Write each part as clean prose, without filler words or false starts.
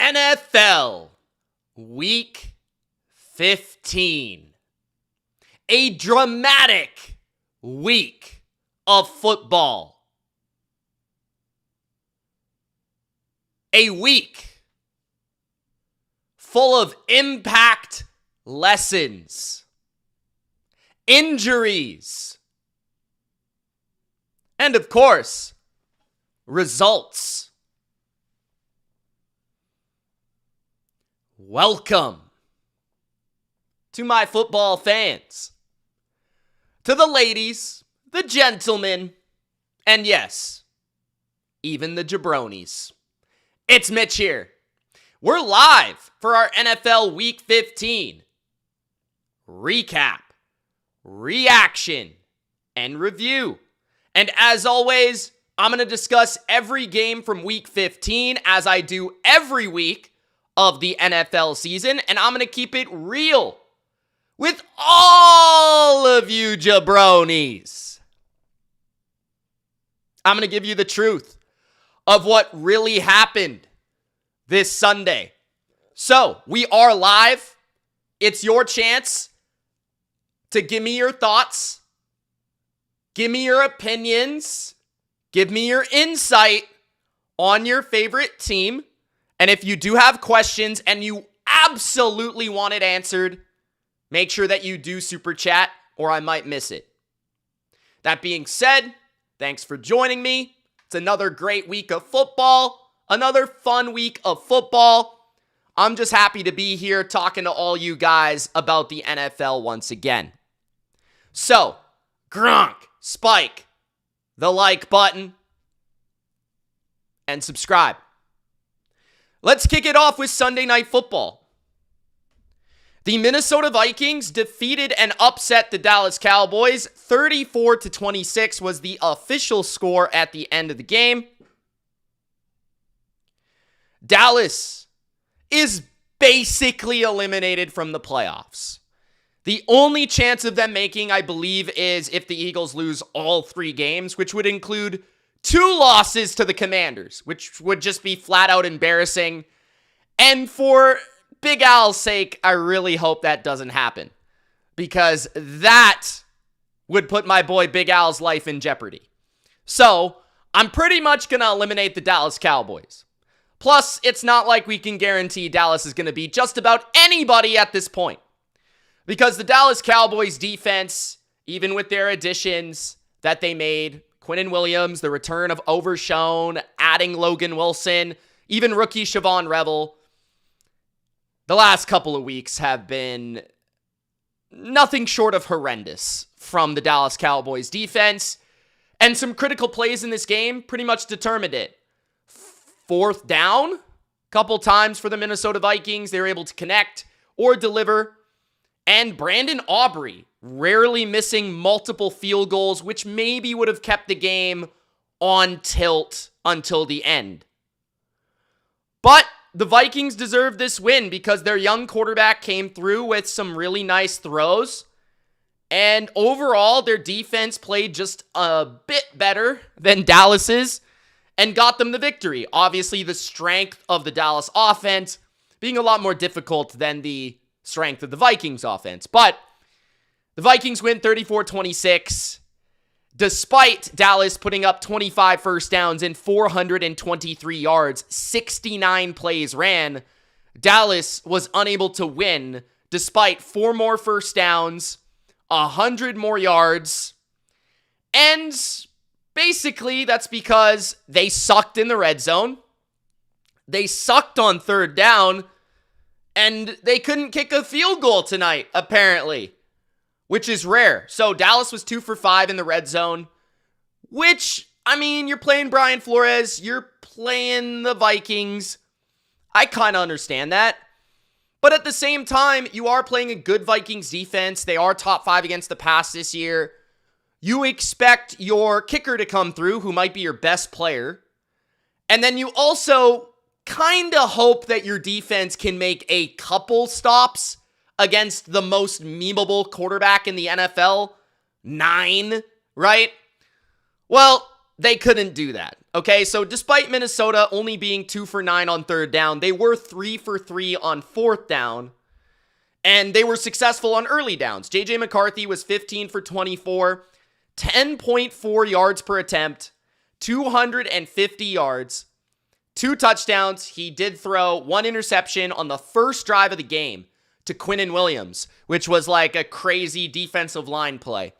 NFL Week 15. A dramatic week of football. A week full of impact lessons, injuries, and of course, results. Welcome to my football fans, to the ladies, the gentlemen, and yes, even the jabronis. It's Mitch here. We're live for our NFL Week 15 recap, reaction, and review. And as always, I'm going to discuss every game from Week 15 as I do every week of the NFL season, and I'm going to keep it real with all of you jabronis. I'm going to give you the truth of what really happened this Sunday. So, we are live. It's your chance to give me your thoughts, give me your opinions, give me your insight on your favorite team. And if you do have questions and you absolutely want it answered, make sure that you do super chat or I might miss it. That being said, thanks for joining me. It's another great week of football, another fun week of football. I'm just happy to be here talking to all you guys about the NFL once again. So, Gronk, spike the like button and subscribe. Let's kick it off with Sunday Night Football. The Minnesota Vikings defeated and upset the Dallas Cowboys. 34-26 was the official score at the end of the game. Dallas is basically eliminated from the playoffs. The only chance of them making, I believe, is if the Eagles lose all 3 games, which would include 2 losses to the Commanders, which would just be flat out embarrassing. And for Big Al's sake, I really hope that doesn't happen, because that would put my boy Big Al's life in jeopardy. So, I'm pretty much going to eliminate the Dallas Cowboys. Plus, it's not like we can guarantee Dallas is going to beat just about anybody at this point, because the Dallas Cowboys defense, even with their additions that they made, Quinnen Williams, the return of Overshown, adding Logan Wilson, even rookie Siobhan Revel, the last couple of weeks have been nothing short of horrendous from the Dallas Cowboys defense. And some critical plays in this game pretty much determined it. 4th down, couple times for the Minnesota Vikings. They were able to connect or deliver. And Brandon Aubrey rarely missing multiple field goals, which maybe would have kept the game on tilt until the end. But the Vikings deserve this win because their young quarterback came through with some really nice throws. And overall, their defense played just a bit better than Dallas's and got them the victory. Obviously, the strength of the Dallas offense being a lot more difficult than the strength of the Vikings offense. But the Vikings win 34-26, despite Dallas putting up 25 first downs and 423 yards, 69 plays ran. Dallas was unable to win despite 4 more first downs, 100 more yards, and basically that's because they sucked in the red zone. They sucked on 3rd down, and they couldn't kick a field goal tonight, apparently, which is rare. So Dallas was 2 for 5 in the red zone, which, I mean, you're playing Brian Flores, you're playing the Vikings. I kind of understand that. But at the same time, you are playing a good Vikings defense. They are top 5 against the pass this year. You expect your kicker to come through, who might be your best player. And then you also kind of hope that your defense can make a couple stops against the most memeable quarterback in the NFL, 9, right? Well, they couldn't do that, Okay, so despite Minnesota only being 2 for 9 on third down, they were 3 for 3 on fourth down, and they were successful on early downs. JJ McCarthy was 15 for 24, 10.4 yards per attempt, 250 yards, 2 touchdowns. He did throw 1 interception on the first drive of the game to Quinnen Williams, which was like a crazy defensive line play.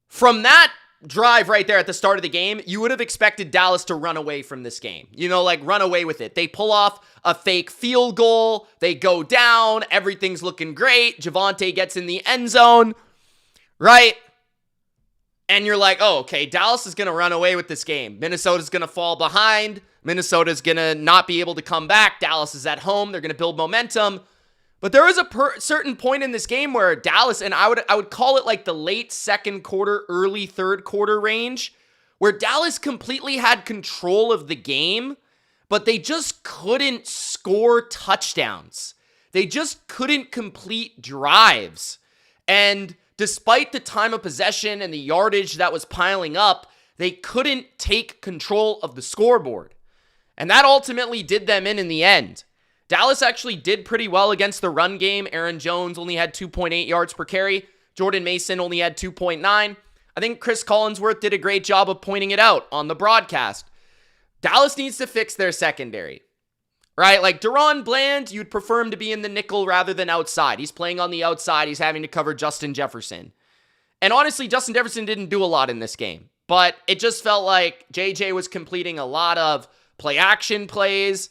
From that drive right there at the start of the game, you would have expected Dallas to run away from this game. Like run away with it. They pull off a fake field goal. They go down. Everything's looking great. Javonte gets in the end zone, right? And you're like, oh, okay, Dallas is going to run away with this game. Minnesota's going to fall behind. Minnesota's going to not be able to come back. Dallas is at home. They're going to build momentum. But there was a certain point in this game where Dallas, and I would call it like the late second quarter, early third quarter range, where Dallas completely had control of the game, but they just couldn't score touchdowns. They just couldn't complete drives. And despite the time of possession and the yardage that was piling up, they couldn't take control of the scoreboard. And that ultimately did them in the end. Dallas actually did pretty well against the run game. Aaron Jones only had 2.8 yards per carry. Jordan Mason only had 2.9. I think Chris Collinsworth did a great job of pointing it out on the broadcast. Dallas needs to fix their secondary, right? Like Deron Bland, you'd prefer him to be in the nickel rather than outside. He's playing on the outside. He's having to cover Justin Jefferson. And honestly, Justin Jefferson didn't do a lot in this game, but it just felt like JJ was completing a lot of play action plays.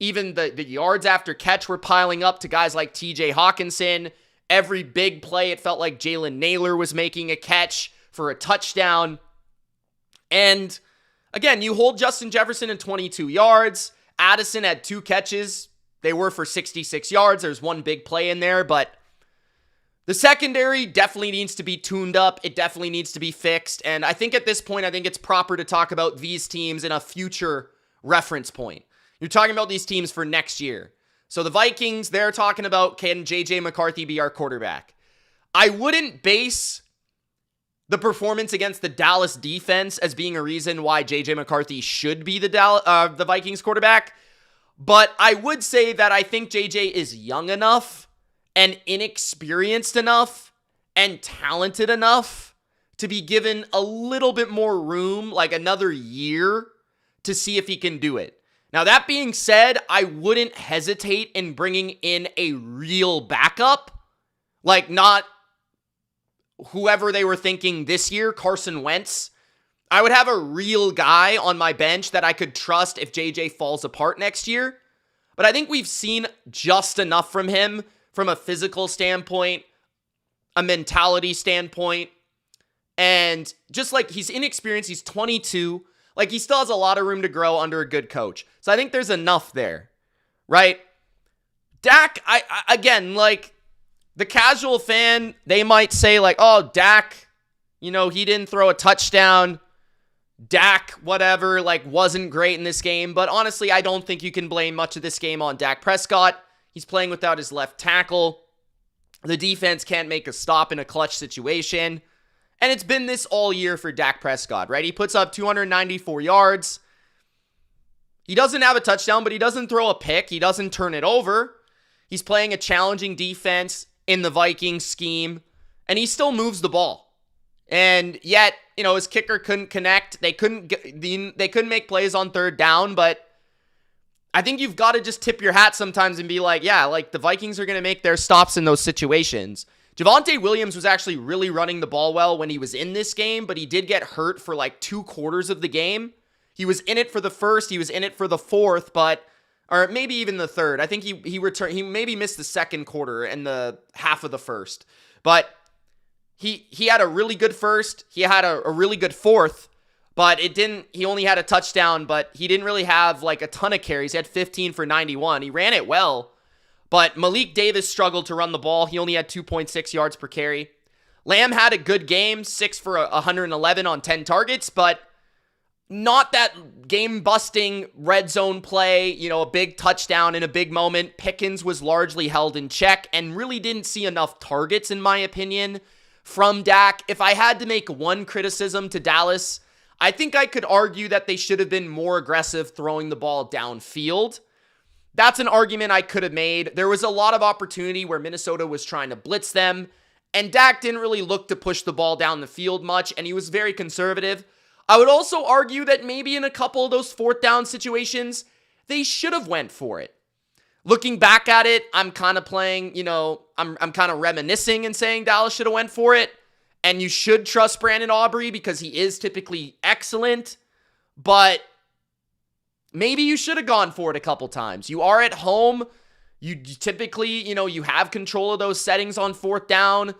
Even the yards after catch were piling up to guys like TJ Hawkinson. Every big play, it felt like Jalen Naylor was making a catch for a touchdown. And again, you hold Justin Jefferson in 22 yards. Addison had 2 catches. They were for 66 yards. There's 1 big play in there, but the secondary definitely needs to be tuned up. It definitely needs to be fixed. And I think at this point, I think it's proper to talk about these teams in a future reference point. You're talking about these teams for next year. So the Vikings, they're talking about, can JJ McCarthy be our quarterback? I wouldn't base the performance against the Dallas defense as being a reason why JJ McCarthy should be the Vikings quarterback. But I would say that I think JJ is young enough and inexperienced enough and talented enough to be given a little bit more room, like another year, to see if he can do it. Now, that being said, I wouldn't hesitate in bringing in a real backup, like not whoever they were thinking this year, Carson Wentz. I would have a real guy on my bench that I could trust if JJ falls apart next year. But I think we've seen just enough from him from a physical standpoint, a mentality standpoint, and just like he's inexperienced, he's 22. Like, he still has a lot of room to grow under a good coach. So I think there's enough there, right? Dak, again, like, the casual fan, they might say, like, oh, Dak, he didn't throw a touchdown. Dak, whatever, like, wasn't great in this game. But honestly, I don't think you can blame much of this game on Dak Prescott. He's playing without his left tackle. The defense can't make a stop in a clutch situation. And it's been this all year for Dak Prescott, right? He puts up 294 yards. He doesn't have a touchdown, but he doesn't throw a pick. He doesn't turn it over. He's playing a challenging defense in the Vikings scheme, and he still moves the ball. And yet, his kicker couldn't connect. They couldn't make plays on third down, but I think you've got to just tip your hat sometimes and be like, yeah, like the Vikings are going to make their stops in those situations. Javonte Williams was actually really running the ball well when he was in this game, but he did get hurt for like 2 quarters of the game. He was in it for the first, he was in it for the fourth, or maybe even the third. I think he returned. He maybe missed the second quarter and the half of the first, but he had a really good first. He had a really good fourth, but he only had a touchdown, but he didn't really have like a ton of carries. He had 15 for 91. He ran it well. But Malik Davis struggled to run the ball. He only had 2.6 yards per carry. Lamb had a good game, 6 for 111 on 10 targets, but not that game-busting red zone play, a big touchdown in a big moment. Pickens was largely held in check and really didn't see enough targets, in my opinion, from Dak. If I had to make one criticism to Dallas, I think I could argue that they should have been more aggressive throwing the ball downfield. That's an argument I could have made. There was a lot of opportunity where Minnesota was trying to blitz them, and Dak didn't really look to push the ball down the field much, and he was very conservative. I would also argue that maybe in a couple of those fourth down situations, they should have went for it. Looking back at it, I'm kind of playing, I'm kind of reminiscing and saying Dallas should have went for it. And you should trust Brandon Aubrey because he is typically excellent. But maybe you should have gone for it a couple times. You are at home. You typically, you have control of those settings on fourth down.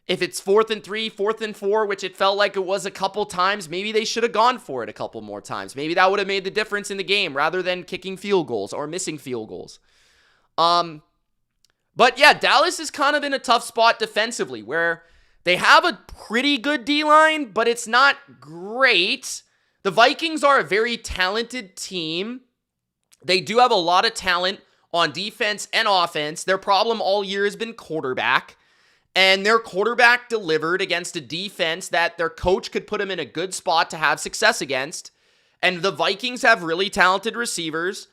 If it's 4th and 3, 4th and 4, which it felt like it was a couple times, maybe they should have gone for it a couple more times. Maybe that would have made the difference in the game rather than kicking field goals or missing field goals. But yeah, Dallas is kind of in a tough spot defensively where they have a pretty good D-line, but it's not great. The Vikings are a very talented team. They do have a lot of talent on defense and offense. Their problem all year has been quarterback, and their quarterback delivered against a defense that their coach could put them in a good spot to have success against. And the Vikings have really talented receivers,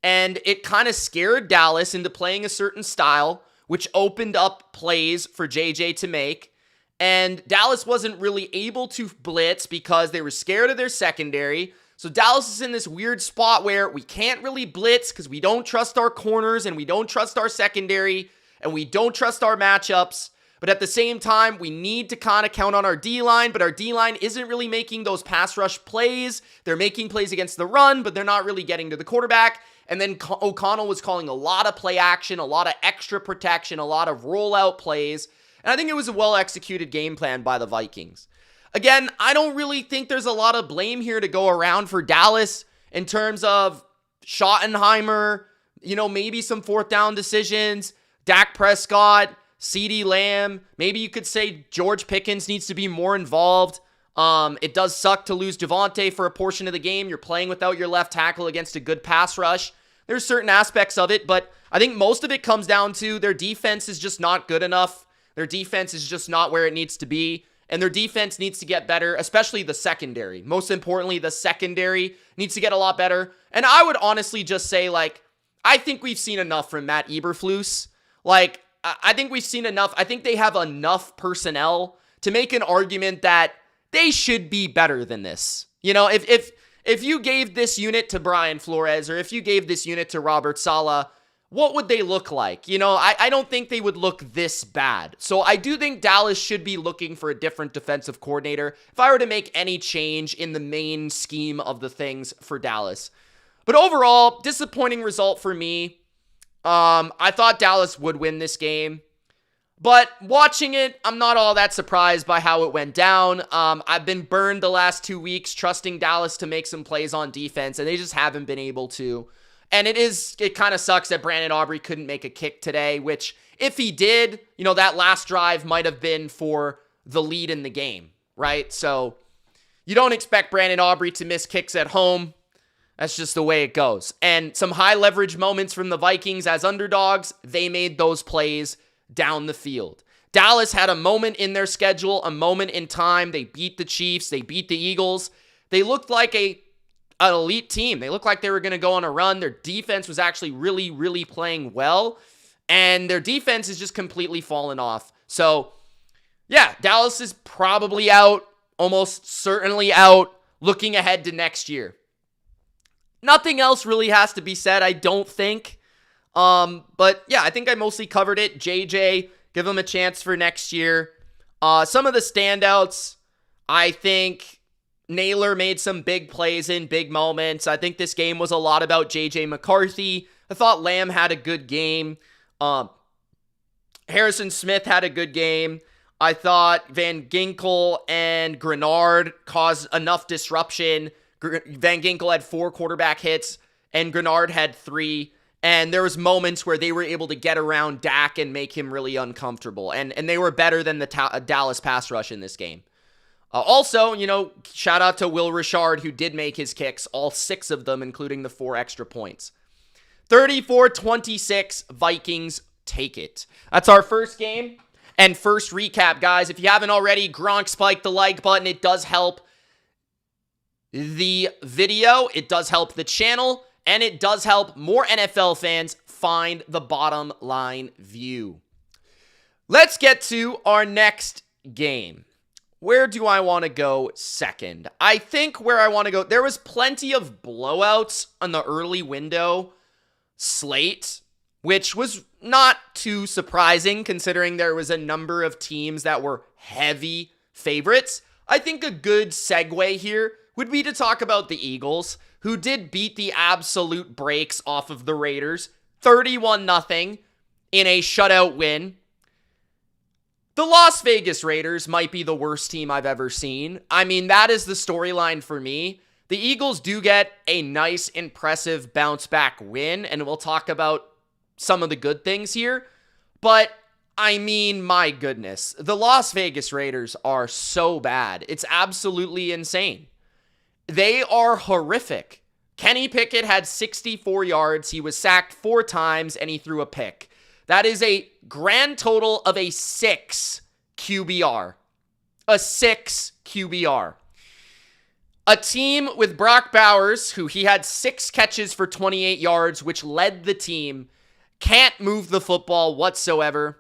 and it kind of scared Dallas into playing a certain style, which opened up plays for JJ to make. And Dallas wasn't really able to blitz because they were scared of their secondary. So Dallas is in this weird spot where we can't really blitz because we don't trust our corners and we don't trust our secondary and we don't trust our matchups. But at the same time, we need to kind of count on our D-line, but our D-line isn't really making those pass rush plays. They're making plays against the run, but they're not really getting to the quarterback. And then O'Connell was calling a lot of play action, a lot of extra protection, a lot of rollout plays. And I think it was a well-executed game plan by the Vikings. Again, I don't really think there's a lot of blame here to go around for Dallas in terms of Schottenheimer, maybe some fourth down decisions, Dak Prescott, CeeDee Lamb. Maybe you could say George Pickens needs to be more involved. It does suck to lose Devontae for a portion of the game. You're playing without your left tackle against a good pass rush. There's certain aspects of it, but I think most of it comes down to their defense is just not good enough. Their defense is just not where it needs to be, and their defense needs to get better, especially the secondary. Most importantly, the secondary needs to get a lot better. And I would honestly just say, I think we've seen enough from Matt Eberflus. I think we've seen enough. I think they have enough personnel to make an argument that they should be better than this. If you gave this unit to Brian Flores or if you gave this unit to Robert Saleh, what would they look like? I don't think they would look this bad. So I do think Dallas should be looking for a different defensive coordinator if I were to make any change in the main scheme of the things for Dallas. But overall, disappointing result for me. I thought Dallas would win this game. But watching it, I'm not all that surprised by how it went down. I've been burned the last 2 weeks trusting Dallas to make some plays on defense, and they just haven't been able to. And it kind of sucks that Brandon Aubrey couldn't make a kick today, which if he did, that last drive might have been for the lead in the game, right? So you don't expect Brandon Aubrey to miss kicks at home. That's just the way it goes. And some high leverage moments from the Vikings as underdogs, they made those plays down the field. Dallas had a moment in their schedule, a moment in time. They beat the Chiefs. They beat the Eagles. They looked like an elite team. They looked like they were going to go on a run. Their defense was actually really, really playing well. And their defense is just completely fallen off. So, yeah, Dallas is probably out, almost certainly out, looking ahead to next year. Nothing else really has to be said, I don't think. But yeah, I think I mostly covered it. JJ, give him a chance for next year. Some of the standouts, I think Naylor made some big plays in big moments. I think this game was a lot about JJ McCarthy. I thought Lamb had a good game. Harrison Smith had a good game. I thought Van Ginkel and Grenard caused enough disruption. Van Ginkel had 4 quarterback hits, and Grenard had 3. And there was moments where they were able to get around Dak and make him really uncomfortable. And they were better than the Dallas pass rush in this game. Also, shout out to Will Richard, who did make his kicks, all 6 of them, including the 4 extra points. 34-26, Vikings take it. That's our first game and first recap, guys. If you haven't already, Gronk spiked the like button. It does help. the video. It does help the channel, and it does help more NFL fans find the bottom line view. Let's get to our next game. Where do I want to go second? I think where I want to go, there was plenty of blowouts on the early window slate, which was not too surprising considering there was a number of teams that were heavy favorites. I think a good segue here would be to talk about the Eagles, who did beat the absolute brakes off of the Raiders, 31-0 in a shutout win. The Las Vegas Raiders might be the worst team I've ever seen. I mean, that is the storyline for me. The Eagles do get a nice, impressive bounce-back win, and we'll talk about some of the good things here. But, I mean, my goodness. The Las Vegas Raiders are so bad. It's absolutely insane. They are horrific. Kenny Pickett had 64 yards. He was sacked 4 times, and he threw a pick. That is a grand total of a 6 QBR. A 6 QBR. A team with Brock Bowers, who he had 6 catches for 28 yards, which led the team, can't move the football whatsoever.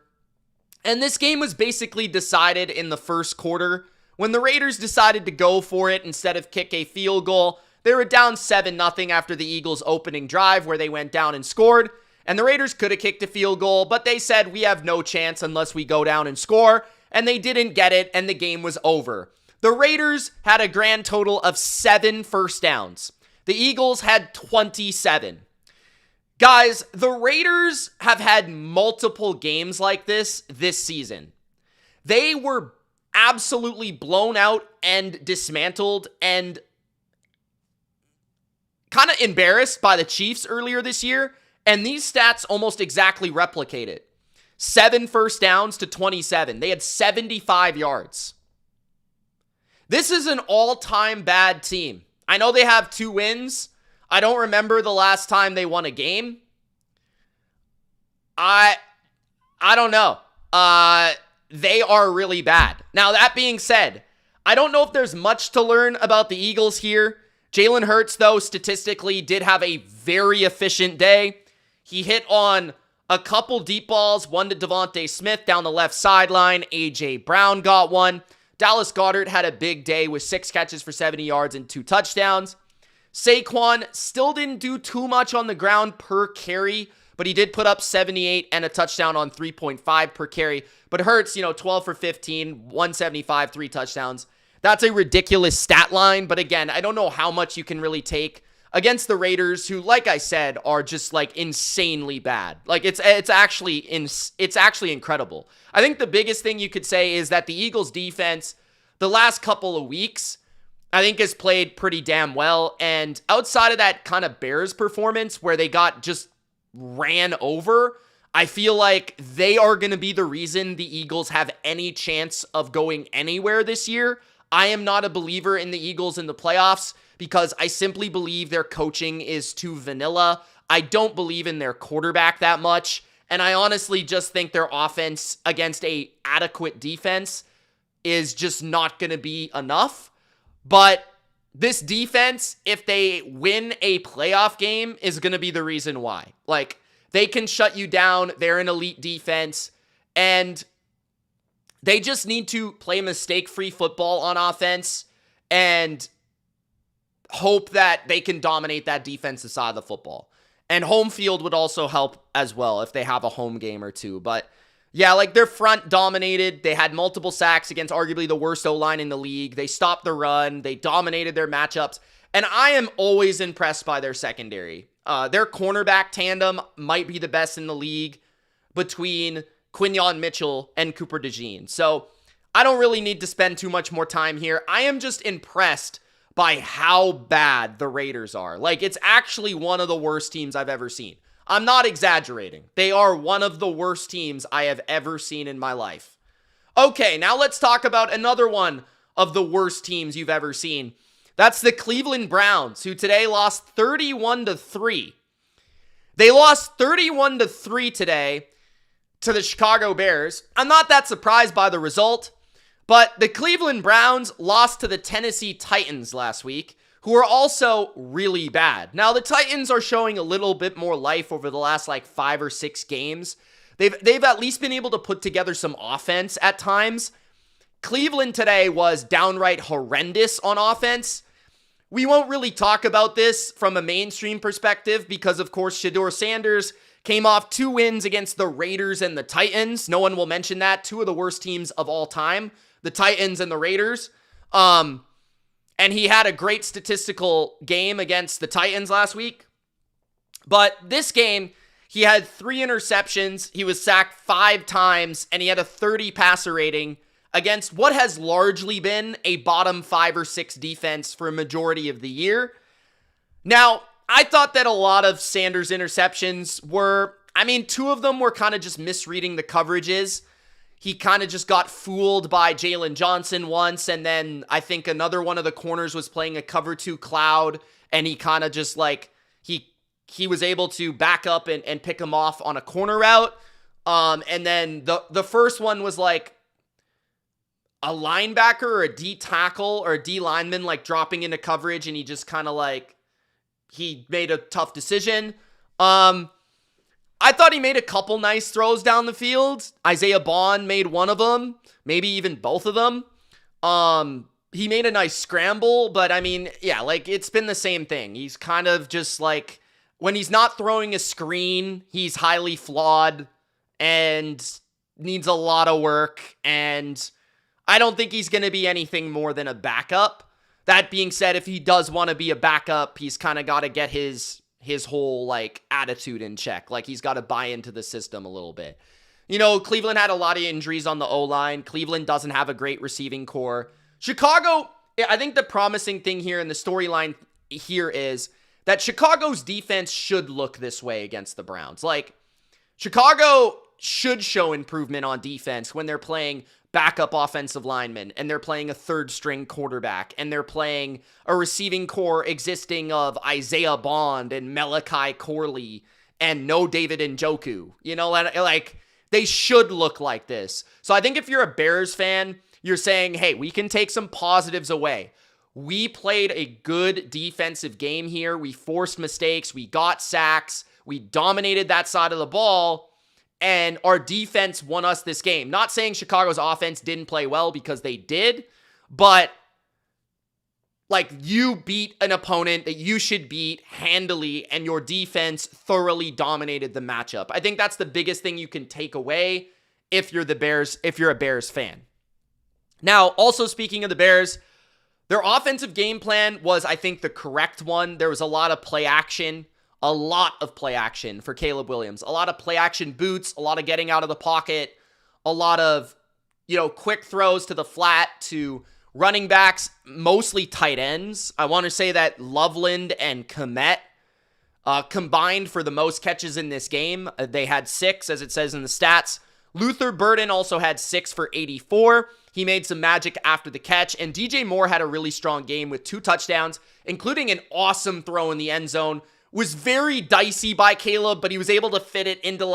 And this game was basically decided in the first quarter when the Raiders decided to go for it instead of kick a field goal. They were down 7-0 after the Eagles' opening drive where they went down and scored. And the Raiders could have kicked a field goal, but they said, we have no chance unless we go down and score. And they didn't get it, and the game was over. The Raiders had a grand total of 7 first downs. The Eagles had 27. Guys, the Raiders have had multiple games like this season. They were absolutely blown out and dismantled and kind of embarrassed by the Chiefs earlier this year. And these stats almost exactly replicate it. 7 first downs to 27. They had 75 yards. This is an all-time bad team. I know they have 2 wins. I don't remember the last time they won a game. I don't know. They are really bad. Now, that being said, I don't know if there's much to learn about the Eagles here. Jalen Hurts, though, statistically did have a very efficient day. He hit on a couple deep balls, one to Devontae Smith down the left sideline. A.J. Brown got one. Dallas Goedert had a big day with 6 catches for 70 yards and 2 touchdowns. Saquon still didn't do too much on the ground per carry, but he did put up 78 and a touchdown on 3.5 per carry. But Hurts, 12 for 15, 175, 3 touchdowns. That's a ridiculous stat line, but again, I don't know how much you can really take against the Raiders, who, like I said, are just like insanely bad. Like it's actually incredible. I think the biggest thing you could say is that the Eagles defense, the last couple of weeks, I think has played pretty damn well. And outside of that kind of Bears performance where they got just ran over, I feel like they are going to be the reason the Eagles have any chance of going anywhere this year. I am not a believer in the Eagles in the playoffs because I simply believe their coaching is too vanilla. I don't believe in their quarterback that much. And I honestly just think their offense against a adequate defense is just not going to be enough. But this defense, if they win a playoff game, is going to be the reason why. Like, they can shut you down. They're an elite defense. And they just need to play mistake-free football on offense and hope that they can dominate that defensive side of the football. And home field would also help as well if they have a home game or two. But yeah, like their front dominated. They had multiple sacks against arguably the worst O-line in the league. They stopped the run. They dominated their matchups. And I am always impressed by their secondary. Their cornerback tandem might be the best in the league between Quinyon Mitchell and Cooper DeJean. So I don't really need to spend too much more time here. I am just impressed by how bad the Raiders are. Like, it's actually one of the worst teams I've ever seen. I'm not exaggerating. They are one of the worst teams I have ever seen in my life. Okay, now let's talk about another one of the worst teams you've ever seen. That's the Cleveland Browns, who today lost 31-3. They lost 31-3 today to the Chicago Bears. I'm not that surprised by the result, but the Cleveland Browns lost to the Tennessee Titans last week, who are also really bad. Now, the Titans are showing a little bit more life over the last like 5 or 6 games. They've at least been able to put together some offense at times. Cleveland today was downright horrendous on offense. We won't really talk about this from a mainstream perspective because, of course, Shedeur Sanders came off 2 wins against the Raiders and the Titans. No one will mention that. 2 of the worst teams of all time, the Titans and the Raiders. And he had a great statistical game against the Titans last week. But this game, he had 3 interceptions. He was sacked 5 times, and he had a 30 passer rating against what has largely been a bottom 5 or 6 defense for a majority of the year. Now, I thought that a lot of Sanders' interceptions were, 2 of them were kind of just misreading the coverages. He kind of just got fooled by Jalen Johnson once, and then I think another one of the corners was playing a cover 2 cloud, and he kind of just like, he was able to back up and pick him off on a corner route. And then the first one was like a linebacker or a D tackle or a D lineman like dropping into coverage, and he just kind of like, he made a tough decision. I thought he made a couple nice throws down the field. Isaiah Bond made one of them, maybe even both of them. He made a nice scramble, but it's been the same thing. He's kind of just like, when he's not throwing a screen, he's highly flawed and needs a lot of work, and I don't think he's going to be anything more than a backup. That being said, if he does want to be a backup, he's kind of got to get his whole like attitude in check. Like, he's got to buy into the system a little bit. Cleveland had a lot of injuries on the O-line. Cleveland doesn't have a great receiving core. Chicago, I think the promising thing here in the storyline here is that Chicago's defense should look this way against the Browns. Like, Chicago should show improvement on defense when they're playing backup offensive linemen, and they're playing a 3rd string quarterback, and they're playing a receiving core existing of Isaiah Bond and Malachi Corley and no David Njoku. They should look like this. So I think if you're a Bears fan, you're saying, hey, we can take some positives away. We played a good defensive game here. We forced mistakes. We got sacks. We dominated that side of the ball. And our defense won us this game. Not saying Chicago's offense didn't play well, because they did. But, you beat an opponent that you should beat handily, and your defense thoroughly dominated the matchup. I think that's the biggest thing you can take away if you're a Bears fan. Now, also speaking of the Bears, their offensive game plan was, I think, the correct one. There was a lot of play action. A lot of play action for Caleb Williams. A lot of play action boots, a lot of getting out of the pocket, a lot of, quick throws to the flat to running backs, mostly tight ends. I want to say that Loveland and Kmet combined for the most catches in this game. They had 6, as it says in the stats. Luther Burden also had 6 for 84. He made some magic after the catch, and DJ Moore had a really strong game with 2 touchdowns, including an awesome throw in the end zone. Was very dicey by Caleb, but he was able to fit it into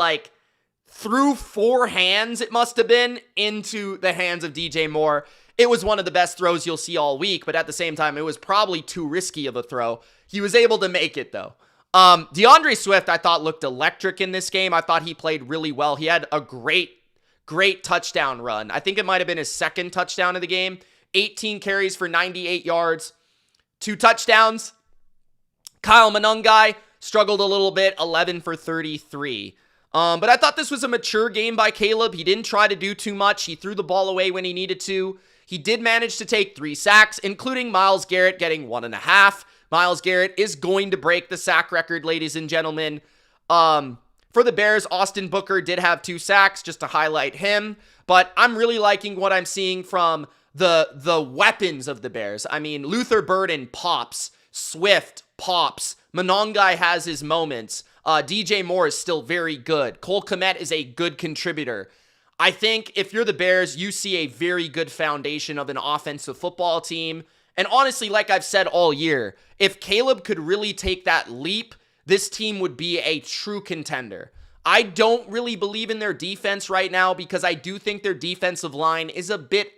through 4 hands, it must have been, into the hands of DJ Moore. It was one of the best throws you'll see all week, but at the same time, it was probably too risky of a throw. He was able to make it, though. DeAndre Swift, I thought, looked electric in this game. I thought he played really well. He had a great touchdown run. I think it might have been his 2nd touchdown of the game. 18 carries for 98 yards, 2 touchdowns. Kyle Monangai struggled a little bit, 11 for 33. But I thought this was a mature game by Caleb. He didn't try to do too much. He threw the ball away when he needed to. He did manage to take 3 sacks, including Myles Garrett getting 1.5. Myles Garrett is going to break the sack record, ladies and gentlemen. For the Bears, Austin Booker did have 2 sacks, just to highlight him. But I'm really liking what I'm seeing from the weapons of the Bears. Luther Burden pops. Swift pops. Monangai has his moments. DJ Moore is still very good. Cole Kmet is a good contributor. I think if you're the Bears, you see a very good foundation of an offensive football team. And honestly, like I've said all year, if Caleb could really take that leap, this team would be a true contender. I don't really believe in their defense right now, because I do think their defensive line is a bit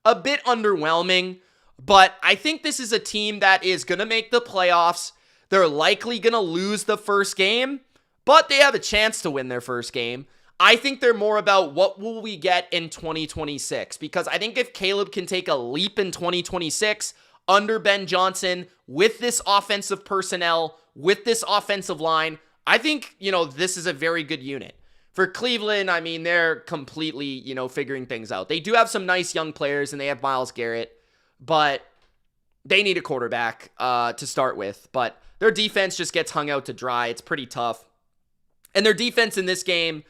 underwhelming. But I think this is a team that is going to make the playoffs. They're likely going to lose the first game, but they have a chance to win their first game. I think they're more about what will we get in 2026, because I think if Caleb can take a leap in 2026 under Ben Johnson with this offensive personnel, with this offensive line, I think, this is a very good unit. For Cleveland, I mean, they're completely, figuring things out. They do have some nice young players, and they have Myles Garrett, but they need a quarterback to start with. But their defense just gets hung out to dry. It's pretty tough. And their defense in this game,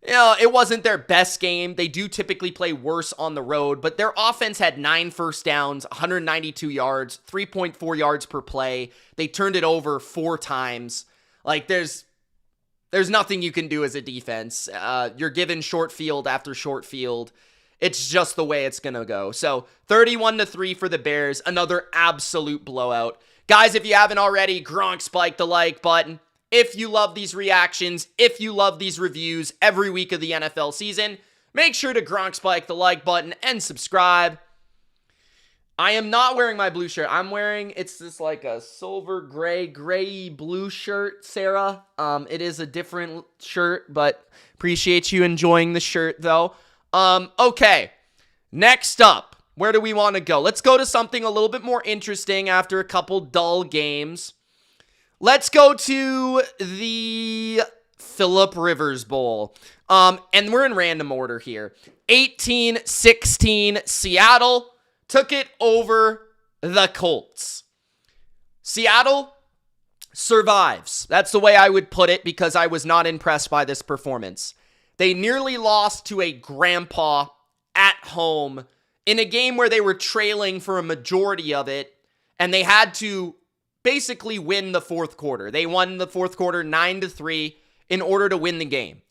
it wasn't their best game. They do typically play worse on the road, but their offense had 9 first downs, 192 yards, 3.4 yards per play. They turned it over 4 times. Like, there's nothing you can do as a defense. You're given short field after short field. It's just the way it's going to go. So 31-3 for the Bears. Another absolute blowout. Guys, if you haven't already, Gronk spike the like button. If you love these reactions, if you love these reviews every week of the NFL season, make sure to Gronk spike the like button and subscribe. I am not wearing my blue shirt. I'm wearing, it's just like a silver gray blue shirt, Sarah. It is a different shirt, but appreciate you enjoying the shirt though. Okay, next up, where do we want to go? Let's go to something a little bit more interesting after a couple dull games. Let's go to the Phillip Rivers Bowl. And we're in random order here. 18-16, Seattle took it over the Colts. Seattle survives. That's the way I would put it, because I was not impressed by this performance. They nearly lost to a grandpa at home in a game where they were trailing for a majority of it, and they had to basically win the fourth quarter. They won the fourth quarter 9-3 in order to win the game.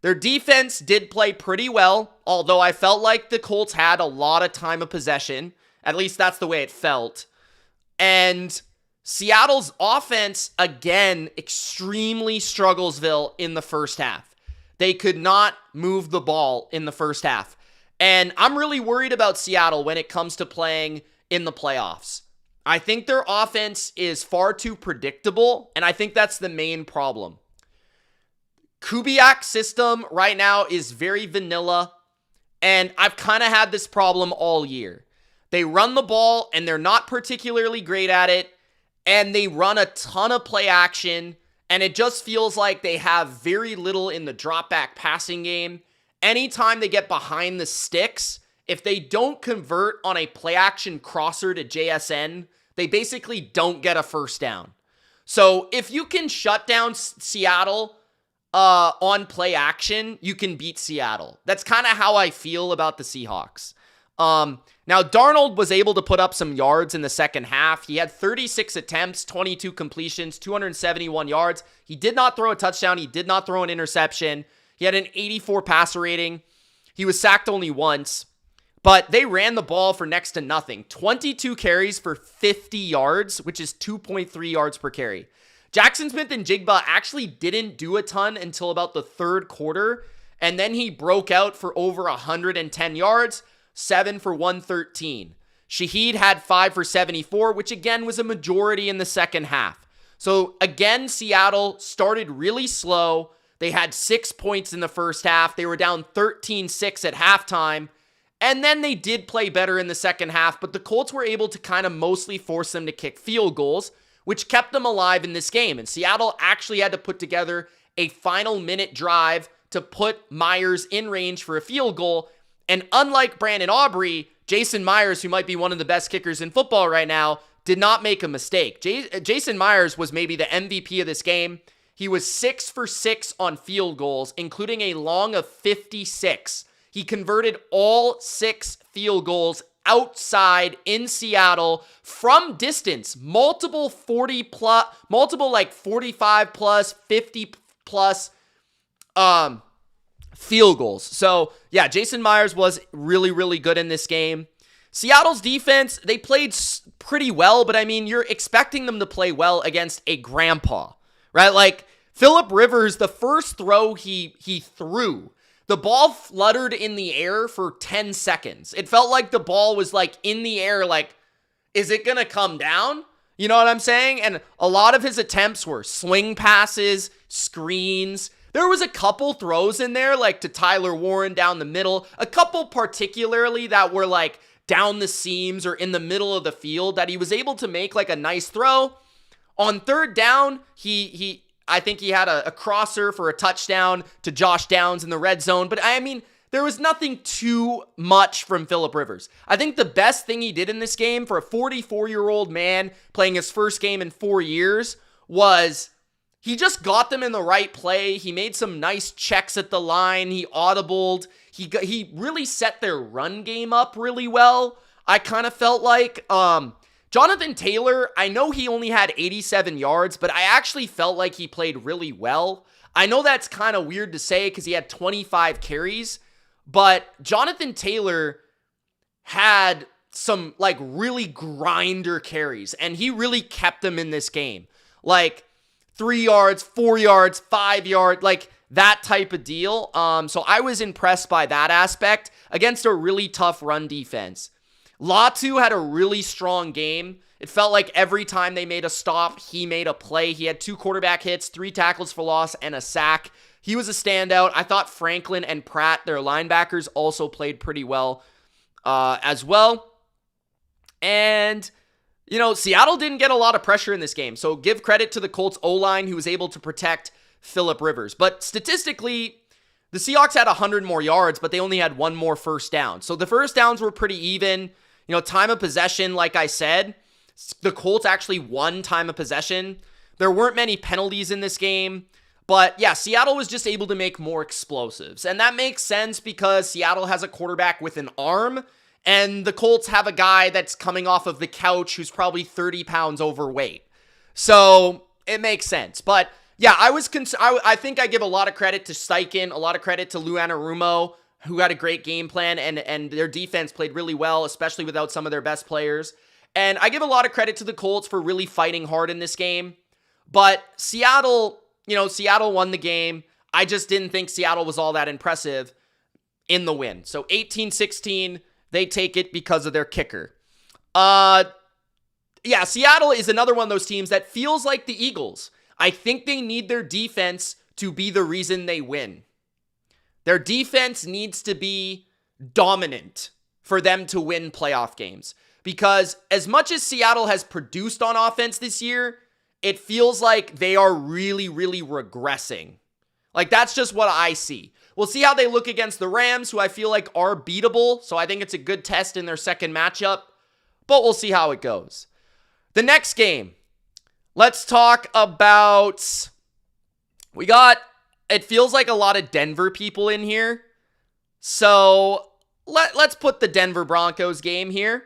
Their defense did play pretty well, although I felt like the Colts had a lot of time of possession. At least that's the way it felt. And Seattle's offense, again, extremely strugglesville in the first half. They could not move the ball in the first half. And I'm really worried about Seattle when it comes to playing in the playoffs. I think their offense is far too predictable, and I think that's the main problem. Kubiak's system right now is very vanilla, and I've kind of had this problem all year. They run the ball, and they're not particularly great at it, and they run a ton of play action, and it just feels like they have very little in the drop back passing game. Anytime they get behind the sticks, if they don't convert on a play action crosser to JSN, they basically don't get a first down. So if you can shut down Seattle on play action, you can beat Seattle. That's kind of how I feel about the Seahawks. Now, Darnold was able to put up some yards in the second half. He had 36 attempts, 22 completions, 271 yards. He did not throw a touchdown. He did not throw an interception. He had an 84 passer rating. He was sacked only once. But they ran the ball for next to nothing. 22 carries for 50 yards, which is 2.3 yards per carry. Jackson Smith and Jigba actually didn't do a ton until about the third quarter, and then he broke out for over 110 yards, 7 for 113. Shaheed had 5 for 74, which again was a majority in the second half. So again, Seattle started really slow. They had 6 points in the first half. They were down 13-6 at halftime. And then they did play better in the second half, but the Colts were able to kind of mostly force them to kick field goals, which kept them alive in this game. And Seattle actually had to put together a final minute drive to put Myers in range for a field goal. And unlike Brandon Aubrey, Jason Myers, who might be one of the best kickers in football right now, did not make a mistake. Jason Myers was maybe the MVP of this game. He was 6 for 6 on field goals, including a long of 56. He converted all 6 field goals outside in Seattle from distance, multiple 45 plus, 50 plus field goals. So yeah, Jason Myers was really, really good in this game. Seattle's defense, they played pretty well, but I mean, you're expecting them to play well against a grandpa, right? Like Phillip Rivers, the first throw he threw, the ball fluttered in the air for 10 seconds. It felt like the ball was like in the air, like is it going to come down? You know what I'm saying? And a lot of his attempts were swing passes, screens. There was a couple throws in there, like to Tyler Warren down the middle. A couple particularly that were like down the seams or in the middle of the field that he was able to make like a nice throw. On third down, I think he had a crosser for a touchdown to Josh Downs in the red zone. But I mean, there was nothing too much from Phillip Rivers. I think the best thing he did in this game for a 44-year-old man playing his first game in 4 years was he just got them in the right play. He made some nice checks at the line. He audibled. He really set their run game up really well. I kind of felt like Jonathan Taylor, I know he only had 87 yards, but I actually felt like he played really well. I know that's kind of weird to say because he had 25 carries, but Jonathan Taylor had some like really grinder carries, and he really kept them in this game. Like 3 yards, 4 yards, 5 yards, like that type of deal. So I was impressed by that aspect against a really tough run defense. Latu had a really strong game. It felt like every time they made a stop, he made a play. He had 2 quarterback hits, 3 tackles for loss, and a sack. He was a standout. I thought Franklin and Pratt, their linebackers, also played pretty well as well. And, you know, Seattle didn't get a lot of pressure in this game. So give credit to the Colts O-line who was able to protect Phillip Rivers. But statistically, the Seahawks had 100 more yards, but they only had 1 more first down. So the first downs were pretty even. You know, time of possession, like I said, the Colts actually won time of possession. There weren't many penalties in this game. But yeah, Seattle was just able to make more explosives. And that makes sense because Seattle has a quarterback with an arm, and the Colts have a guy that's coming off of the couch who's probably 30 pounds overweight. So it makes sense. But yeah, I think I give a lot of credit to Steichen, a lot of credit to Lou Anarumo, who had a great game plan, and their defense played really well, especially without some of their best players. And I give a lot of credit to the Colts for really fighting hard in this game. But Seattle won the game. I just didn't think Seattle was all that impressive in the win. So 18-16, they take it because of their kicker. Yeah, Seattle is another one of those teams that feels like the Eagles. I think they need their defense to be the reason they win. Their defense needs to be dominant for them to win playoff games. Because as much as Seattle has produced on offense this year, it feels like they are really, really regressing. Like, that's just what I see. We'll see how they look against the Rams, who I feel like are beatable. So I think it's a good test in their second matchup. But we'll see how it goes. The next game. Let's talk about... It feels like a lot of Denver people in here. So let's put the Denver Broncos game here.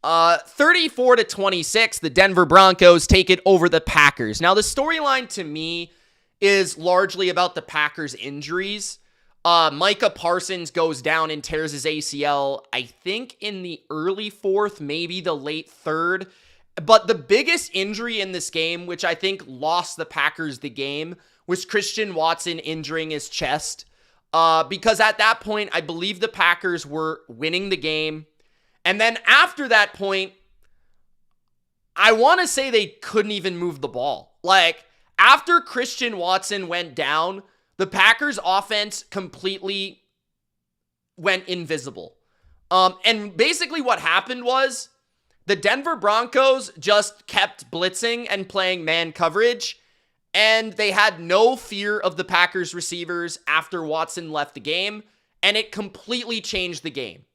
34-26, the Denver Broncos take it over the Packers. Now, the storyline to me is largely about the Packers' injuries. Micah Parsons goes down and tears his ACL, I think in the early 4th, maybe the late 3rd. But the biggest injury in this game, which I think lost the Packers the game, was Christian Watson injuring his chest. Because at that point, I believe the Packers were winning the game. And then after that point, I want to say they couldn't even move the ball. Like, after Christian Watson went down, the Packers offense completely went invisible. And basically what happened was the Denver Broncos just kept blitzing and playing man coverage, and they had no fear of the Packers receivers after Watson left the game, and it completely changed the game.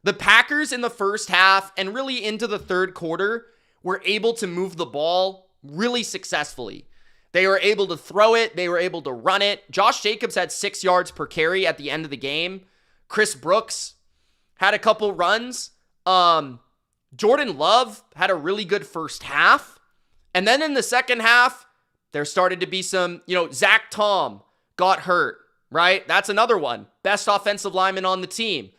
The Packers in the first half and really into the third quarter were able to move the ball really successfully. They were able to throw it. They were able to run it. Josh Jacobs had 6 yards per carry at the end of the game. Chris Brooks had a couple runs. Jordan Love had a really good first half. And then in the second half, there started to be some, Zach Tom got hurt, right? That's another one. Best offensive lineman on the team.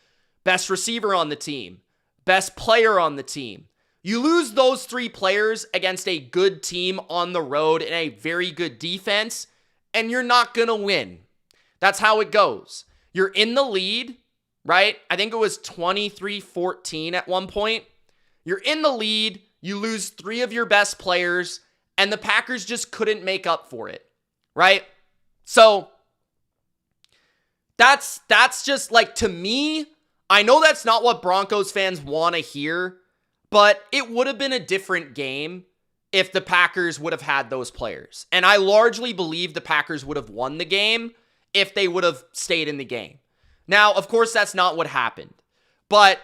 Best receiver on the team. Best player on the team. You lose those 3 players against a good team on the road and a very good defense, and you're not going to win. That's how it goes. You're in the lead, right? I think it was 23-14 at one point. You're in the lead, you lose 3 of your best players, and the Packers just couldn't make up for it, right? So that's just like, to me, I know that's not what Broncos fans want to hear, but it would have been a different game if the Packers would have had those players. And I largely believe the Packers would have won the game if they would have stayed in the game. Now, of course, that's not what happened, but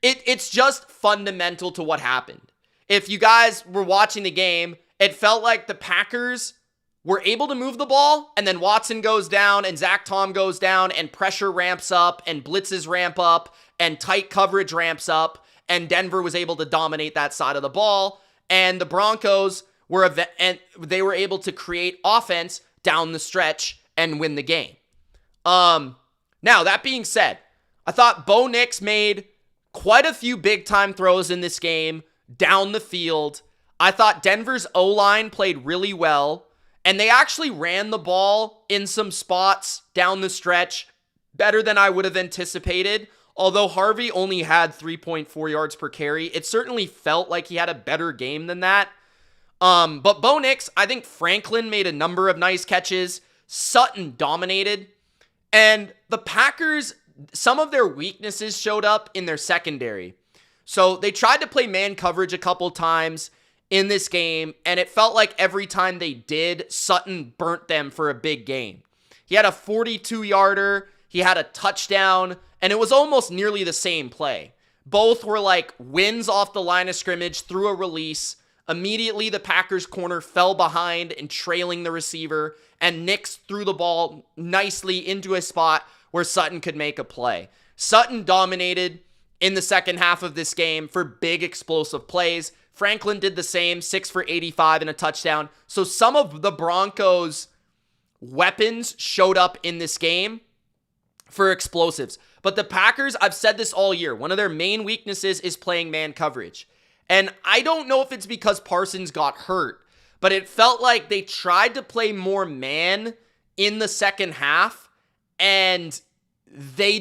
it's just fundamental to what happened. If you guys were watching the game, it felt like the Packers were able to move the ball, and then Watson goes down, and Zach Tom goes down, and pressure ramps up, and blitzes ramp up, and tight coverage ramps up, and Denver was able to dominate that side of the ball, and the Broncos were able to create offense down the stretch and win the game. Now, that being said, I thought Bo Nix made quite a few big-time throws in this game down the field. I thought Denver's O-line played really well, and they actually ran the ball in some spots down the stretch better than I would have anticipated. Although Harvey only had 3.4 yards per carry, it certainly felt like he had a better game than that. But Bo Nix, I think Franklin made a number of nice catches. Sutton dominated. And the Packers, some of their weaknesses showed up in their secondary. So they tried to play man coverage a couple times in this game, and it felt like every time they did, Sutton burnt them for a big game. He had a 42-yarder, he had a touchdown, and it was almost nearly the same play. Both were like wins off the line of scrimmage through a release. Immediately, the Packers corner fell behind and trailing the receiver, and Nix threw the ball nicely into a spot where Sutton could make a play. Sutton dominated in the second half of this game for big explosive plays. Franklin did the same, 6 for 85 and a touchdown. So some of the Broncos' weapons showed up in this game for explosives. But the Packers, I've said this all year, one of their main weaknesses is playing man coverage. And I don't know if it's because Parsons got hurt, but it felt like they tried to play more man in the second half, and they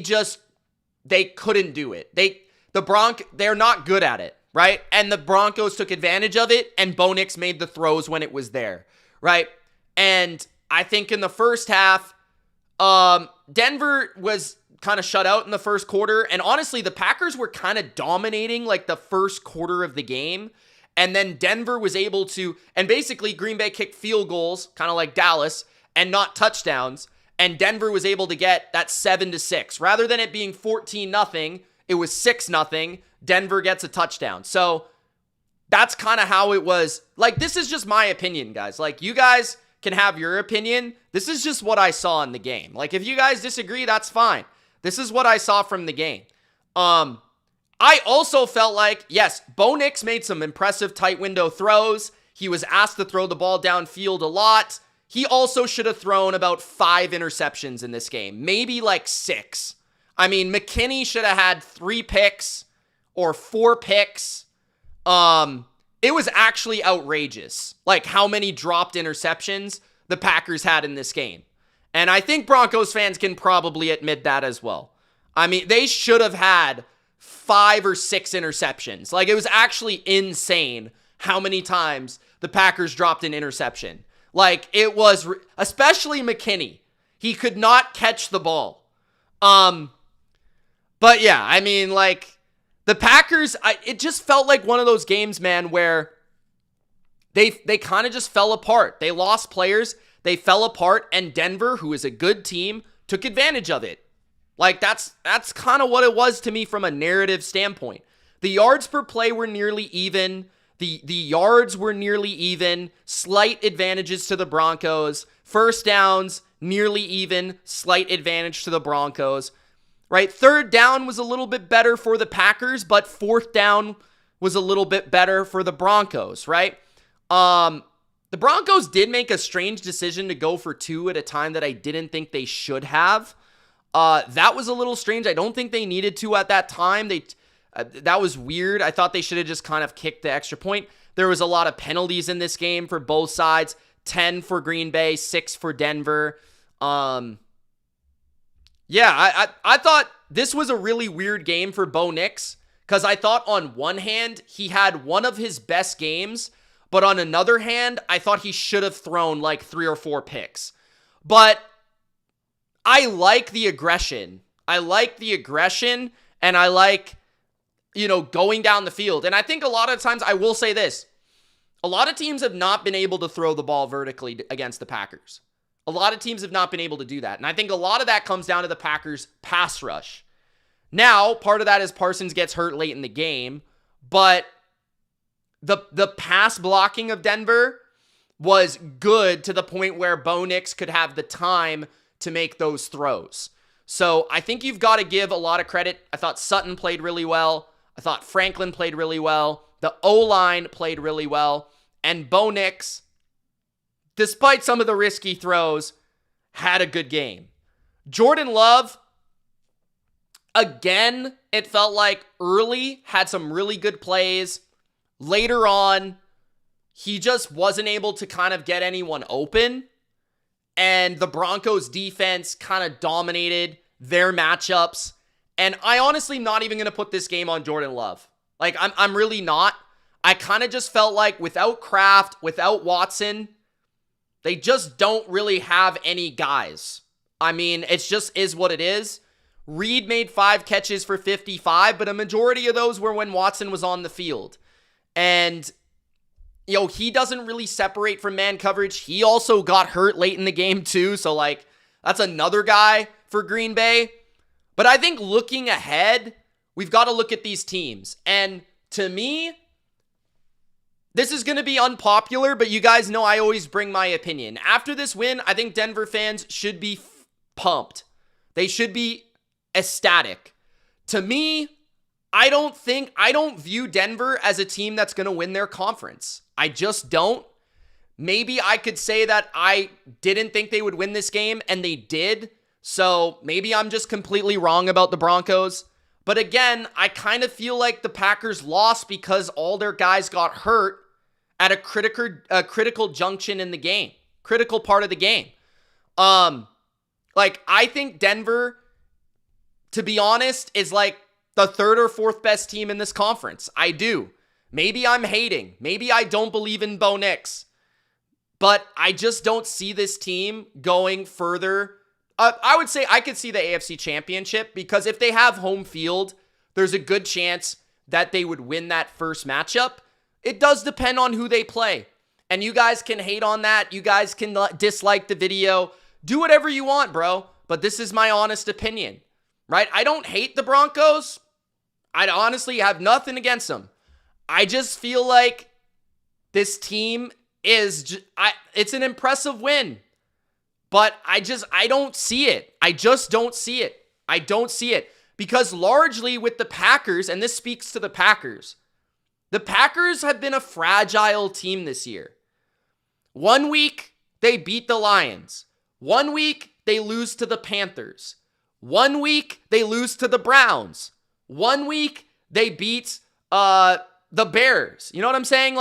couldn't do it. They're not good at it, right? And the Broncos took advantage of it, and Bo Nix made the throws when it was there, right? And I think in the first half, Denver was kind of shut out in the first quarter, and honestly, the Packers were kind of dominating like the first quarter of the game, and then Denver was able to, and basically Green Bay kicked field goals, kind of like Dallas, and not touchdowns, and Denver was able to get that 7-6. Rather than it being 14-0, it was 6-0. Denver gets a touchdown. So that's kind of how it was. Like, this is just my opinion, guys. Like, you guys can have your opinion. This is just what I saw in the game. Like, if you guys disagree, that's fine. This is what I saw from the game. I also felt like, yes, Bo Nix made some impressive tight window throws. He was asked to throw the ball downfield a lot. He also should have thrown about 5 interceptions in this game. Maybe like 6. I mean, McKinney should have had 3 picks or 4 picks. It was actually outrageous, like how many dropped interceptions the Packers had in this game. And I think Broncos fans can probably admit that as well. I mean, they should have had 5 or 6 interceptions. Like, it was actually insane how many times the Packers dropped an interception. Like, it was, especially McKinney. He could not catch the ball. But yeah, I mean, like, the Packers, it just felt like one of those games, man, where they kind of just fell apart. They lost players, they fell apart, and Denver, who is a good team, took advantage of it. Like, that's kind of what it was to me from a narrative standpoint. The yards per play were nearly even. The yards were nearly even. Slight advantages to the Broncos. First downs, nearly even. Slight advantage to the Broncos. Right? Third down was a little bit better for the Packers, but fourth down was a little bit better for the Broncos, right? The Broncos did make a strange decision to go for 2 at a time that I didn't think they should have. That was a little strange. I don't think they needed to at that time. That was weird. I thought they should have just kind of kicked the extra point. There was a lot of penalties in this game for both sides. 10 for Green Bay, 6 for Denver. Yeah, I thought this was a really weird game for Bo Nix Because I thought on one hand, he had one of his best games, but on another hand, I thought he should have thrown like 3 or 4 picks. But I like the aggression. And I like, going down the field. And I think a lot of times, I will say this, a lot of teams have not been able to throw the ball vertically against the Packers. A lot of teams have not been able to do that. And I think a lot of that comes down to the Packers' pass rush. Now, part of that is Parsons gets hurt late in the game, but the pass blocking of Denver was good to the point where Bo Nix could have the time to make those throws. So I think you've got to give a lot of credit. I thought Sutton played really well. I thought Franklin played really well. The O-line played really well. And Bo Nix, despite some of the risky throws, had a good game. Jordan Love, again, it felt like early had some really good plays. Later on, he just wasn't able to kind of get anyone open. And the Broncos defense kind of dominated their matchups. And I honestly am not even going to put this game on Jordan Love. Like, I'm really not. I kind of just felt like without Kraft, without Watson, they just don't really have any guys. I mean, it just is what it is. Reed made 5 catches for 55, but a majority of those were when Watson was on the field. And, he doesn't really separate from man coverage. He also got hurt late in the game too, so like, that's another guy for Green Bay. But I think looking ahead, we've got to look at these teams. And to me, this is going to be unpopular, but you guys know I always bring my opinion. After this win, I think Denver fans should be pumped. They should be ecstatic. To me, I don't view Denver as a team that's going to win their conference. I just don't. Maybe I could say that I didn't think they would win this game, and they did. So maybe I'm just completely wrong about the Broncos. But again, I kind of feel like the Packers lost because all their guys got hurt at a critical junction in the game. Critical part of the game. I think Denver, to be honest, is like the 3rd or 4th best team in this conference. I do. Maybe I'm hating. Maybe I don't believe in Bo Nix. But I just don't see this team going further. I would say I could see the AFC Championship because if they have home field, there's a good chance that they would win that first matchup. It does depend on who they play. And you guys can hate on that. You guys can dislike the video. Do whatever you want, bro. But this is my honest opinion, right? I don't hate the Broncos. I honestly have nothing against them. I just feel like this team it's an impressive win. But I don't see it. I just don't see it. I don't see it. Because largely with the Packers, and this speaks to the Packers have been a fragile team this year. 1 week, they beat the Lions. 1 week, they lose to the Panthers. 1 week, they lose to the Browns. 1 week, they beat the Bears. You know what I'm saying?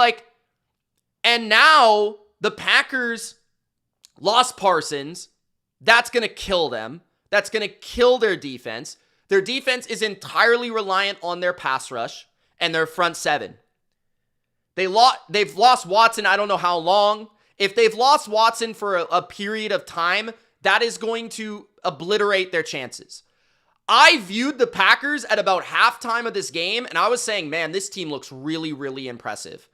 And now the Packers lost Parsons. That's going to kill them. That's going to kill their defense. Their defense is entirely reliant on their pass rush and their front seven. They've lost Watson, I don't know how long. If they've lost Watson for a period of time, that is going to obliterate their chances. I viewed the Packers at about halftime of this game, and I was saying, man, this team looks really, really impressive.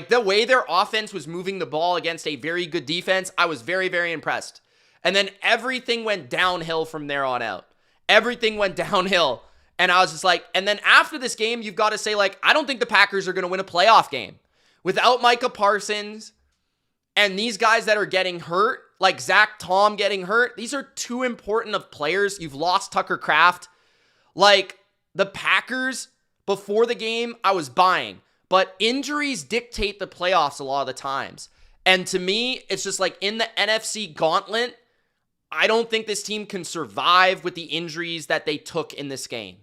The way their offense was moving the ball against a very good defense, I was very, very impressed. And then everything went downhill from there on out. Everything went downhill. And I was just like, and then after this game, you've got to say, I don't think the Packers are going to win a playoff game. Without Micah Parsons and these guys that are getting hurt, like Zach Tom getting hurt, these are too important of players. You've lost Tucker Kraft. The Packers, before the game, I was buying. But injuries dictate the playoffs a lot of the times. And to me, it's just in the NFC gauntlet, I don't think this team can survive with the injuries that they took in this game.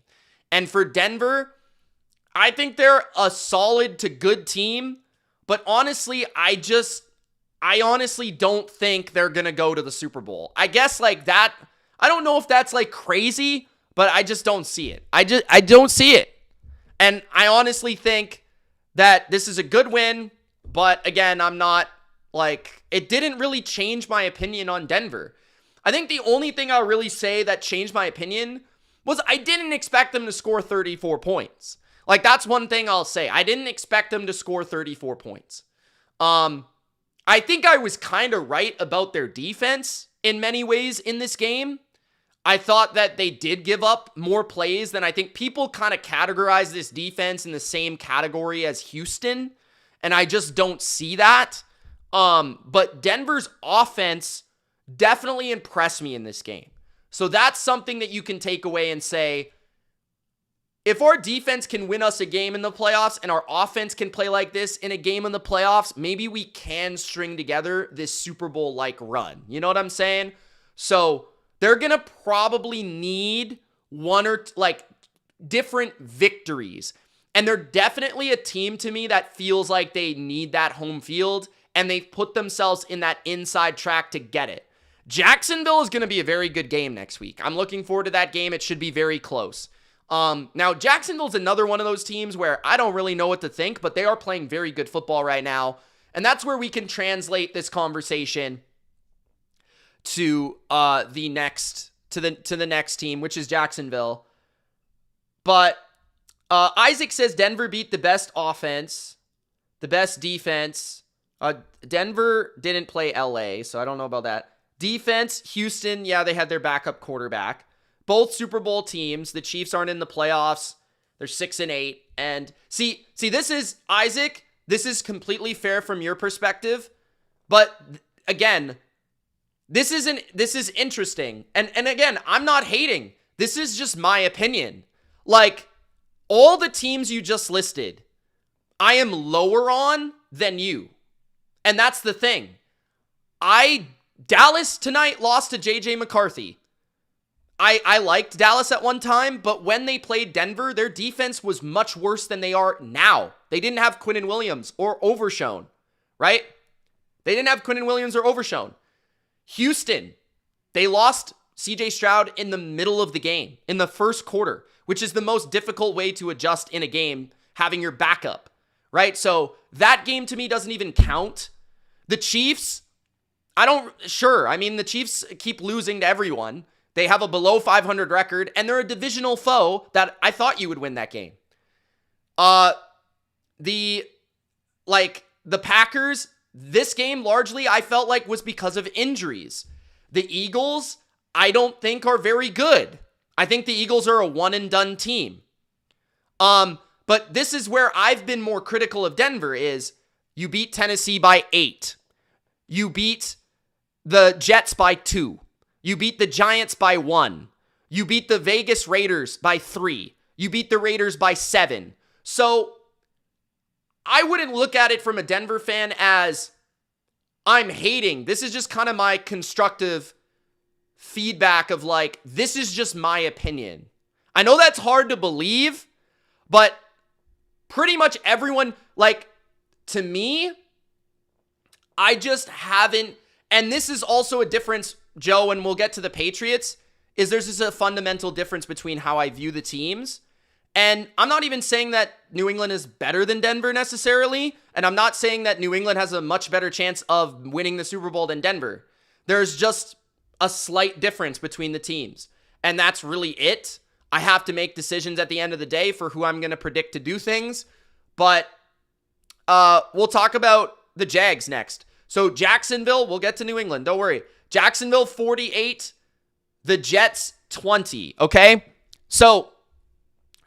And for Denver, I think they're a solid to good team. But honestly, I honestly don't think they're going to go to the Super Bowl. I guess that, I don't know if that's crazy, but I just don't see it. I don't see it. And I honestly think that this is a good win, but again, I'm not like, it didn't really change my opinion on Denver. I think the only thing I'll really say that changed my opinion was I didn't expect them to score 34 points. Like, that's one thing I'll say. I didn't expect them to score 34 points. I think I was kind of right about their defense in many ways in this game. I thought that they did give up more plays than I think people kind of categorize this defense in the same category as Houston, and I just don't see that. But Denver's offense definitely impressed me in this game. So that's something that you can take away and say, if our defense can win us a game in the playoffs and our offense can play like this in a game in the playoffs, maybe we can string together this Super Bowl-like run. You know what I'm saying? So they're going to probably need one or different victories. And they're definitely a team to me that feels like they need that home field, and they've put themselves in that inside track to get it. Jacksonville is going to be a very good game next week. I'm looking forward to that game. It should be very close. Now, Jacksonville's another one of those teams where I don't really know what to think, but they are playing very good football right now. And that's where we can translate this conversation to the next team, which is Jacksonville. But Isaac says Denver beat the best offense, the best defense. Denver didn't play LA, so I don't know about that. Defense, Houston, yeah, they had their backup quarterback. Both Super Bowl teams. The Chiefs aren't in the playoffs. They're 6-8. And see, this is, Isaac, this is completely fair from your perspective. But again, this is interesting. And again, I'm not hating. This is just my opinion. Like, all the teams you just listed, I am lower on than you. And that's the thing. Dallas tonight lost to JJ McCarthy. I liked Dallas at one time, but when they played Denver, their defense was much worse than they are now. They didn't have Quinnen Williams or Overshown, right? They didn't have Quinnen Williams or Overshown. Houston, they lost CJ Stroud in the middle of the game, in the first quarter, which is the most difficult way to adjust in a game, having your backup, right? So that game to me doesn't even count. The Chiefs, the Chiefs keep losing to everyone. They have a below 500 record, and they're a divisional foe that I thought you would win that game. The Packers, this game largely I felt like was because of injuries. The Eagles, I don't think are very good. I think the Eagles are a one-and-done team. But this is where I've been more critical of Denver is you beat Tennessee by 8. You beat the Jets by 2. You beat the Giants by 1. You beat the Vegas Raiders by 3. You beat the Raiders by 7. So I wouldn't look at it from a Denver fan as I'm hating. This is just kind of my constructive feedback of like, this is just my opinion. I know that's hard to believe, but pretty much everyone, to me, I just haven't, and this is also a difference, Joe, and we'll get to the Patriots, is there's just a fundamental difference between how I view the teams. And I'm not even saying that New England is better than Denver necessarily, and I'm not saying that New England has a much better chance of winning the Super Bowl than Denver. There's just a slight difference between the teams, and that's really it. I have to make decisions at the end of the day for who I'm going to predict to do things, but we'll talk about the Jags next. So Jacksonville, we'll get to New England, don't worry. Jacksonville 48, the Jets 20, okay? So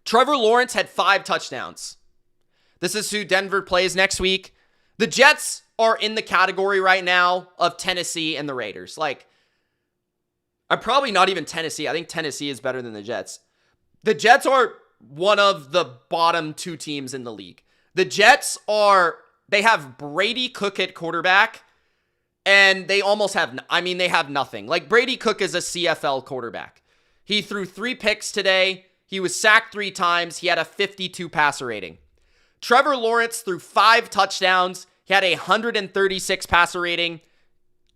Trevor Lawrence had 5 touchdowns. This is who Denver plays next week. The Jets are in the category right now of Tennessee and the Raiders. I'm probably not even Tennessee. I think Tennessee is better than the Jets. The Jets are one of the bottom 2 teams in the league. The Jets they have Brady Cook at quarterback, and they almost have, they have nothing. Brady Cook is a CFL quarterback. He threw 3 picks today. He was sacked 3 times. He had a 52 passer rating. Trevor Lawrence threw 5 touchdowns. He had a 136 passer rating.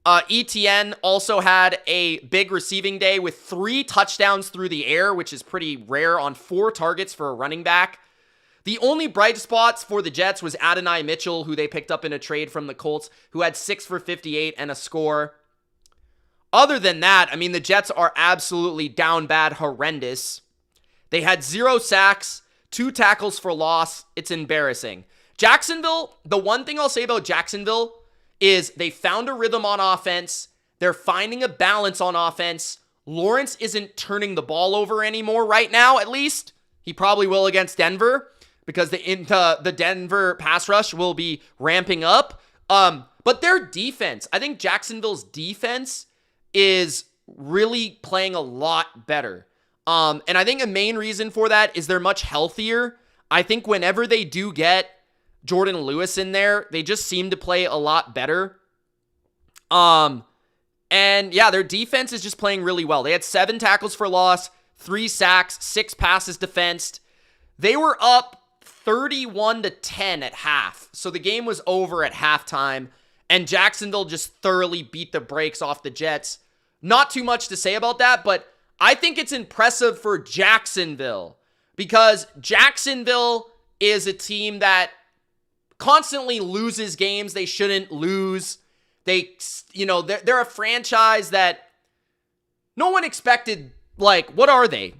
ETN also had a big receiving day with 3 touchdowns through the air, which is pretty rare on 4 targets for a running back. The only bright spots for the Jets was Adonai Mitchell, who they picked up in a trade from the Colts, who had 6 for 58 and a score. Other than that, I mean, the Jets are absolutely down bad, horrendous. They had 0 sacks, 2 tackles for loss. It's embarrassing. Jacksonville, the one thing I'll say about Jacksonville is they found a rhythm on offense. They're finding a balance on offense. Lawrence isn't turning the ball over anymore right now, at least. He probably will against Denver because the Denver pass rush will be ramping up. But their defense, I think Jacksonville's defense is really playing a lot better. And I think a main reason for that is they're much healthier. I think whenever they do get Jordan Lewis in there, they just seem to play a lot better. And yeah, their defense is just playing really well. They had 7 tackles for loss, 3 sacks, 6 passes defensed. They were up 31-10 at half. So the game was over at halftime, and Jacksonville just thoroughly beat the brakes off the Jets. Not too much to say about that, but I think it's impressive for Jacksonville because Jacksonville is a team that constantly loses games they shouldn't lose. They're a franchise that no one expected, like, what are they?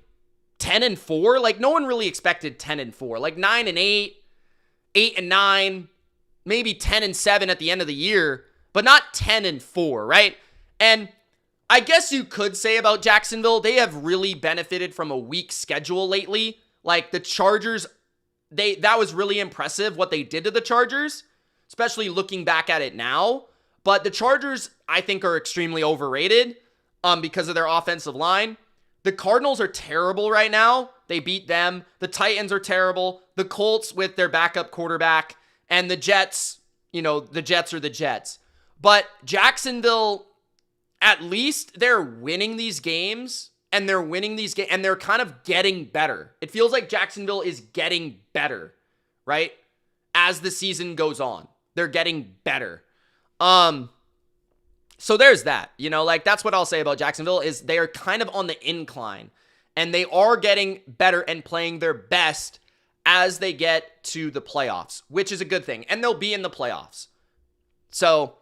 10-4? Like, no one really expected 10-4. Like, 9-8, 8-9, maybe 10-7 at the end of the year, but not 10-4, right? And I guess you could say about Jacksonville, they have really benefited from a weak schedule lately. Like, the Chargers, that was really impressive what they did to the Chargers, especially looking back at it now. But the Chargers, I think, are extremely overrated because of their offensive line. The Cardinals are terrible right now. They beat them. The Titans are terrible. The Colts with their backup quarterback. And the Jets, the Jets are the Jets. But Jacksonville, at least they're winning these games. And they're winning these games. And they're kind of getting better. It feels like Jacksonville is getting better, right? As the season goes on. They're getting better. So there's that, that's what I'll say about Jacksonville is they are kind of on the incline and they are getting better and playing their best as they get to the playoffs, which is a good thing. And they'll be in the playoffs. So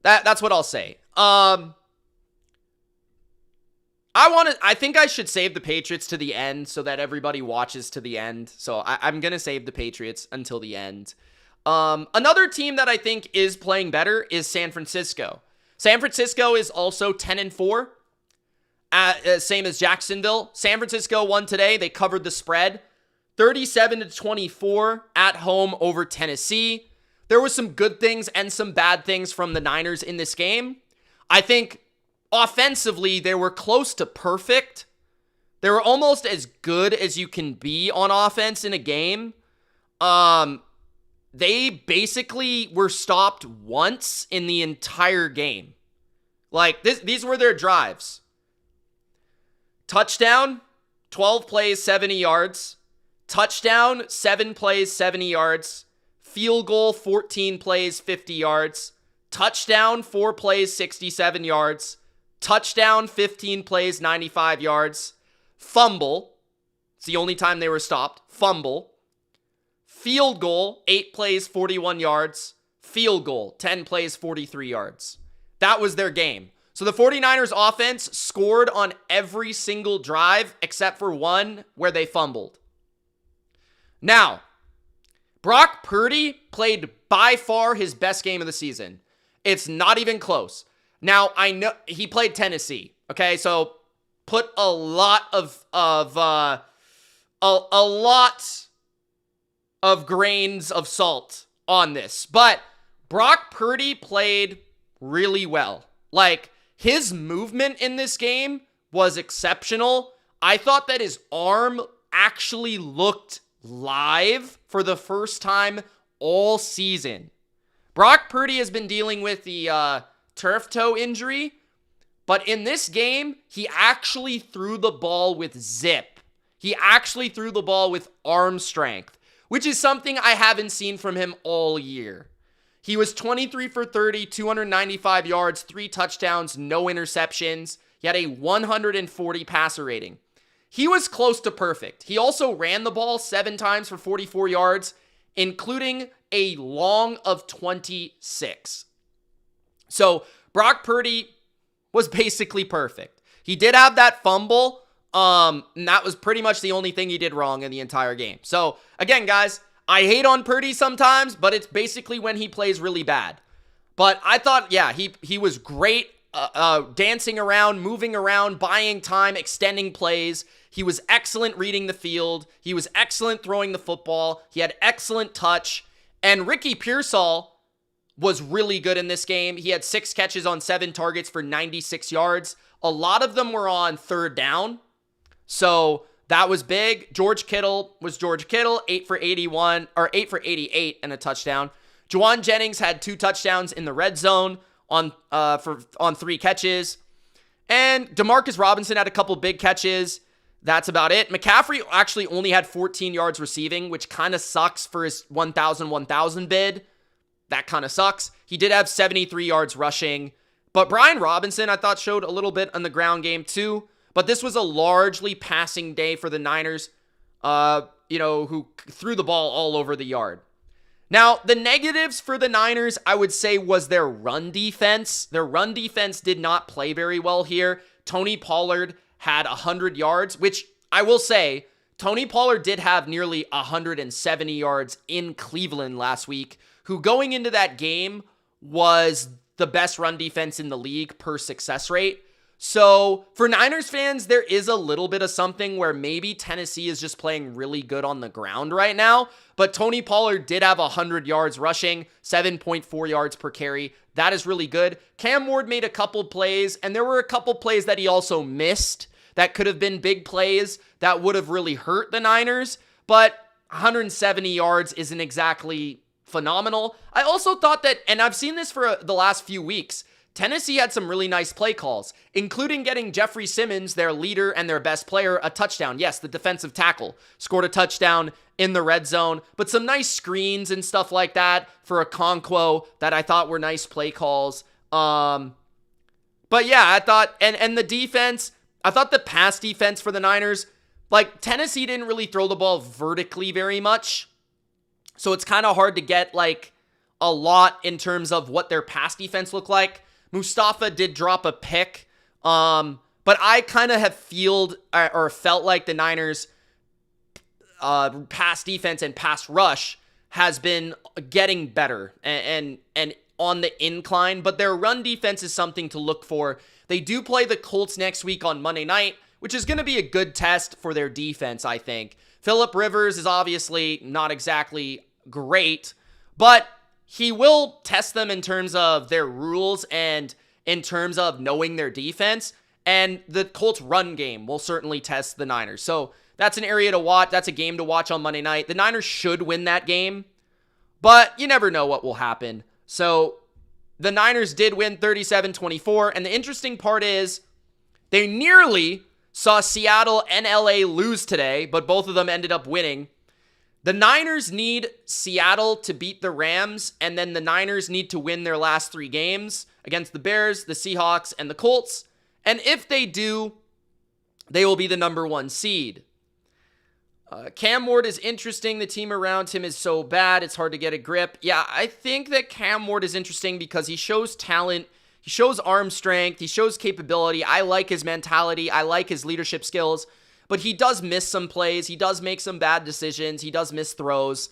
that's what I'll say. I think I should save the Patriots to the end so that everybody watches to the end. So I'm going to save the Patriots until the end. Another team that I think is playing better is San Francisco. San Francisco is also 10-4, same as Jacksonville. San Francisco won today. They covered the spread, 37-24 at home over Tennessee. There were some good things and some bad things from the Niners in this game. I think offensively, they were close to perfect. They were almost as good as you can be on offense in a game. They basically were stopped once in the entire game. Like, these were their drives. Touchdown, 12 plays, 70 yards. Touchdown, 7 plays, 70 yards. Field goal, 14 plays, 50 yards. Touchdown, 4 plays, 67 yards. Touchdown, 15 plays, 95 yards. Fumble. It's the only time they were stopped. Fumble. Field goal, 8 plays, 41 yards. Field goal, 10 plays, 43 yards. That was their game. So the 49ers offense scored on every single drive except for one where they fumbled. Now, Brock Purdy played by far his best game of the season. It's not even close. Now, I know he played Tennessee. Okay, so put a lot of grains of salt on this. But Brock Purdy played really well. Like, his movement in this game was exceptional. I thought that his arm actually looked live for the first time all season. Brock Purdy has been dealing with the turf toe injury, but in this game, he actually threw the ball with zip. He actually threw the ball with arm strength, which is something I haven't seen from him all year. He was 23 for 30, 295 yards, 3 touchdowns, no interceptions. He had a 140 passer rating. he was close to perfect. He also ran the ball 7 times for 44 yards, including a long of 26. So Brock Purdy was basically perfect. He did have that fumble, and that was pretty much the only thing he did wrong in the entire game. So again, guys, I hate on Purdy sometimes, but it's basically when he plays really bad. But I thought, yeah, he was great, dancing around, moving around, buying time, extending plays. He was excellent reading the field. He was excellent throwing the football. He had excellent touch. And Ricky Pearsall was really good in this game. He had 6 catches on 7 targets for 96 yards. A lot of them were on 3rd down. So that was big. George Kittle was George Kittle, 8 for 81, or 8 for 88 and a touchdown. Juwan Jennings had 2 touchdowns in the red zone on 3 catches. And Demarcus Robinson had a couple big catches. That's about it. McCaffrey actually only had 14 yards receiving, which kind of sucks for his 1,000 bid. That kind of sucks. He did have 73 yards rushing. But Brian Robinson, I thought, showed a little bit on the ground game too. But this was a largely passing day for the Niners, who threw the ball all over the yard. Now, the negatives for the Niners, I would say, was their run defense. Their run defense did not play very well here. Tony Pollard had 100 yards, which I will say, Tony Pollard did have nearly 170 yards in Cleveland last week, who going into that game was the best run defense in the league per success rate. So for Niners fans, there is a little bit of something where maybe Tennessee is just playing really good on the ground right now. But Tony Pollard did have 100 yards rushing, 7.4 yards per carry. That is really good. Cam Ward made a couple plays, and there were a couple plays that he also missed that could have been big plays that would have really hurt the Niners. But 170 yards isn't exactly phenomenal. I also thought that, and I've seen this for the last few weeks, Tennessee had some really nice play calls, including getting Jeffrey Simmons, their leader and their best player, a touchdown. Yes, the defensive tackle scored a touchdown in the red zone, but some nice screens and stuff like that for a Okonkwo that I thought were nice play calls. But yeah, I thought, and the defense, I thought the pass defense for the Niners, like Tennessee didn't really throw the ball vertically very much. So it's kind of hard to get like a lot in terms of what their pass defense looked like. Mustafa did drop a pick, but I kind of have felt like the Niners' pass defense and pass rush has been getting better and on the incline, but their run defense is something to look for. They do play the Colts next week on Monday night, which is going to be a good test for their defense, I think. Phillip Rivers is obviously not exactly great, but he will test them in terms of their rules and in terms of knowing their defense. And the Colts run game will certainly test the Niners. So that's an area to watch. That's a game to watch on Monday night. The Niners should win that game, but you never know what will happen. So the Niners did win 37-24. And the interesting part is they nearly saw Seattle and LA lose today, but both of them ended up winning. The Niners need Seattle to beat the Rams, and then the Niners need to win their last 3 games against the Bears, the Seahawks, and the Colts. And if they do, they will be the number 1 seed. Cam Ward is interesting. The team around him is so bad, it's hard to get a grip. Yeah, I think that Cam Ward is interesting because he shows talent, he shows arm strength, he shows capability. I like his mentality, I like his leadership skills. But he does miss some plays. He does make some bad decisions. He does miss throws.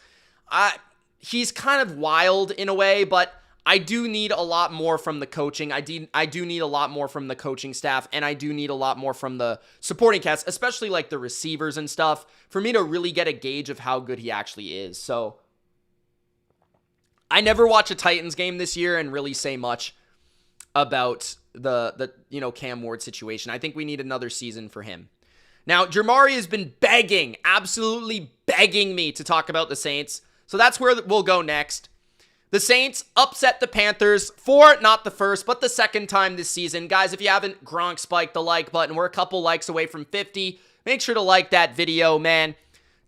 He's kind of wild in a way, but I do need a lot more from the coaching. I do need a lot more from the coaching staff, and I do need a lot more from the supporting cast, especially like the receivers and stuff, for me to really get a gauge of how good he actually is. So I never watch a Titans game this year and really say much about the Cam Ward situation. I think we need another season for him. Now, Jermari has been absolutely begging me to talk about the Saints, so that's where we'll go next. The Saints upset the Panthers for not the first, but the second time this season. Guys, if you haven't, Gronk spiked the like button. We're a couple likes away from 50. Make sure to like that video, man.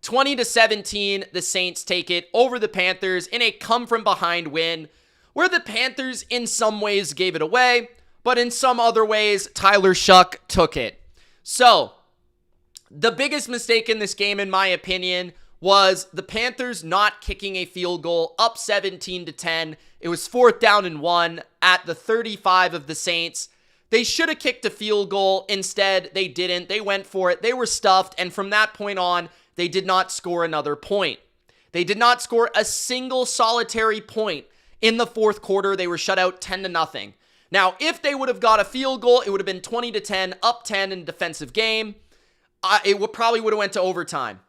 20-17, the Saints take it over the Panthers in a come-from-behind win, where the Panthers in some ways gave it away, but in some other ways, Tyler Shuck took it. So, The biggest mistake in this game, in my opinion, was the Panthers not kicking a field goal up 17-10. It was 4th down and 1 at the 35 of the Saints. They should have kicked a field goal. Instead, they didn't. They went for it. They were stuffed. And from that point on, they did not score another point. They did not score a single solitary point in the fourth quarter. They were shut out 10-0. Now, if they would have got a field goal, it would have been 20-10, up 10 in a defensive game. Probably would have went to overtime.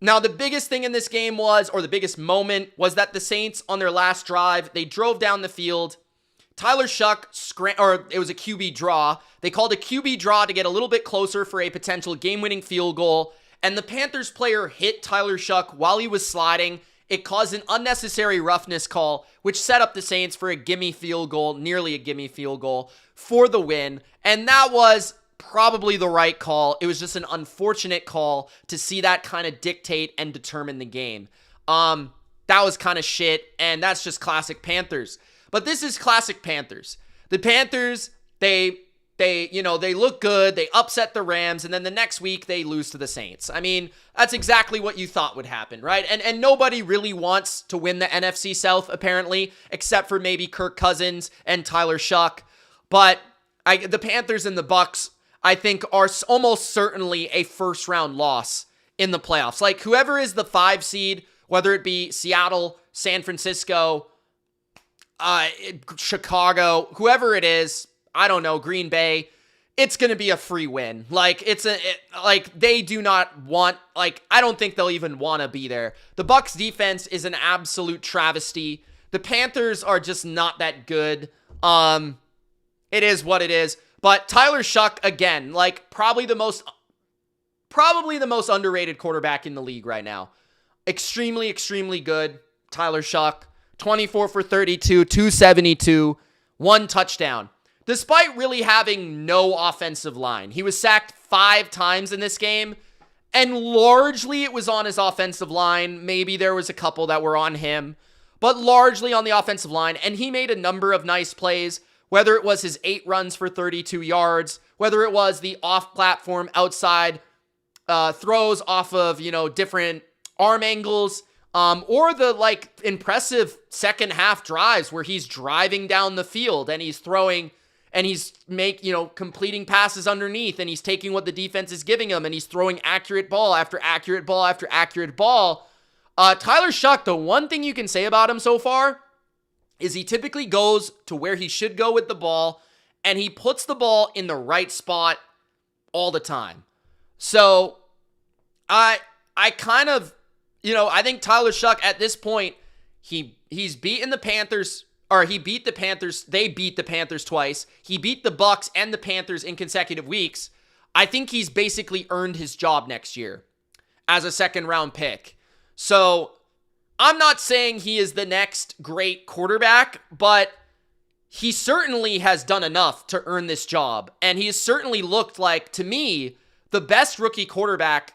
Now, the biggest thing in this game was, or the biggest moment, was that the Saints, on their last drive, they drove down the field. Tyler Shuck, it was a QB draw. They called a QB draw to get a little bit closer for a potential game-winning field goal. And the Panthers player hit Tyler Shuck while he was sliding. It caused an unnecessary roughness call, which set up the Saints for a gimme field goal, nearly a gimme field goal, for the win. And that was probably the right call. It was just an unfortunate call to see that kind of dictate and determine the game. That was kind of shit, and that's just classic Panthers. But this is classic Panthers. The Panthers, they look good. They upset the Rams, and then the next week they lose to the Saints. I mean, that's exactly what you thought would happen, right? And nobody really wants to win the NFC South, apparently, except for maybe Kirk Cousins and Tyler Shuck. But the Panthers and the Bucs, I think, are almost certainly a first-round loss in the playoffs. Like, whoever is the 5 seed, whether it be Seattle, San Francisco, Chicago, whoever it is, I don't know, Green Bay, it's going to be a free win. Like, they do not want, I don't think they'll even want to be there. The Bucs defense is an absolute travesty. The Panthers are just not that good. It is what it is. But Tyler Shuck, again, probably the most underrated quarterback in the league right now. Extremely, extremely good. Tyler Shuck, 24 for 32, 272, 1 touchdown. Despite really having no offensive line. He was sacked 5 times in this game, and largely it was on his offensive line. Maybe there was a couple that were on him, but largely on the offensive line, and he made a number of nice plays, whether it was his 8 runs for 32 yards, whether it was the off-platform outside throws off of, different arm angles, or the, impressive second half drives where he's driving down the field and he's throwing and he's completing passes underneath, and he's taking what the defense is giving him, and he's throwing accurate ball after accurate ball after accurate ball. Tyler Shuck, the one thing you can say about him so far is he typically goes to where he should go with the ball, and he puts the ball in the right spot all the time. So I kind of, I think Tyler Shuck at this point, he's beaten the Panthers. Or he beat the Panthers. They beat the Panthers twice. He beat the Bucs and the Panthers in consecutive weeks. I think he's basically earned his job next year as a second-round pick. So I'm not saying he is the next great quarterback, but he certainly has done enough to earn this job. And he has certainly looked like, to me, the best rookie quarterback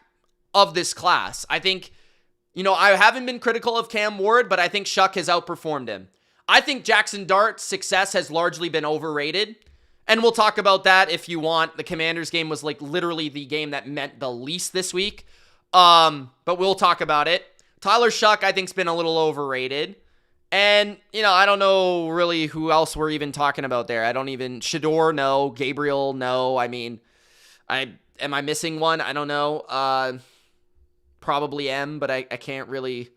of this class. I think, I haven't been critical of Cam Ward, but I think Shuck has outperformed him. I think Jackson Dart's success has largely been overrated, and we'll talk about that if you want. The Commanders game was literally the game that meant the least this week, but we'll talk about it. Tyler Shuck, I think, has been a little overrated, and, I don't know really who else we're even talking about there. Shador, no. Gabriel, no. I mean, am I missing one? I don't know. Probably am, but I can't really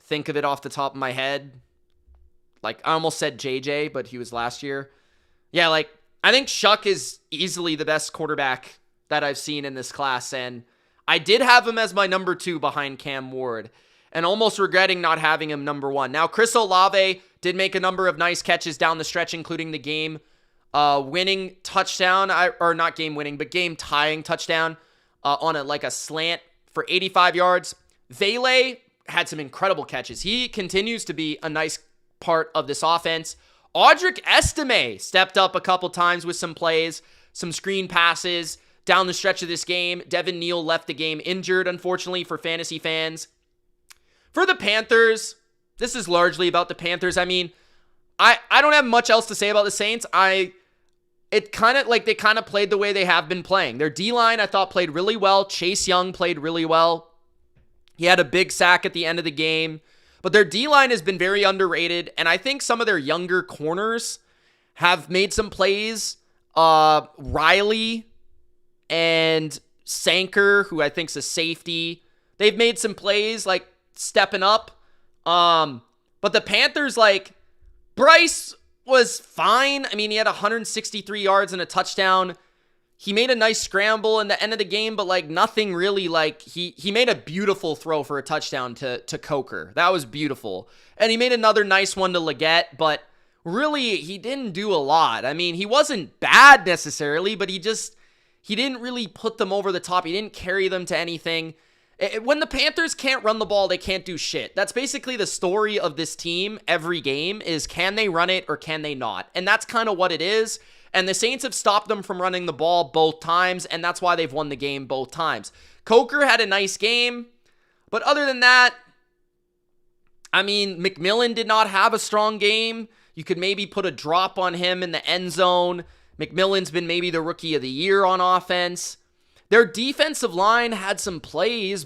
think of it off the top of my head. I almost said JJ, but he was last year. Yeah, I think Shuck is easily the best quarterback that I've seen in this class, and I did have him as my number 2 behind Cam Ward, and almost regretting not having him number 1. Now, Chris Olave did make a number of nice catches down the stretch, including the game-winning touchdown, or not game-winning, but game-tying touchdown on a slant for 85 yards. Vele had some incredible catches. He continues to be a nice part of this offense. Audric Estime stepped up a couple times with some plays, some screen passes down the stretch of this game. Devin Neal left the game injured, unfortunately, for fantasy fans. For the Panthers, this is largely about the Panthers. I mean, I don't have much else to say about the Saints. it kind of like they kind of played the way they have been playing. Their D-line, I thought, played really well. Chase Young played really well. He had a big sack at the end of the game. But their D-line has been very underrated, and I think some of their younger corners have made some plays. Riley and Sanker, who I think is a safety, they've made some plays, like, stepping up. But the Panthers, like, Bryce was fine. I mean, he had 163 yards and a touchdown. He made a nice scramble in the end of the game, but, like, nothing really, like, he made a beautiful throw for a touchdown to Coker. That was beautiful. And he made another nice one to Leggett, but really, he didn't do a lot. I mean, he wasn't bad necessarily, but he didn't really put them over the top. He didn't carry them to anything. When the Panthers can't run the ball, they can't do shit. That's basically the story of this team every game is, can they run it or can they not? And that's kind of what it is. And the Saints have stopped them from running the ball both times, and that's why they've won the game both times. Coker had a nice game, but other than that, I mean, McMillan did not have a strong game. You could maybe put a drop on him in the end zone. McMillan's been maybe the rookie of the year on offense. Their defensive line had some plays,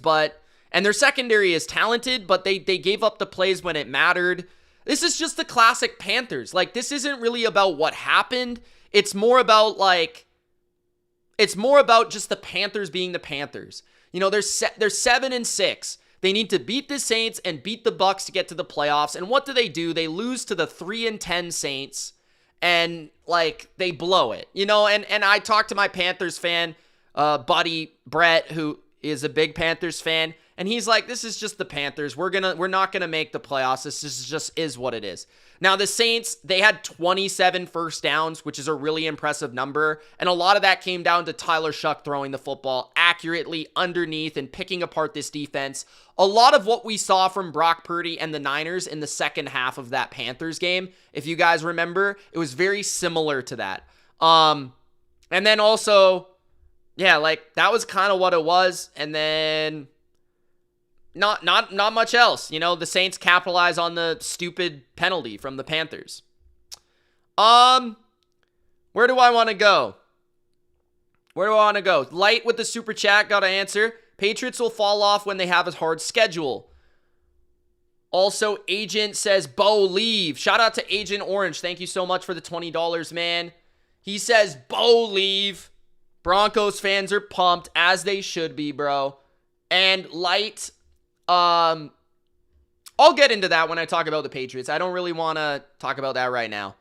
and their secondary is talented, but they gave up the plays when it mattered. This is just the classic Panthers. Like, this isn't really about what happened. It's more about just the Panthers being the Panthers. You know, they're 7-6. They need to beat the Saints and beat the Bucs to get to the playoffs. And what do? They lose to the 3-10 Saints, and like they blow it. You know, and I talked to my Panthers fan buddy Brett, who is a big Panthers fan, and he's like, "This is just the Panthers. We're not gonna make the playoffs. This is what it is." Now, the Saints, they had 27 first downs, which is a really impressive number. And a lot of that came down to Tyler Shuck throwing the football accurately underneath and picking apart this defense. A lot of what we saw from Brock Purdy and the Niners in the second half of that Panthers game, if you guys remember, it was very similar to that. And then also, yeah, like that was kind of what it was. And then not much else. You know, the Saints capitalize on the stupid penalty from the Panthers. Where do I want to go? Light with the super chat, got to answer. Patriots will fall off when they have a hard schedule. Also, Agent says, Bo, leave. Shout out to Agent Orange. Thank you so much for the $20, man. He says, Bo, leave. Broncos fans are pumped, as they should be, bro. And Light, I'll get into that when I talk about the Patriots. I don't really want to talk about that right now.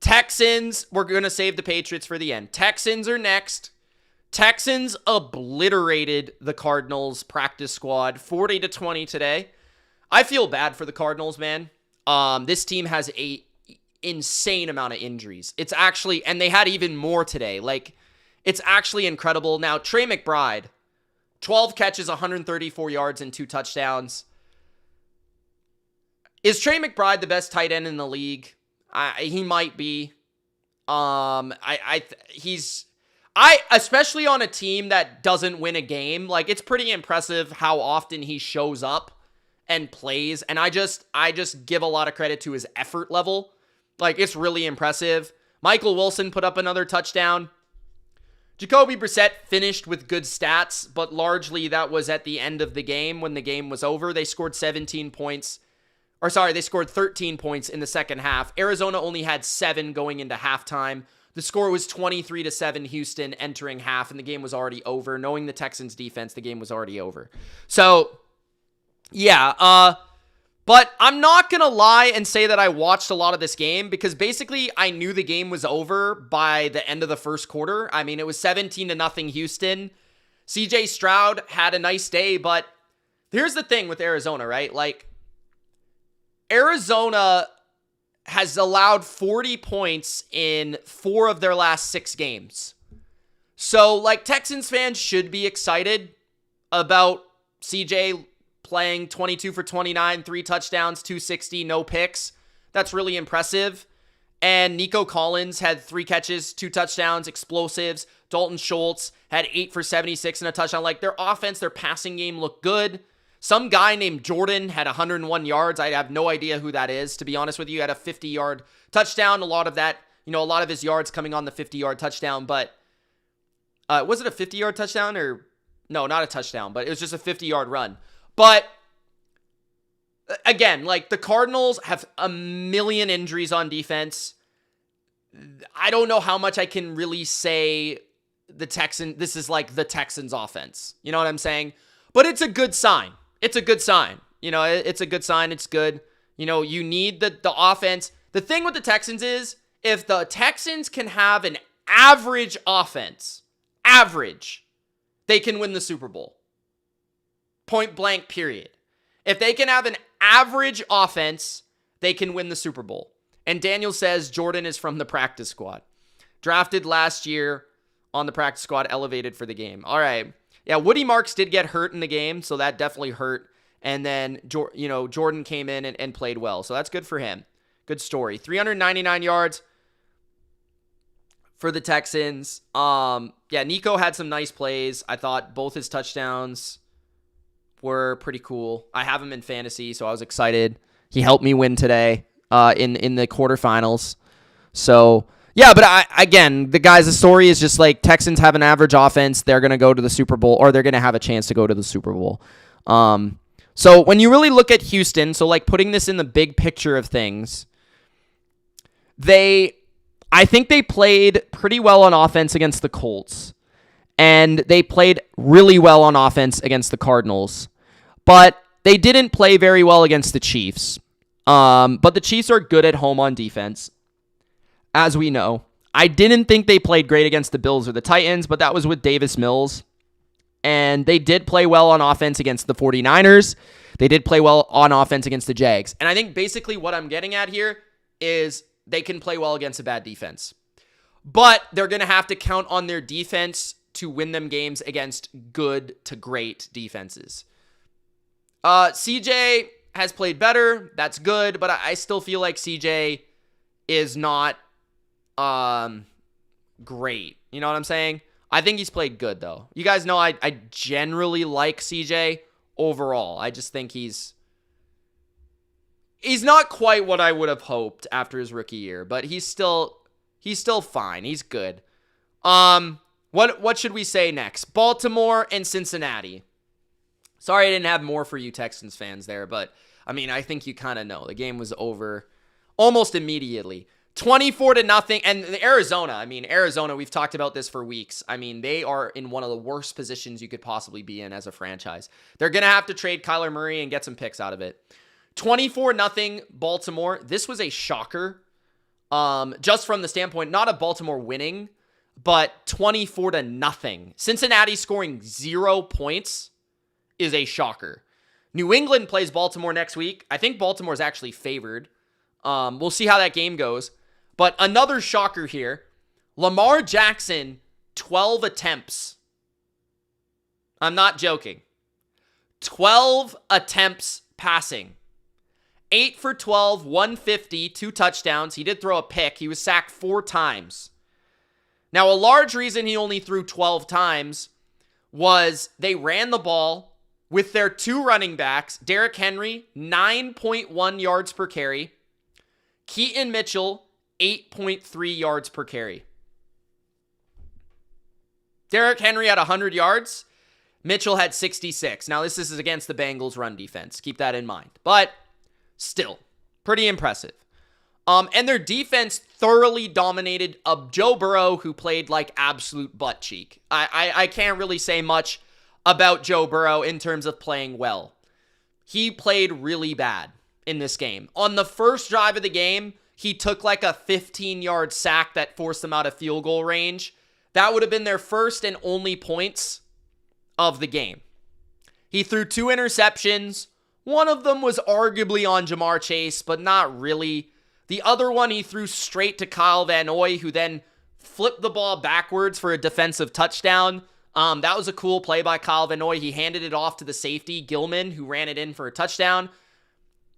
Texans, we're going to save the Patriots for the end. Texans are next. Texans obliterated the Cardinals practice squad 40-20 today. I feel bad for the Cardinals, man. This team has a insane amount of injuries. It's actually, and they had even more today. Like, it's actually incredible. Now, Trey McBride, 12 catches, 134 yards, and 2 touchdowns. Is Trey McBride the best tight end in the league? He might be. He's especially on a team that doesn't win a game. Like, it's pretty impressive how often he shows up and plays. And I just give a lot of credit to his effort level. Like, it's really impressive. Michael Wilson put up another touchdown. Jacoby Brissett finished with good stats, but largely that was at the end of the game when the game was over. They scored 13 points in the second half. Arizona only had 7 going into halftime. The score was 23-7 Houston entering half, and the game was already over. Knowing the Texans defense, the game was already over. So, yeah, but I'm not going to lie and say that I watched a lot of this game because basically I knew the game was over by the end of the first quarter. I mean, it was 17-0 Houston. CJ Stroud had a nice day, but here's the thing with Arizona, right? Like, Arizona has allowed 40 points in 4 of their last 6 games. So, like, Texans fans should be excited about CJ playing 22 for 29, 3 touchdowns, 260, no picks. That's really impressive. And Nico Collins had 3 catches, 2 touchdowns, explosives. Dalton Schultz had 8 for 76 and a touchdown. Like, their offense, their passing game looked good. Some guy named Jordan had 101 yards. I have no idea who that is, to be honest with you. He had a 50-yard touchdown. A lot of that a lot of his yards coming on the 50-yard touchdown, but was it a 50-yard touchdown or no, not a touchdown, but it was just a 50-yard run. But again, like the Cardinals have a million injuries on defense. I don't know how much I can really say this is like the Texans offense. You know what I'm saying? But it's a good sign. It's a good sign. It's a good sign. It's good. You need the offense. The thing with the Texans is if the Texans can have an average offense, they can win the Super Bowl. Point blank, period. If they can have an average offense, they can win the Super Bowl. And Daniel says Jordan is from the practice squad. Drafted last year on the practice squad, elevated for the game. All right. Yeah, Woody Marks did get hurt in the game, so that definitely hurt. And then, Jordan came in and played well. So that's good for him. Good story. 399 yards for the Texans. Nico had some nice plays. I thought both his touchdowns were pretty cool. I have him in fantasy, so I was excited. He helped me win today in the quarterfinals. So, yeah, but the story is just like Texans have an average offense. They're going to go to the Super Bowl, or they're going to have a chance to go to the Super Bowl. So when you really look at Houston, so like putting this in the big picture of things, I think they played pretty well on offense against the Colts, and they played really well on offense against the Cardinals, but they didn't play very well against the Chiefs. But the Chiefs are good at home on defense, as we know. I didn't think they played great against the Bills or the Titans, but that was with Davis Mills. And they did play well on offense against the 49ers. They did play well on offense against the Jags. And I think basically what I'm getting at here is they can play well against a bad defense. But they're going to have to count on their defense to win them games against good to great defenses. CJ has played better. That's good. But I still feel like CJ is not great. You know what I'm saying? I think he's played good, though. You guys know I generally like CJ overall. I just think he's not quite what I would have hoped after his rookie year, but he's still fine. He's good. What should we say next? Baltimore and Cincinnati. Sorry I didn't have more for you Texans fans there, but I mean, I think you kind of know. The game was over almost immediately. 24-0. And Arizona, we've talked about this for weeks. I mean, they are in one of the worst positions you could possibly be in as a franchise. They're going to have to trade Kyler Murray and get some picks out of it. 24-0 Baltimore. This was a shocker. Just from the standpoint, not of Baltimore winning, but 24-0. Cincinnati scoring 0 points is a shocker. New England plays Baltimore next week. I think Baltimore's actually favored. We'll see how that game goes. But another shocker here. Lamar Jackson, 12 attempts. I'm not joking. 12 attempts passing. 8 for 12, 150, 2 touchdowns. He did throw a pick. He was sacked 4 times. Now, a large reason he only threw 12 times was they ran the ball with their 2 running backs. Derrick Henry, 9.1 yards per carry. Keaton Mitchell, 8.3 yards per carry. Derrick Henry had 100 yards. Mitchell had 66. Now, this is against the Bengals' run defense. Keep that in mind. But still, pretty impressive. And their defense thoroughly dominated Joe Burrow, who played like absolute butt cheek. I can't really say much about Joe Burrow in terms of playing well. He played really bad in this game. On the first drive of the game, he took like a 15-yard sack that forced them out of field goal range. That would have been their first and only points of the game. He threw 2 interceptions. One of them was arguably on Jamar Chase, but not really. The other one he threw straight to Kyle Van Noy, who then flipped the ball backwards for a defensive touchdown. That was a cool play by Kyle Van Noy. He handed it off to the safety, Gilman, who ran it in for a touchdown.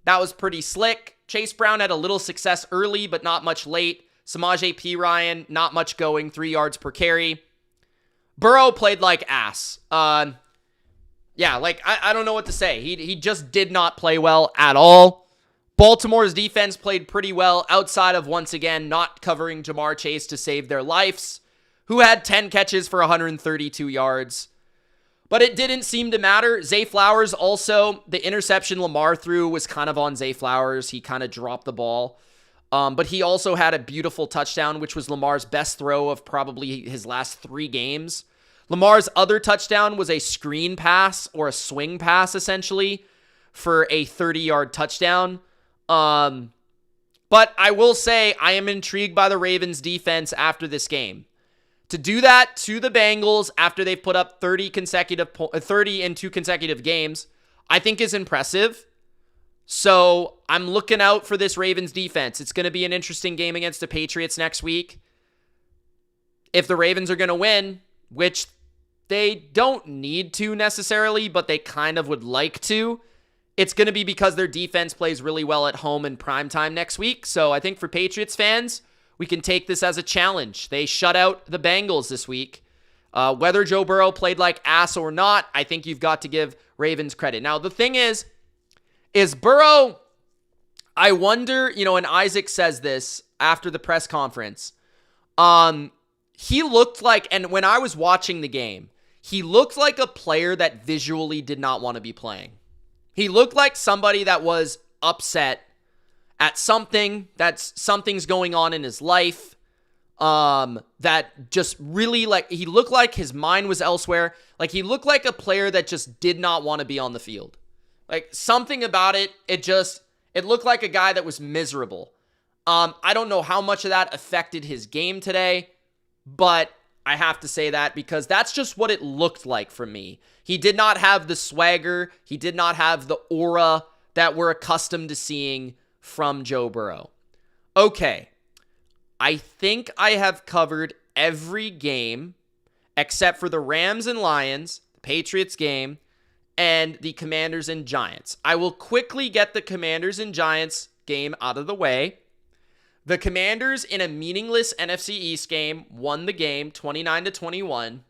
That was pretty slick. Chase Brown had a little success early, but not much late. Samaje Perine, not much going, 3 yards per carry. Burrow played like ass. I don't know what to say. He just did not play well at all. Baltimore's defense played pretty well outside of, once again, not covering Jamar Chase to save their lives, who had 10 catches for 132 yards. But it didn't seem to matter. Zay Flowers also, the interception Lamar threw was kind of on Zay Flowers. He kind of dropped the ball. But he also had a beautiful touchdown, which was Lamar's best throw of probably his last 3 games. Lamar's other touchdown was a screen pass or a swing pass, essentially, for a 30-yard touchdown. But I will say I am intrigued by the Ravens defense after this game. To do that to the Bengals after they've put up 30 in 2 consecutive games, I think is impressive. So I'm looking out for this Ravens defense. It's going to be an interesting game against the Patriots next week. If the Ravens are going to win, which they don't need to necessarily, but they kind of would like to, it's going to be because their defense plays really well at home in primetime next week. So I think for Patriots fans, we can take this as a challenge. They shut out the Bengals this week. Whether Joe Burrow played like ass or not, I think you've got to give Ravens credit. Now, the thing is Burrow, I wonder, and Isaac says this after the press conference, he looked like, and when I was watching the game, he looked like a player that visually did not want to be playing. He looked like somebody that was upset at something's going on in his life, that just really, like, he looked like his mind was elsewhere. Like, he looked like a player that just did not want to be on the field. Like, something about it, it looked like a guy that was miserable. I don't know how much of that affected his game today, but I have to say that because that's just what it looked like for me. He did not have the swagger. He did not have the aura that we're accustomed to seeing from Joe Burrow. Okay, I think I have covered every game except for the Rams and Lions, the Patriots game, and the Commanders and Giants. I will quickly get the Commanders and Giants game out of the way. The Commanders, in a meaningless NFC East game, won the game 29-21.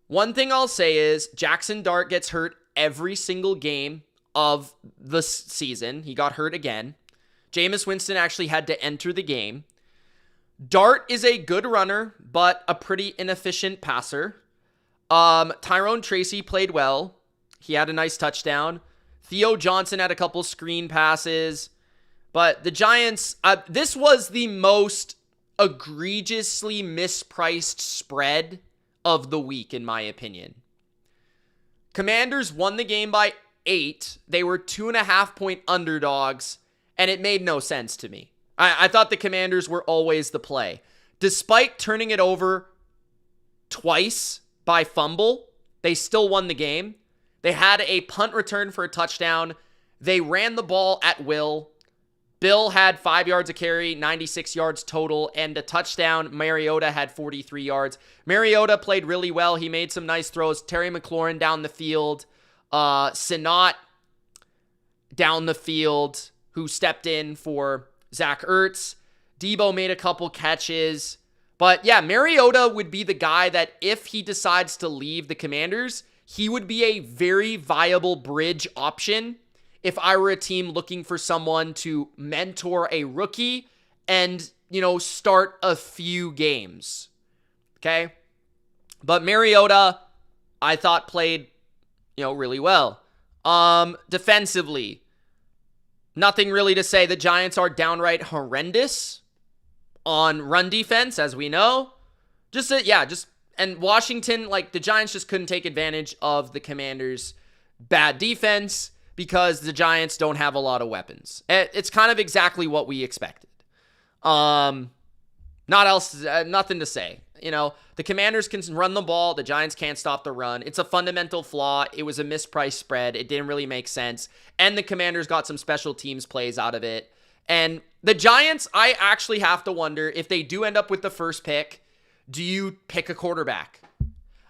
One thing I'll say is Jackson Dart gets hurt every single game of the season. He got hurt again. Jameis Winston actually had to enter the game. Dart is a good runner, but a pretty inefficient passer. Tyrone Tracy played well. He had a nice touchdown. Theo Johnson had a couple screen passes. But the Giants, this was the most egregiously mispriced spread of the week, in my opinion. Commanders won the game by 8. They were 2.5-point underdogs, and it made no sense to me. I thought the Commanders were always the play. Despite turning it over twice by fumble, they still won the game. They had a punt return for a touchdown. They ran the ball at will. Bill had 5 yards a carry, 96 yards total, and a touchdown. Mariota had 43 yards. Mariota played really well. He made some nice throws. Terry McLaurin down the field. Sinat down the field, who stepped in for Zach Ertz. Debo made a couple catches. But yeah, Mariota would be the guy that if he decides to leave the Commanders, he would be a very viable bridge option if I were a team looking for someone to mentor a rookie and, start a few games. Okay? But Mariota, I thought played, really well. Defensively, nothing really to say. The Giants are downright horrendous on run defense, as we know. And Washington, the Giants just couldn't take advantage of the Commanders' bad defense because the Giants don't have a lot of weapons. It's kind of exactly what we expected. Nothing to say. The Commanders can run the ball. The Giants can't stop the run. It's a fundamental flaw. It was a mispriced spread. It didn't really make sense. And the Commanders got some special teams plays out of it. And the Giants, I actually have to wonder if they do end up with the first pick, do you pick a quarterback?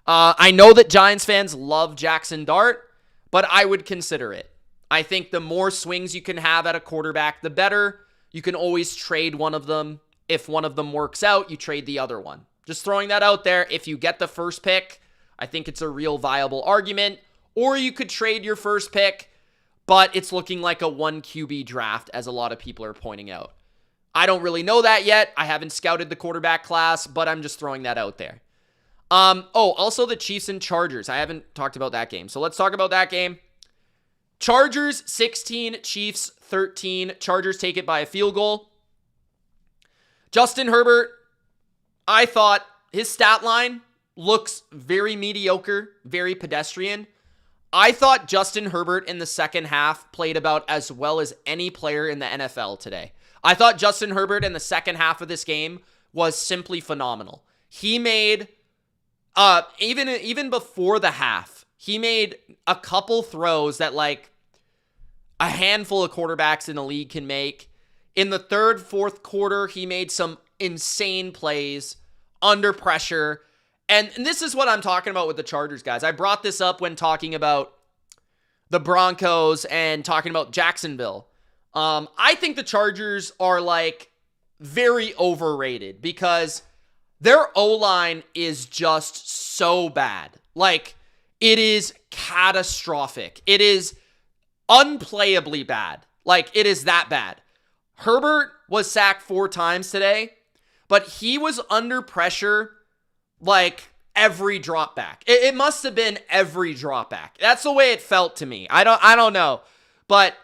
I know that Giants fans love Jackson Dart, but I would consider it. I think the more swings you can have at a quarterback, the better. You can always trade one of them. If one of them works out, you trade the other one. Just throwing that out there. If you get the first pick, I think it's a real viable argument. Or you could trade your first pick, but it's looking like a 1 QB draft, as a lot of people are pointing out. I don't really know that yet. I haven't scouted the quarterback class, but I'm just throwing that out there. Also the Chiefs and Chargers. I haven't talked about that game. So let's talk about that game. Chargers 16, Chiefs 13. Chargers take it by a field goal. Justin Herbert, I thought his stat line looks very mediocre, very pedestrian. I thought Justin Herbert in the second half played about as well as any player in the NFL today. I thought Justin Herbert in the second half of this game was simply phenomenal. He made, even before the half, he made a couple throws that like a handful of quarterbacks in the league can make. In the third, fourth quarter, he made some insane plays under pressure. And this is what I'm talking about with the Chargers, guys. I brought this up when talking about the Broncos and talking about Jacksonville. I think the Chargers are like very overrated because their O-line is just so bad. Like, it is catastrophic. It is unplayably bad. Like, it is that bad. Herbert was sacked 4 times today, but he was under pressure like every drop back. It must have been every drop back. That's the way it felt to me. I don't know. But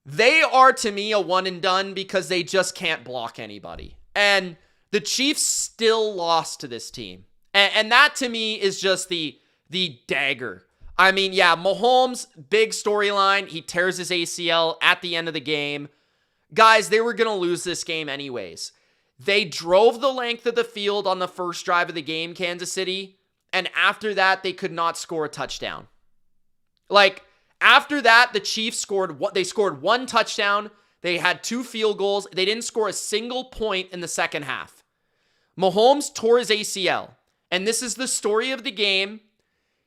they are, to me, a one and done because they just can't block anybody. And the Chiefs still lost to this team. And that, to me, is just the dagger. I mean, yeah, Mahomes, big storyline. He tears his ACL at the end of the game. Guys, they were going to lose this game anyways. They drove the length of the field on the first drive of the game, Kansas City, and after that, they could not score a touchdown. Like, after that, the Chiefs scored 1 touchdown. They had 2 field goals. They didn't score a single point in the second half. Mahomes tore his ACL, and this is the story of the game.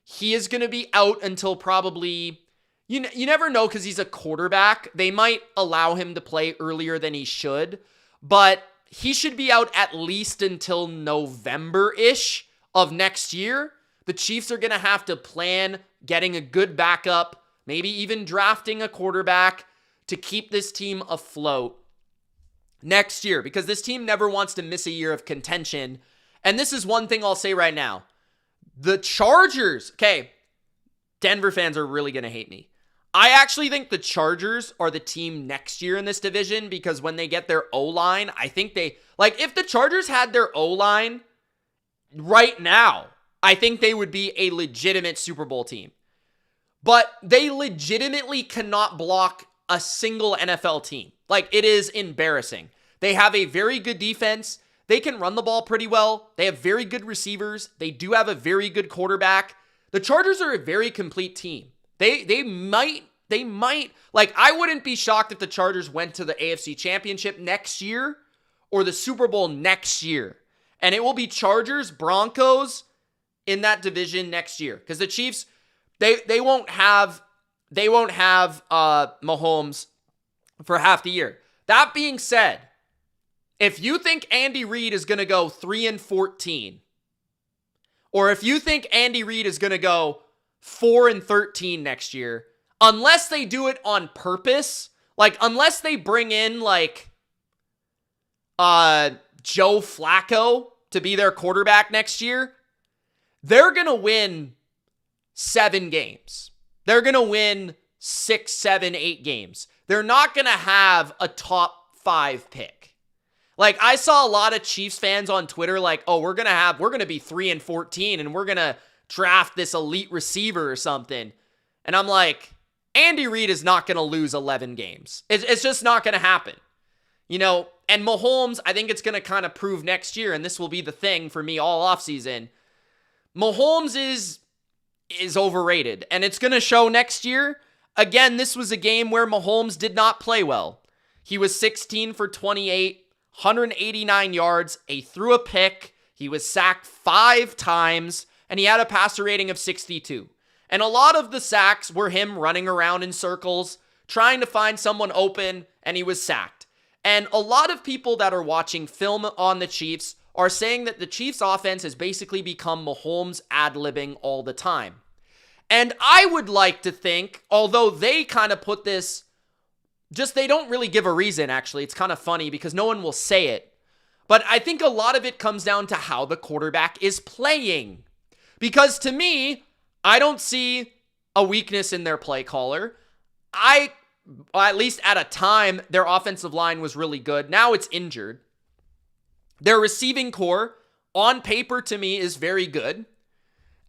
He is going to be out until probably, you never know because he's a quarterback. They might allow him to play earlier than he should, but he should be out at least until November-ish of next year. The Chiefs are going to have to plan getting a good backup, maybe even drafting a quarterback to keep this team afloat next year, because this team never wants to miss a year of contention. And this is one thing I'll say right now. The Chargers, okay, Denver fans are really going to hate me. I actually think the Chargers are the team next year in this division because when they get their O-line, I think if the Chargers had their O-line right now, I think they would be a legitimate Super Bowl team. But they legitimately cannot block a single NFL team. Like, it is embarrassing. They have a very good defense. They can run the ball pretty well. They have very good receivers. They do have a very good quarterback. The Chargers are a very complete team. They might, like, I wouldn't be shocked if the Chargers went to the AFC Championship next year or the Super Bowl next year. And it will be Chargers, Broncos in that division next year. Because the Chiefs, they won't have Mahomes for half the year. That being said, if you think Andy Reid is going to go 3-14, or if you think Andy Reid is going to go 4-13 next year, unless they do it on purpose, like unless they bring in like Joe Flacco to be their quarterback next year, they're going to win 7 games. They're going to win 6, 7, 8 games. They're not going to have a top 5 pick. Like, I saw a lot of Chiefs fans on Twitter like, oh, we're going to be 3-14 and we're going to draft this elite receiver or something. And I'm like, Andy Reid is not going to lose 11 games. It's just not going to happen. You know, and Mahomes, I think it's going to kind of prove next year, and this will be the thing for me all offseason. Mahomes is overrated, and it's going to show next year. Again, this was a game where Mahomes did not play well. He was 16 for 28, 189 yards. He threw a pick. He was sacked 5 times, and he had a passer rating of 62. And a lot of the sacks were him running around in circles, trying to find someone open, and he was sacked. And a lot of people that are watching film on the Chiefs are saying that the Chiefs offense has basically become Mahomes ad-libbing all the time. And I would like to think, although they kind of put this, they don't really give a reason, actually. It's kind of funny because no one will say it. But I think a lot of it comes down to how the quarterback is playing. Because to me, I don't see a weakness in their play caller. At least at a time, their offensive line was really good. Now it's injured. Their receiving core, on paper, to me, is very good.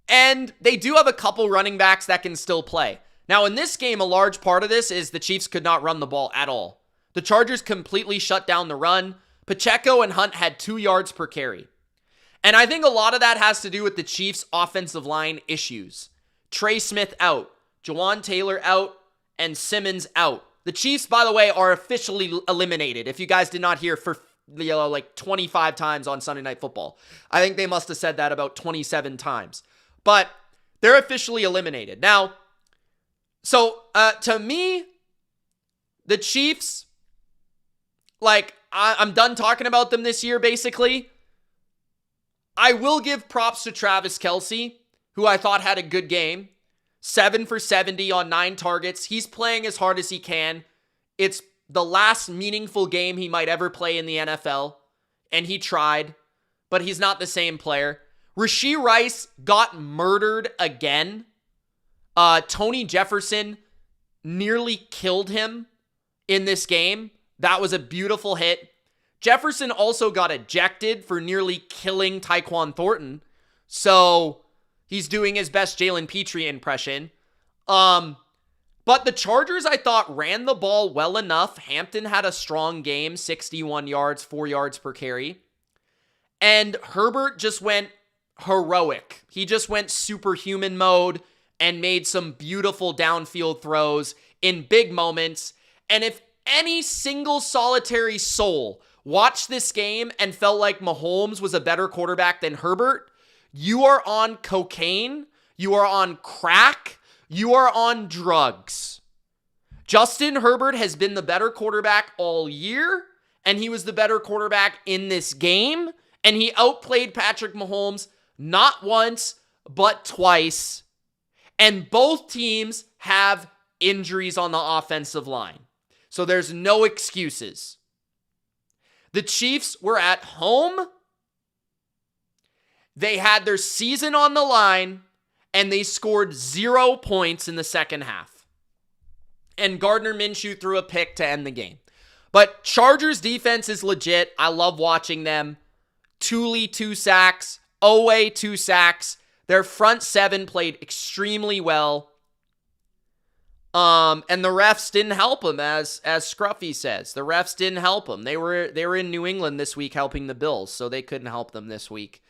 And they do have a couple running backs that can still play. Now, in this game, a large part of this is the Chiefs could not run the ball at all. The Chargers completely shut down the run. Pacheco and Hunt had 2 yards per carry. And I think a lot of that has to do with the Chiefs' offensive line issues. Trey Smith out, Jawan Taylor out, and Simmons out. The Chiefs, by the way, are officially eliminated. If you guys did not hear for like 25 times on Sunday Night Football. I think they must have said that about 27 times. But they're officially eliminated. Now, so to me, the Chiefs, I'm done talking about them this year, basically. I will give props to Travis Kelce, who I thought had a good game. 7 for 70 on 9 targets. He's playing as hard as he can. It's the last meaningful game he might ever play in the NFL, and he tried, but he's not the same player. Rashee Rice got murdered again. Tony Jefferson nearly killed him in this game. That was a beautiful hit. Jefferson also got ejected for nearly killing Tyquan Thornton, so he's doing his best Jalen Petrie impression. But the Chargers, I thought, ran the ball well enough. Hampton had a strong game, 61 yards, 4 yards per carry. And Herbert just went heroic. He just went superhuman mode and made some beautiful downfield throws in big moments. And if any single solitary soul watched this game and felt like Mahomes was a better quarterback than Herbert, you are on cocaine, you are on crack, you are on drugs. Justin Herbert has been the better quarterback all year, and he was the better quarterback in this game, and he outplayed Patrick Mahomes not once, but twice. And both teams have injuries on the offensive line. So there's no excuses. The Chiefs were at home. They had their season on the line, and they scored 0 points in the second half. And Gardner Minshew threw a pick to end the game. But Chargers defense is legit. I love watching them. Thule, 2 sacks. Owe, 2 sacks. Their front 7 played extremely well. And the refs didn't help them, as Scruffy says. The refs didn't help them. They were in New England this week helping the Bills, so they couldn't help them this week.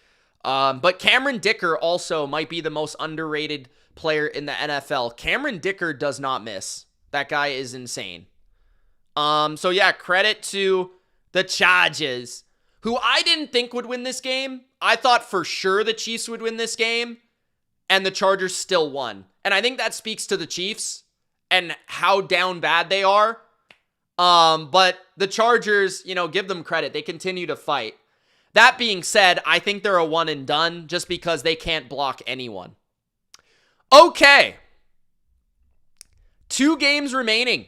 But Cameron Dicker also might be the most underrated player in the NFL. Cameron Dicker does not miss. That guy is insane. So yeah, credit to the Chargers, who I didn't think would win this game. I thought for sure the Chiefs would win this game, and the Chargers still won. And I think that speaks to the Chiefs and how down bad they are. But the Chargers, give them credit. They continue to fight. That being said, I think they're a one and done just because they can't block anyone. Okay. 2 games remaining.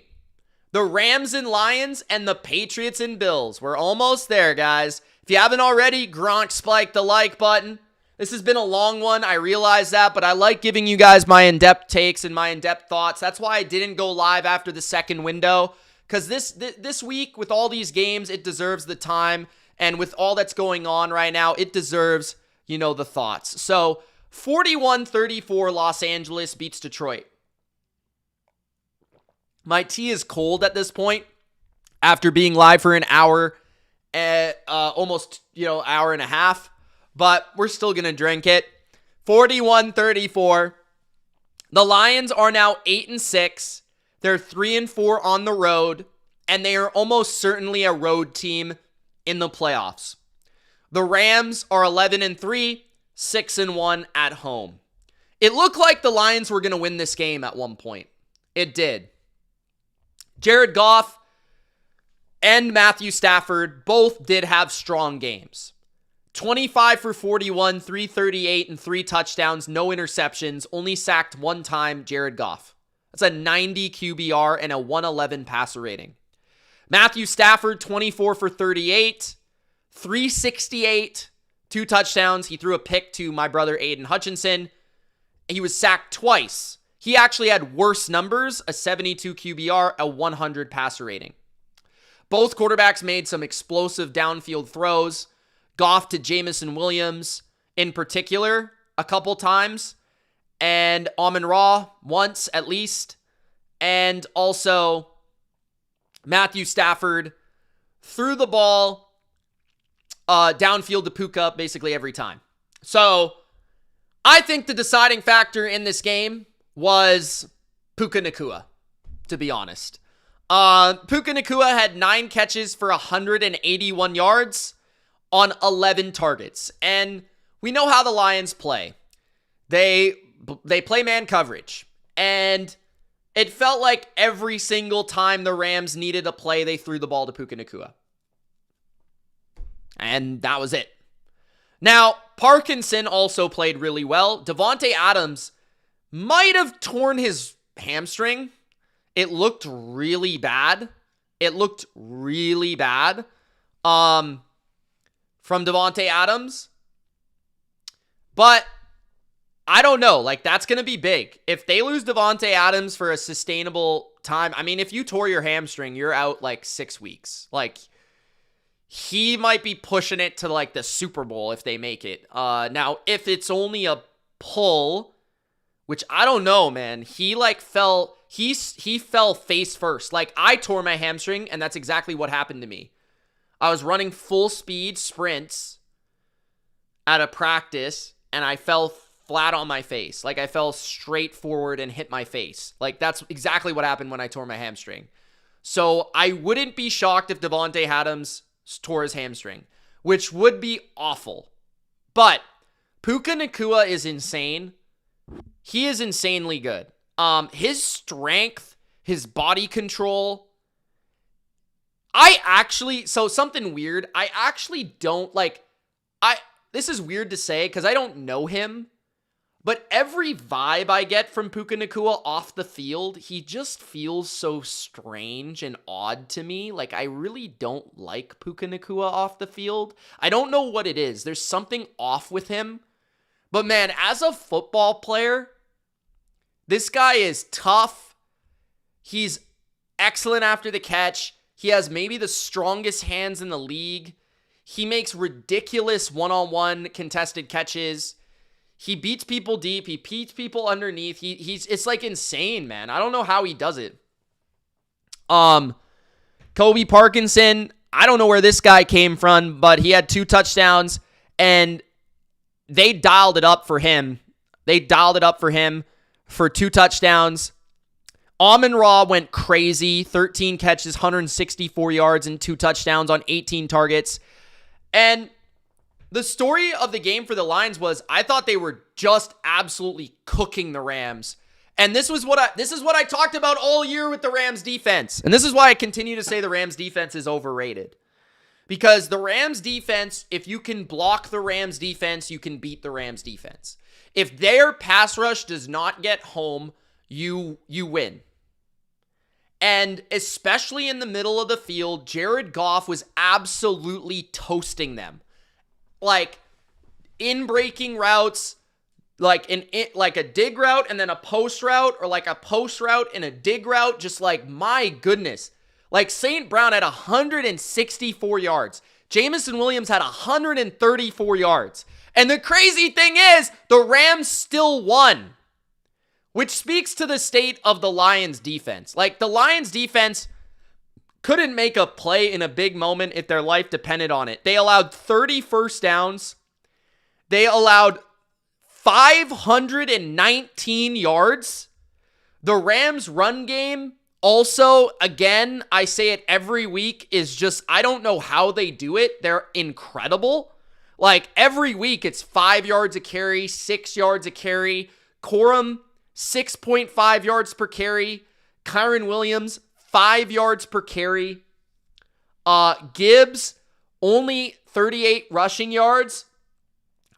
The Rams and Lions and the Patriots and Bills. We're almost there, guys. If you haven't already, Gronk spike the like button. This has been a long one. I realize that, but I like giving you guys my in-depth takes and my in-depth thoughts. That's why I didn't go live after the second window, because this week with all these games, it deserves the time. And with all that's going on right now, it deserves, the thoughts. So 41-34, Los Angeles beats Detroit. My tea is cold at this point after being live for an hour, almost, hour and a half. But we're still going to drink it. 41-34. The Lions are now 8-6. They're 3-4 on the road, and they are almost certainly a road team in the playoffs. The Rams are 11-3, 6-1 at home. It looked like the Lions were going to win this game at one point. It did. Jared Goff and Matthew Stafford both did have strong games. 25 for 41, 338, and 3 touchdowns, no interceptions, only sacked one time, Jared Goff. That's a 90 QBR and a 111 passer rating. Matthew Stafford, 24 for 38, 368, 2 touchdowns. He threw a pick to my brother Aiden Hutchinson. He was sacked twice. He actually had worse numbers, a 72 QBR, a 100 passer rating. Both quarterbacks made some explosive downfield throws. Goff to Jamison Williams in particular a couple times, and Amon-Ra once at least, and also Matthew Stafford threw the ball downfield to Puka basically every time. So I think the deciding factor in this game was Puka Nacua, to be honest. Puka Nacua had 9 catches for 181 yards on 11 targets. And we know how the Lions play. They play man coverage. And it felt like every single time the Rams needed a play, they threw the ball to Puka Nacua. And that was it. Now, Parkinson also played really well. Davante Adams might have torn his hamstring. It looked really bad. From Davante Adams. But I don't know. Like, that's going to be big. If they lose Davante Adams for a sustainable time, I mean, if you tore your hamstring, you're out like 6 weeks. Like, he might be pushing it to like the Super Bowl if they make it. Now, if it's only a pull, which I don't know, man. He fell face first. Like, I tore my hamstring, and that's exactly what happened to me. I was running full speed sprints at a practice, and I fell flat on my face. Like, I fell straight forward and hit my face. Like, that's exactly what happened when I tore my hamstring. So I wouldn't be shocked if Davante Adams tore his hamstring, which would be awful. But Puka Nacua is insane. He is insanely good. His strength, his body control. Something weird. I actually don't this is weird to say because I don't know him, but every vibe I get from Puka Nacua off the field, he just feels so strange and odd to me. Like, I really don't like Puka Nacua off the field. I don't know what it is. There's something off with him. But man, as a football player, this guy is tough. He's excellent after the catch. He has maybe the strongest hands in the league. He makes ridiculous one-on-one contested catches. He beats people deep. He beats people underneath. It's like insane, man. I don't know how he does it. Kobe Parkinson, I don't know where this guy came from, but he had 2 touchdowns, and they dialed it up for him. For 2 touchdowns. Amon-Ra went crazy. 13 catches, 164 yards, and 2 touchdowns on 18 targets. And the story of the game for the Lions was I thought they were just absolutely cooking the Rams. And this is what I talked about all year with the Rams defense. And this is why I continue to say the Rams defense is overrated. Because the Rams defense, if you can block the Rams defense, you can beat the Rams defense. If their pass rush does not get home, you win. And especially in the middle of the field, Jared Goff was absolutely toasting them. Like, in-breaking routes, like a dig route and then a post route, or like a post route and a dig route, just like, my goodness. Like, St. Brown had 164 yards. Jamison Williams had 134 yards. And the crazy thing is, the Rams still won. Which speaks to the state of the Lions defense. Like, the Lions defense couldn't make a play in a big moment if their life depended on it. They allowed 30 first downs. They allowed 519 yards. The Rams' run game also, again, I say it every week, is just, I don't know how they do it. They're incredible. Like, every week, it's 5 yards a carry, 6 yards a carry. Corum, 6.5 yards per carry. Kyron Williams, 5 yards per carry. Gibbs, only 38 rushing yards,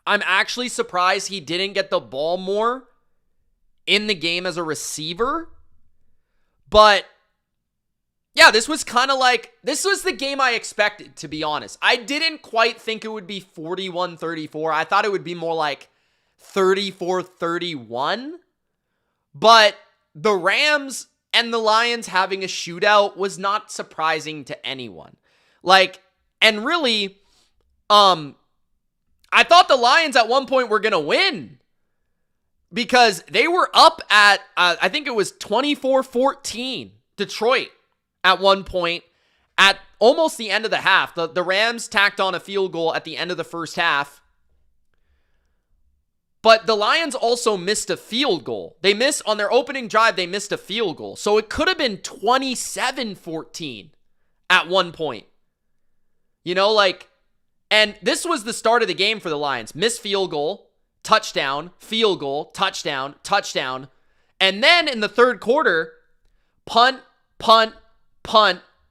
I'm actually surprised he didn't get the ball more in the game as a receiver. But yeah, this was the game I expected, to be honest. I didn't quite think it would be 41-34. I thought it would be more like 34-31. But the Rams and the Lions having a shootout was not surprising to anyone. And really, I thought the Lions at one point were going to win because they were up at, I think it was 24-14, Detroit at one point at almost the end of the half. The Rams tacked on a field goal at the end of the first half. But the Lions also missed a field goal. They missed on their opening drive, they missed a field goal. So it could have been 27-14 at one point. And this was the start of the game for the Lions. Missed field goal, touchdown, field goal, touchdown, touchdown. And then in the third quarter, punt,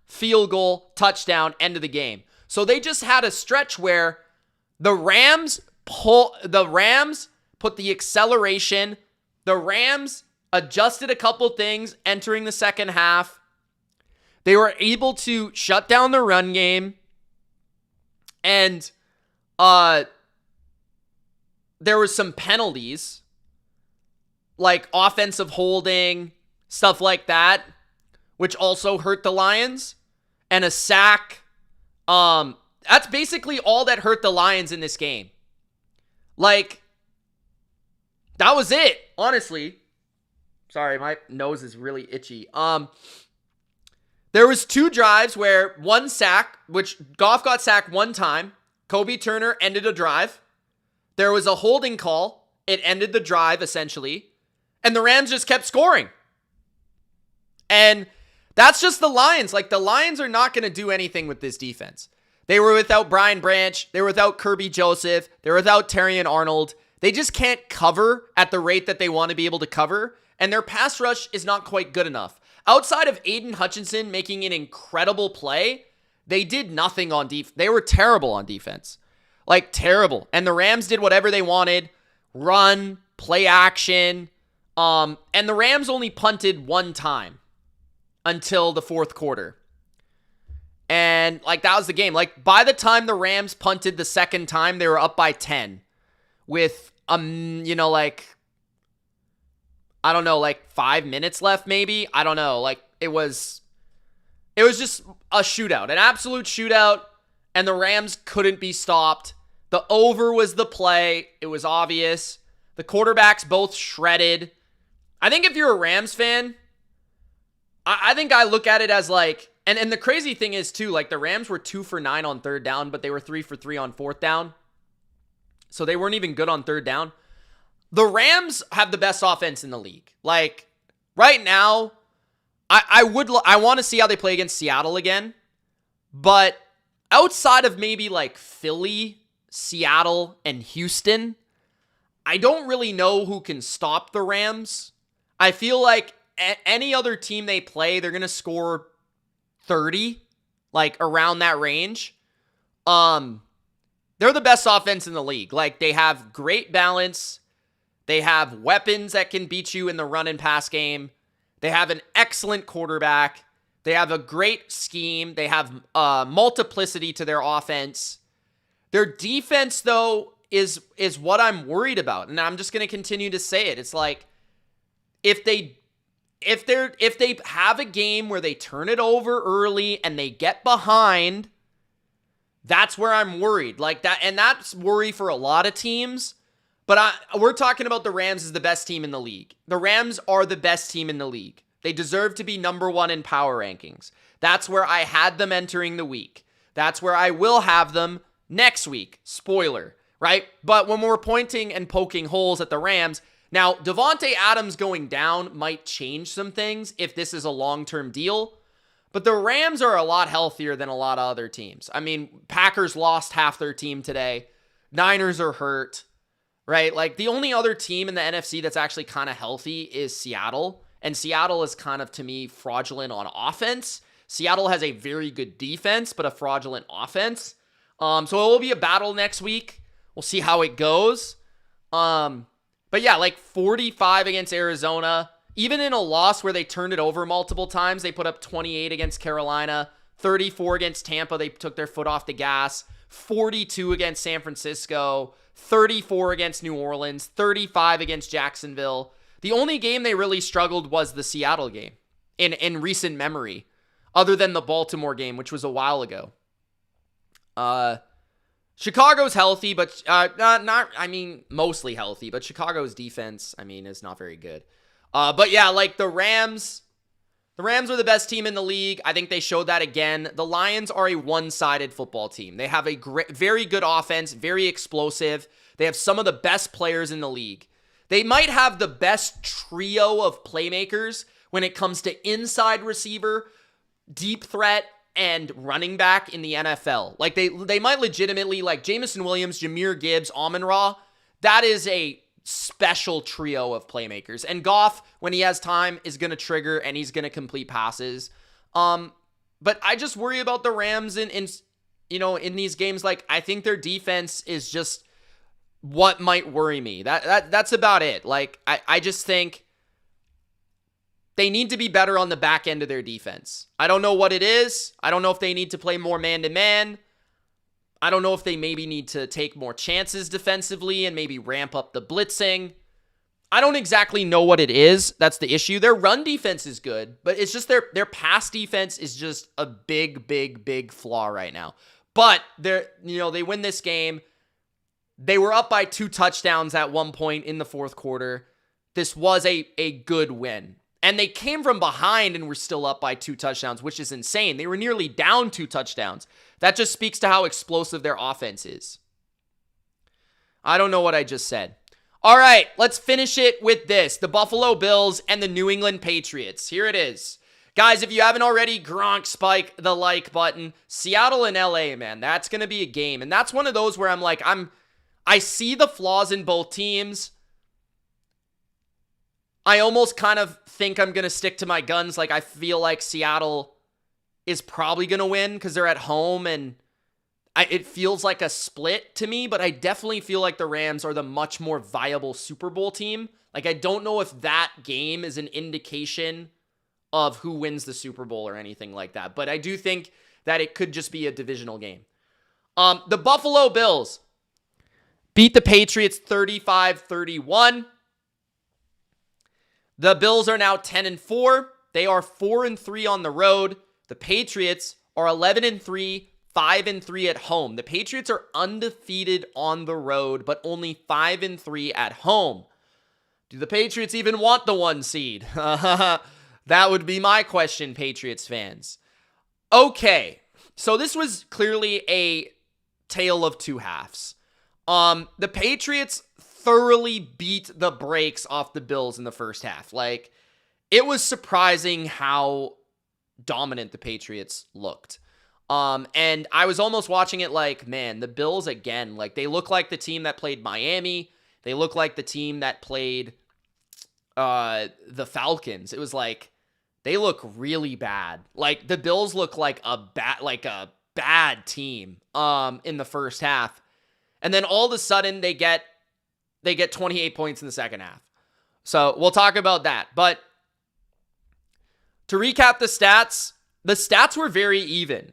field goal, touchdown, end of the game. So they just had a stretch where the Rams put the acceleration. The Rams adjusted a couple things entering the second half. They were able to shut down the run game. And there was some penalties, like offensive holding, stuff like that, which also hurt the Lions. And a sack. That's basically all that hurt the Lions in this game. That was it, honestly. Sorry, my nose is really itchy. There was 2 drives where one sack, which Goff got sacked one time. Kobe Turner ended a drive. There was a holding call. It ended the drive, essentially. And the Rams just kept scoring. And that's just the Lions. The Lions are not going to do anything with this defense. They were without Brian Branch. They were without Kirby Joseph. They were without Terrion Arnold. They just can't cover at the rate that they want to be able to cover. And their pass rush is not quite good enough. Outside of Aiden Hutchinson making an incredible play, they did nothing on defense. They were terrible on defense. Terrible. And the Rams did whatever they wanted. Run, play action. And the Rams only punted one time until the fourth quarter. And, that was the game. By the time the Rams punted the second time, they were up by 10. With, I don't know, 5 minutes left maybe. I don't know. It was just a shootout, an absolute shootout, and the Rams couldn't be stopped. The over was the play. It was obvious. The quarterbacks both shredded. I think if you're a Rams fan, I think I look at it as and the crazy thing is too, the Rams were 2 for 9 on third down, but they were 3 for 3 on fourth down. So they weren't even good on third down. The Rams have the best offense in the league. Right now, I want to see how they play against Seattle again. But outside of maybe Philly, Seattle, and Houston, I don't really know who can stop the Rams. I feel like any other team they play, they're going to score 30, around that range. They're the best offense in the league. They have great balance. They have weapons that can beat you in the run and pass game. They have an excellent quarterback. They have a great scheme. They have multiplicity to their offense. Their defense, though, is what I'm worried about. And I'm just going to continue to say it. It's if they have a game where they turn it over early and they get behind, that's where I'm worried. And that's worry for a lot of teams. But we're talking about the Rams as the best team in the league. The Rams are the best team in the league. They deserve to be number 1 in power rankings. That's where I had them entering the week. That's where I will have them next week. Spoiler, right? But when we're pointing and poking holes at the Rams, now Devontae Adams going down might change some things if this is a long-term deal. But the Rams are a lot healthier than a lot of other teams. I mean, Packers lost half their team today. Niners are hurt. Right? The only other team in the NFC that's actually kind of healthy is Seattle. And Seattle is kind of, to me, fraudulent on offense. Seattle has a very good defense, but a fraudulent offense. So it will be a battle next week. We'll see how it goes. But yeah, like 45 against Arizona. Even in a loss where they turned it over multiple times, they put up 28 against Carolina, 34 against Tampa. They took their foot off the gas. 42 against San Francisco, 34 against New Orleans, 35 against Jacksonville. The only game they really struggled was the Seattle game in recent memory, other than the Baltimore game, which was a while ago. Chicago's healthy, but mostly healthy, but Chicago's defense, is not very good. But yeah, like the Rams are the best team in the league. I think they showed that again. The Lions are a one-sided football team. They have a very good offense, very explosive. They have some of the best players in the league. They might have the best trio of playmakers when it comes to inside receiver, deep threat, and running back in the NFL. Like they might legitimately, like Jamison Williams, Jahmyr Gibbs, Amon-Ra. That is a special trio of playmakers. And Goff, when he has time, is going to trigger and he's going to complete passes. But I just worry about the Rams in these games. Like, I think their defense is just what might worry me. That's about it. Like, I just think they need to be better on the back end of their defense. I don't know what it is. I don't know if they need to play more man-to-man. I don't know if they maybe need to take more chances defensively and maybe ramp up the blitzing. I don't exactly know what it is. That's the issue. Their run defense is good, but it's just their pass defense is just a big flaw right now. But they win this game. They were up by 2 touchdowns at one point in the fourth quarter. This was a good win. And they came from behind and were still up by 2 touchdowns, which is insane. They were nearly down 2 touchdowns. That just speaks to how explosive their offense is. I don't know what I just said. All right, let's finish it with this. The Buffalo Bills and the New England Patriots. Here it is. Guys, if you haven't already, Gronk, spike the like button. Seattle and LA, man, that's going to be a game. And that's one of those where I see the flaws in both teams. I almost kind of think I'm going to stick to my guns. Like, I feel like Seattle is probably going to win because they're at home, and it feels like a split to me, but I definitely feel like the Rams are the much more viable Super Bowl team. Like, I don't know if that game is an indication of who wins the Super Bowl or anything like that, but I do think that it could just be a divisional game. The Buffalo Bills beat the Patriots 35-31. The Bills are now 10-4. They are 4-3 on the road. The Patriots are 11-3, 5-3 at home. The Patriots are undefeated on the road, but only 5-3 at home. Do the Patriots even want the 1 seed? That would be my question, Patriots fans. Okay, so this was clearly a tale of 2 halves. The Patriots thoroughly beat the brakes off the Bills in the first half. Like, it was surprising how dominant the Patriots looked. And I was almost watching it like, man, the Bills again, like, they look like the team that played Miami. They look like the team that played the Falcons. It was like, they look really bad. Like, the Bills look like a bad team in the first half. And then all of a sudden they get 28 points in the second half. So we'll talk about that. But to recap the stats were very even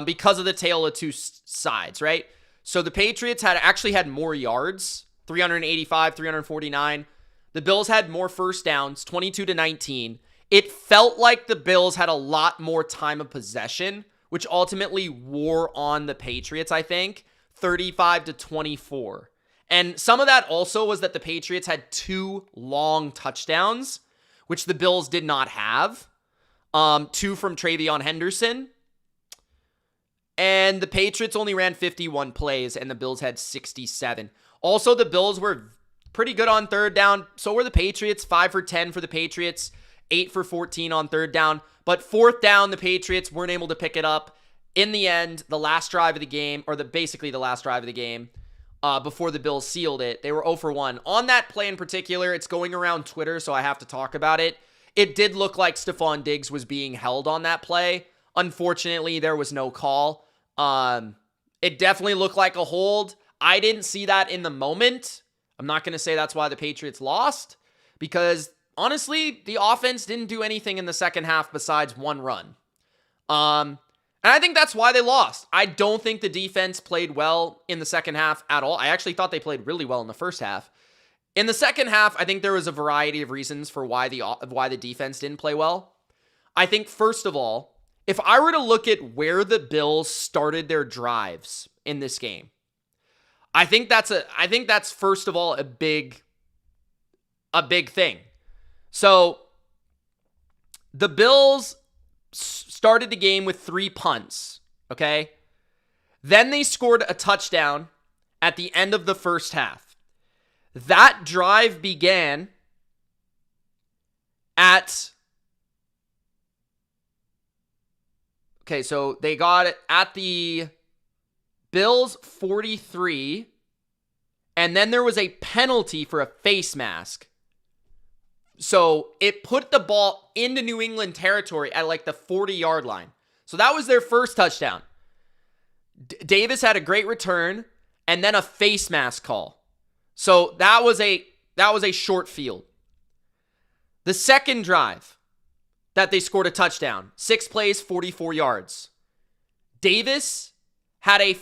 because of the tale of 2 sides, right? So the Patriots actually had more yards, 385, 349. The Bills had more first downs, 22-19. It felt like the Bills had a lot more time of possession, which ultimately wore on the Patriots, I think, 35-24. And some of that also was that the Patriots had 2 long touchdowns, which the Bills did not have. 2 from Travion Henderson. And the Patriots only ran 51 plays, and the Bills had 67. Also, the Bills were pretty good on third down. So were the Patriots. 5 for 10 for the Patriots. 8 for 14 on third down. But fourth down, the Patriots weren't able to pick it up. In the end, the last drive of the game, or basically the last drive of the game, before the Bills sealed it, they were 0 for 1. On that play in particular, it's going around Twitter, so I have to talk about it. It did look like Stephon Diggs was being held on that play. Unfortunately, there was no call. It definitely looked like a hold. I didn't see that in the moment. I'm not going to say that's why the Patriots lost, because honestly, the offense didn't do anything in the second half besides one run. And I think that's why they lost. I don't think the defense played well in the second half at all. I actually thought they played really well in the first half. In the second half, I think there was a variety of reasons for why the defense didn't play well. I think, first of all, if I were to look at where the Bills started their drives in this game, I think that's first of all a big thing. So the Bills started the game with 3 punts, okay? Then they scored a touchdown at the end of the first half. That drive began at... Okay, so they got it at the Bills 43, and then there was a penalty for a face mask. So it put the ball into New England territory at like the 40-yard line. So that was their first touchdown. Davis had a great return and then a face mask call. So that was a short field. The second drive that they scored a touchdown, 6 plays, 44 yards. Davis had a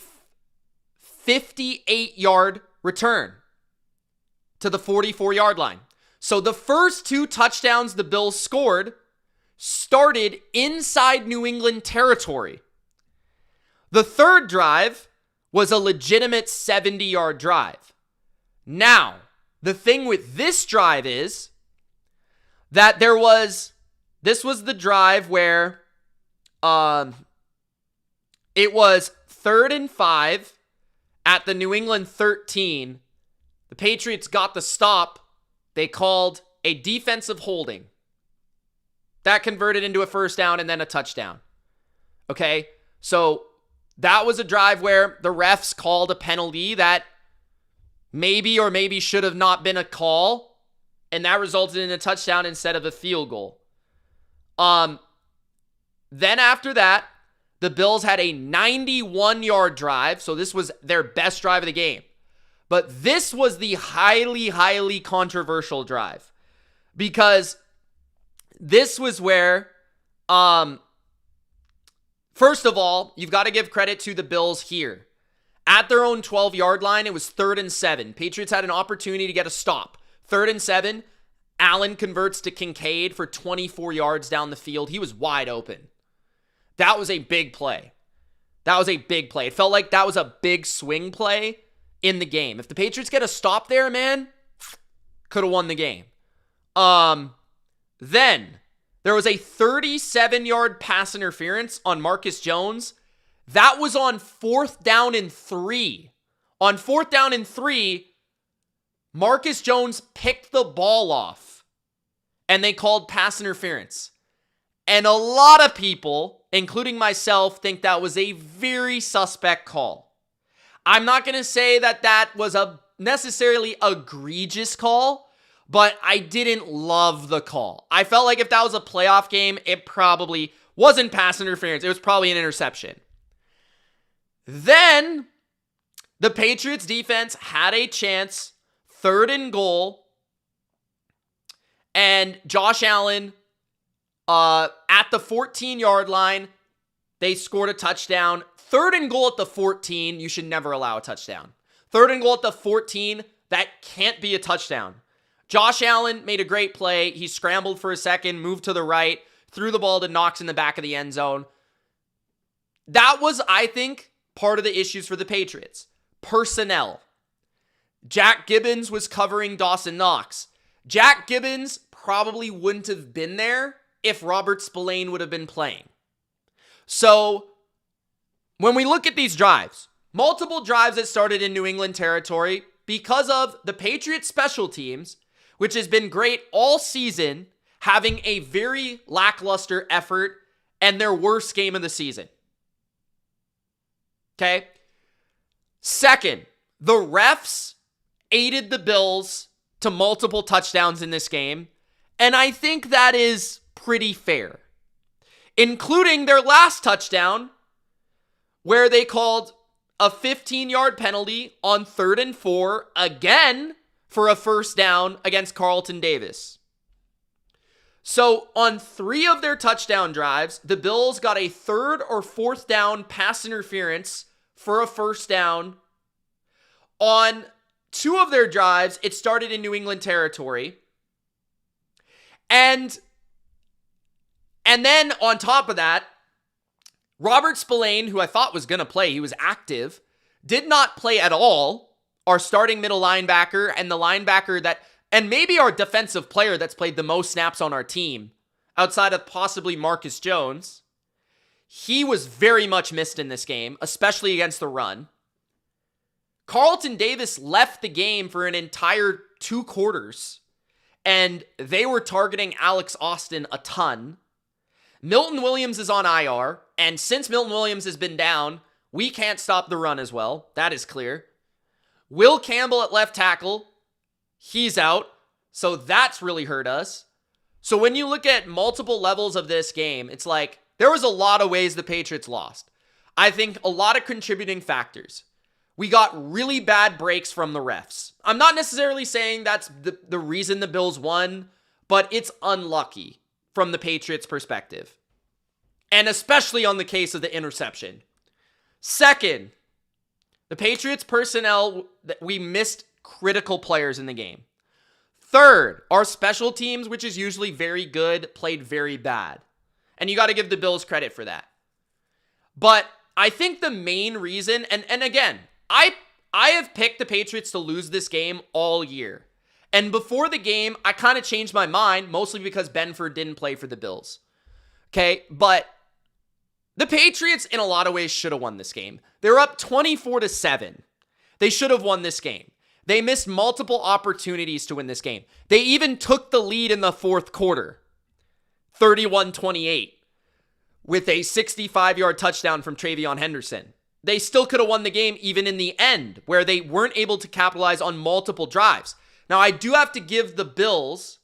58-yard return to the 44-yard line. So the first 2 touchdowns the Bills scored started inside New England territory. The third drive was a legitimate 70-yard drive. Now, the thing with this drive is that this was the drive where it was 3rd and 5 at the New England 13. The Patriots got the stop. They called a defensive holding. That converted into a first down and then a touchdown. Okay? So that was a drive where the refs called a penalty that maybe or maybe should have not been a call, and that resulted in a touchdown instead of a field goal. Then after that, the Bills had a 91-yard drive, so this was their best drive of the game. But this was the highly, highly controversial drive, because this was where, first of all, you've got to give credit to the Bills here. At their own 12-yard line, it was 3rd and 7. Patriots had an opportunity to get a stop. 3rd and 7. Allen converts to Kincaid for 24 yards down the field. He was wide open. That was a big play. It felt like that was a big swing play in the game. If the Patriots get a stop there, man, could have won the game. Then there was a 37-yard pass interference on Marcus Jones. That was on 4th down and 3. On 4th down and 3, Marcus Jones picked the ball off, and they called pass interference. And a lot of people, including myself, think that was a very suspect call. I'm not going to say that that was a necessarily egregious call, but I didn't love the call. I felt like if that was a playoff game, it probably wasn't pass interference. It was probably an interception. Then the Patriots defense had a chance, 3rd and goal, and Josh Allen at the 14-yard line, they scored a touchdown. 3rd and goal at the 14, you should never allow a touchdown. 3rd and goal at the 14, that can't be a touchdown. Josh Allen made a great play. He scrambled for a second, moved to the right, threw the ball to Knox in the back of the end zone. That was, I think, part of the issues for the Patriots. Personnel. Jack Gibbons was covering Dawson Knox. Jack Gibbons probably wouldn't have been there if Robert Spillane would have been playing. So, when we look at these drives, multiple drives that started in New England territory because of the Patriots special teams, which has been great all season, having a very lackluster effort and their worst game of the season. Okay? Second, the refs aided the Bills to multiple touchdowns in this game, and I think that is pretty fair, including their last touchdown where they called a 15-yard penalty on 3rd and 4, again for a first down against Carlton Davis. So on 3 of their touchdown drives, the Bills got a 3rd or 4th down pass interference for a first down. On 2 of their drives, it started in New England territory. And then on top of that, Robert Spillane, who I thought was going to play, he was active, did not play at all. Our starting middle linebacker and the linebacker that, and maybe our defensive player that's played the most snaps on our team, outside of possibly Marcus Jones, he was very much missed in this game, especially against the run. Carlton Davis left the game for an entire 2 quarters, and they were targeting Alex Austin a ton. Milton Williams is on IR, and since Milton Williams has been down, we can't stop the run as well. That is clear. Will Campbell at left tackle, he's out, so that's really hurt us. So when you look at multiple levels of this game, it's like there was a lot of ways the Patriots lost. I think a lot of contributing factors. We got really bad breaks from the refs. I'm not necessarily saying that's the reason the Bills won, but it's unlucky from the Patriots' perspective. And especially on the case of the interception. Second, the Patriots personnel, we missed critical players in the game. Third, our special teams, which is usually very good, played very bad. And you got to give the Bills credit for that. But I think the main reason, and again, I have picked the Patriots to lose this game all year. And before the game, I kind of changed my mind, mostly because Benford didn't play for the Bills. Okay, but the Patriots, in a lot of ways, should have won this game. They're up 24-7. They should have won this game. They missed multiple opportunities to win this game. They even took the lead in the 4th quarter, 31-28, with a 65-yard touchdown from Travion Henderson. They still could have won the game even in the end, where they weren't able to capitalize on multiple drives. Now, I do have to give the Bills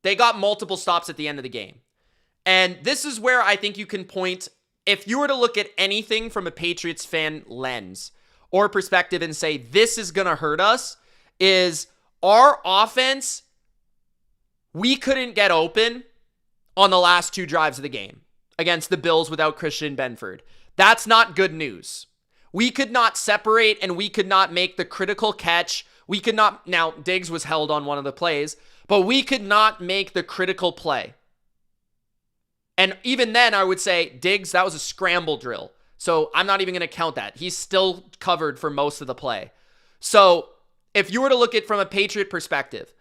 they got multiple stops at the end of the game. And this is where I think you can point, if you were to look at anything from a Patriots fan lens or perspective and say, this is going to hurt us, is our offense, we couldn't get open on the last 2 drives of the game against the Bills without Christian Benford. That's not good news. We could not separate and we could not make the critical catch. We could not, now Diggs was held on one of the plays, but we could not make the critical play. And even then I would say, Diggs, that was a scramble drill. So I'm not even going to count that. He's still covered for most of the play. So if you were to look at it from a Patriot perspective,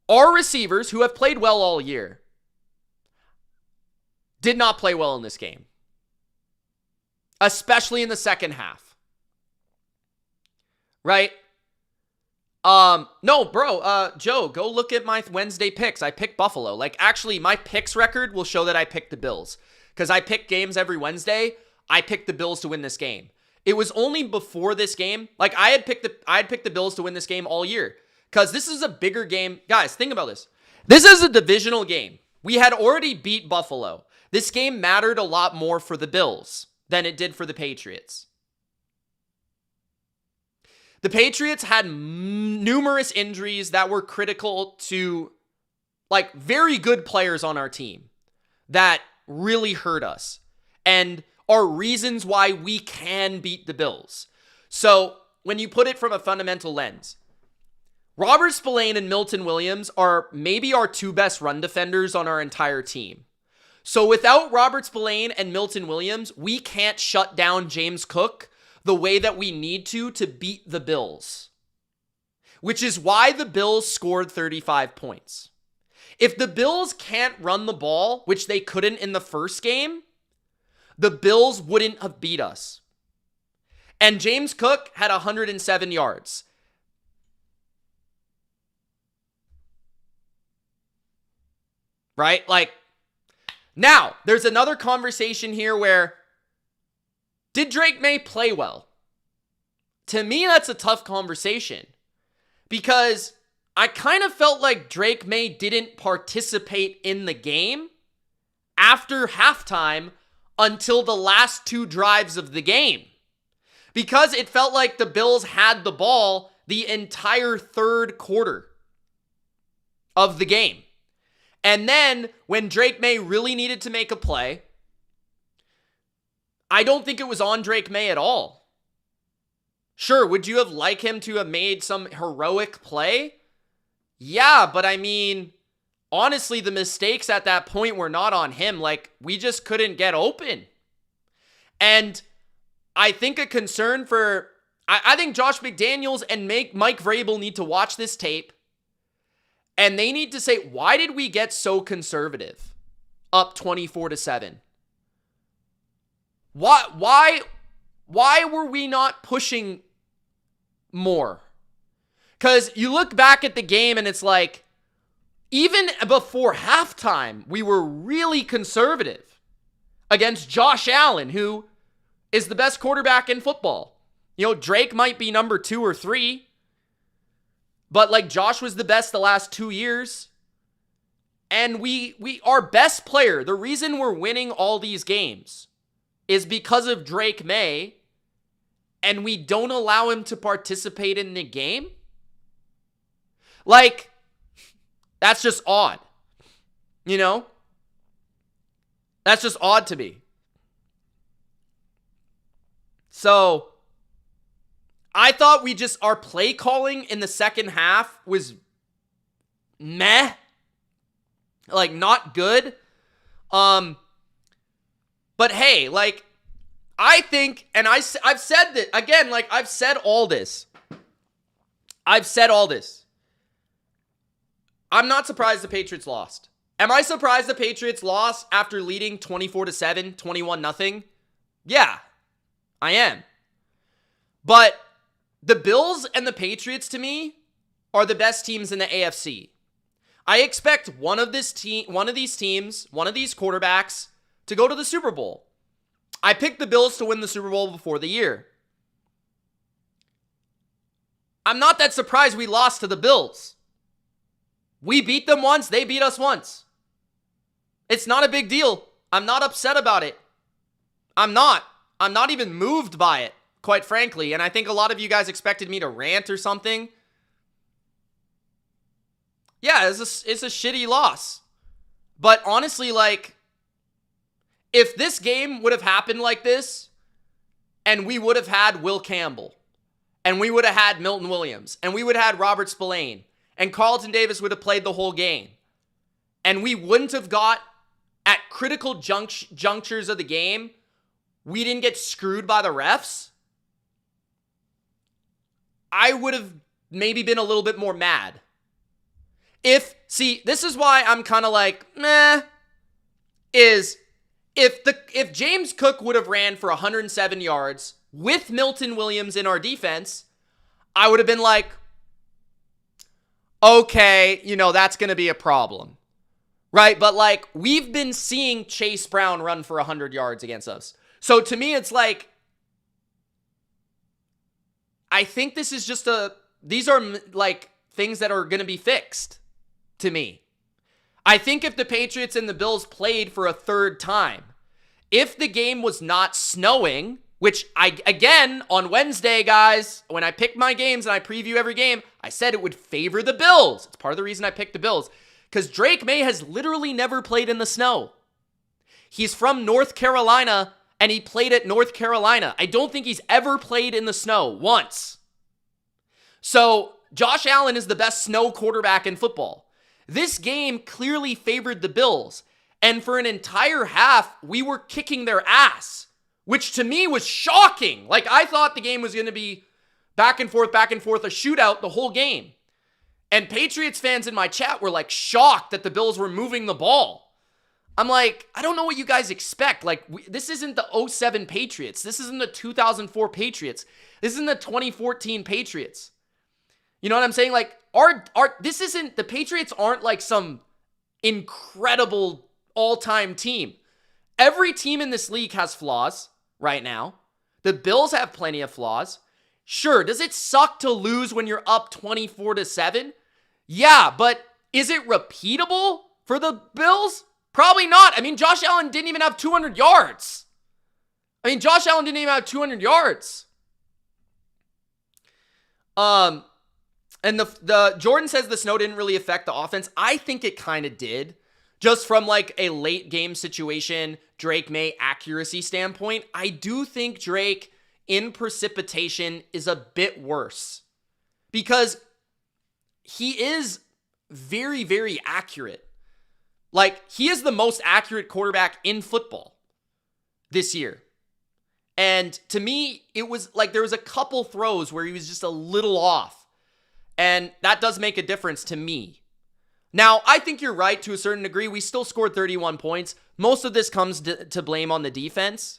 our receivers, who have played well all year, did not play well in this game, especially in the second half. Right? No, bro, Joe, go look at my Wednesday picks. I picked Buffalo. Like, actually, my picks record will show that I picked the Bills. Because I pick games every Wednesday. I picked the Bills to win this game. It was only before this game. Like, I had picked the Bills to win this game all year. Because this is a bigger game. Guys, think about this. This is a divisional game. We had already beat Buffalo. This game mattered a lot more for the Bills than it did for the Patriots. The Patriots had numerous injuries that were critical to, like, very good players on our team that really hurt us and are reasons why we can beat the Bills. So when you put it from a fundamental lens, Robert Spillane and Milton Williams are maybe our 2 best run defenders on our entire team. So without Robert Spillane and Milton Williams, we can't shut down James Cook the way that we need to beat the Bills, which is why the Bills scored 35 points. If the Bills can't run the ball, which they couldn't in the first game, the Bills wouldn't have beat us. And James Cook had 107 yards. Right? Like, now, there's another conversation here where, did Drake May play well? To me, that's a tough conversation because I kind of felt like Drake May didn't participate in the game after halftime until the last 2 drives of the game. Because it felt like the Bills had the ball the entire third quarter of the game. And then when Drake May really needed to make a play, I don't think it was on Drake May at all. Sure, would you have liked him to have made some heroic play? Yeah, but I mean, honestly, the mistakes at that point were not on him. Like, we just couldn't get open. And I think a concern for, I think Josh McDaniels and Mike Vrabel need to watch this tape. And they need to say, why did we get so conservative? Up 24-7. Why were we not pushing more? Because you look back at the game and it's like, even before halftime, we were really conservative against Josh Allen, who is the best quarterback in football. You know, Drake might be number 2 or 3, but like Josh was the best the last 2 years. And our best player, the reason we're winning all these games is because of Drake May, and we don't allow him to participate in the game? Like, that's just odd. You know? That's just odd to me. So, I thought our play calling in the second half was meh. Like, not good. But hey, like, I think, and I've said that, again, like, I've said all this. I'm not surprised the Patriots lost. Am I surprised the Patriots lost after leading 24-7, 21-0? Yeah, I am. But the Bills and the Patriots, to me, are the best teams in the AFC. I expect one of these teams, one of these quarterbacks, to go to the Super Bowl. I picked the Bills to win the Super Bowl before the year. I'm not that surprised we lost to the Bills. We beat them once, they beat us once. It's not a big deal. I'm not upset about it. I'm not even moved by it, quite frankly. And I think a lot of you guys expected me to rant or something. Yeah, it's a shitty loss. But honestly, like, if this game would have happened like this, and we would have had Will Campbell, and we would have had Milton Williams, and we would have had Robert Spillane, and Carlton Davis would have played the whole game, and we wouldn't have got, at critical junctures of the game, we didn't get screwed by the refs, I would have maybe been a little bit more mad. This is why I'm kind of like, meh, if James Cook would have ran for 107 yards with Milton Williams in our defense, I would have been like, okay, that's going to be a problem. Right? But like, we've been seeing Chase Brown run for 100 yards against us. So to me, it's like, I think this is these are like things that are going to be fixed to me. I think if the Patriots and the Bills played for a third time, if the game was not snowing, which again, on Wednesday, guys, when I pick my games and I preview every game, I said it would favor the Bills. It's part of the reason I picked the Bills, because Drake May has literally never played in the snow. He's from North Carolina, and he played at North Carolina. I don't think he's ever played in the snow once. So Josh Allen is the best snow quarterback in football. This game clearly favored the Bills, and for an entire half, we were kicking their ass, which to me was shocking. Like, I thought the game was going to be back and forth, a shootout the whole game. And Patriots fans in my chat were like shocked that the Bills were moving the ball. I'm like, I don't know what you guys expect. Like, this isn't the 2007 Patriots. This isn't the 2004 Patriots. This isn't the 2014 Patriots. You know what I'm saying? Like, the Patriots aren't like some incredible all-time team. Every team in this league has flaws right now. The Bills have plenty of flaws. Sure, does it suck to lose when you're up 24-7? Yeah, but is it repeatable for the Bills? Probably not. I mean, Josh Allen didn't even have 200 yards. And the Jordan says the snow didn't really affect the offense. I think it kind of did. Just from like a late game situation, Drake May accuracy standpoint, I do think Drake in precipitation is a bit worse because he is very, very accurate. Like, he is the most accurate quarterback in football this year. And to me, it was like there was a couple throws where he was just a little off. And that does make a difference to me. Now, I think you're right to a certain degree. We still scored 31 points. Most of this comes to blame on the defense.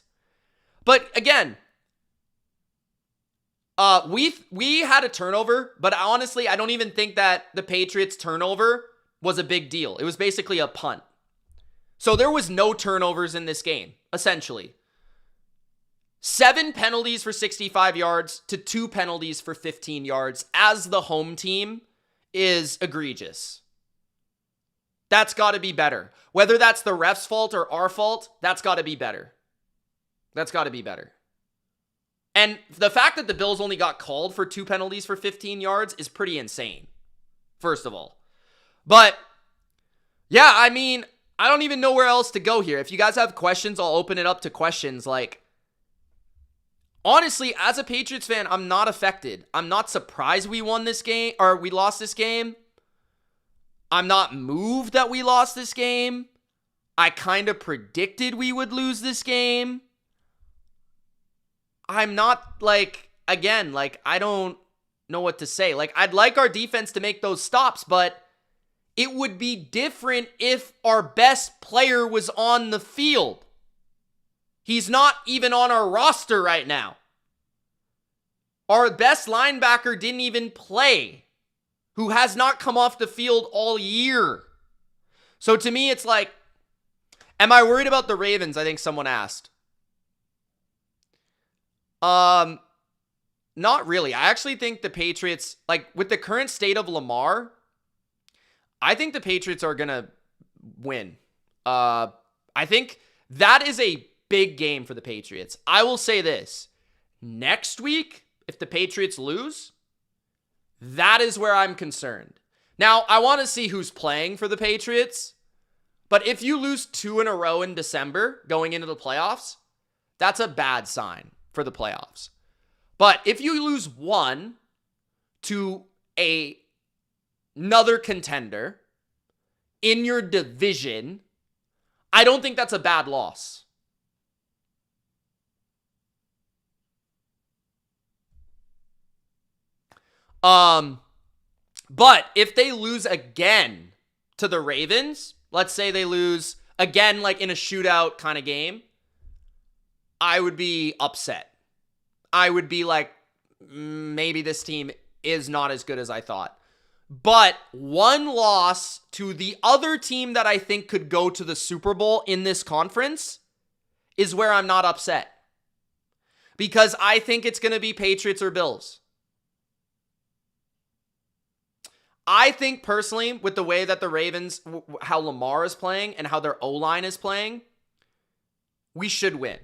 But again, we had a turnover, but honestly, I don't even think that the Patriots turnover was a big deal. It was basically a punt. So there was no turnovers in this game, essentially. 7 penalties for 65 yards to 2 penalties for 15 yards as the home team is egregious. That's got to be better. Whether that's the ref's fault or our fault, that's got to be better. And the fact that the Bills only got called for 2 penalties for 15 yards is pretty insane, first of all. But, yeah, I mean, I don't even know where else to go here. If you guys have questions, I'll open it up to questions. Like, honestly, as a Patriots fan, I'm not affected. I'm not surprised we won this game, or we lost this game. I'm not moved that we lost this game. I kind of predicted we would lose this game. I'm not, like, again, like, I don't know what to say. Like, I'd like our defense to make those stops, but it would be different if our best player was on the field. He's not even on our roster right now. Our best linebacker didn't even play, who has not come off the field all year. So to me, it's like, am I worried about the Ravens? I think someone asked. Not really. I actually think the Patriots, like, with the current state of Lamar, I think the Patriots are going to win. I think that is a big game for the Patriots. I will say this. Next week, if the Patriots lose, that is where I'm concerned. Now, I want to see who's playing for the Patriots, but if you lose 2 in a row in December going into the playoffs, that's a bad sign for the playoffs. But if you lose 1 to another contender in your division, I don't think that's a bad loss. But if they lose again to the Ravens, let's say they lose again, like in a shootout kind of game, I would be upset. I would be like, maybe this team is not as good as I thought. But 1 loss to the other team that I think could go to the Super Bowl in this conference is where I'm not upset. Because I think it's going to be Patriots or Bills. I think personally, with the way that the Ravens, how Lamar is playing and how their O-line is playing, we should win.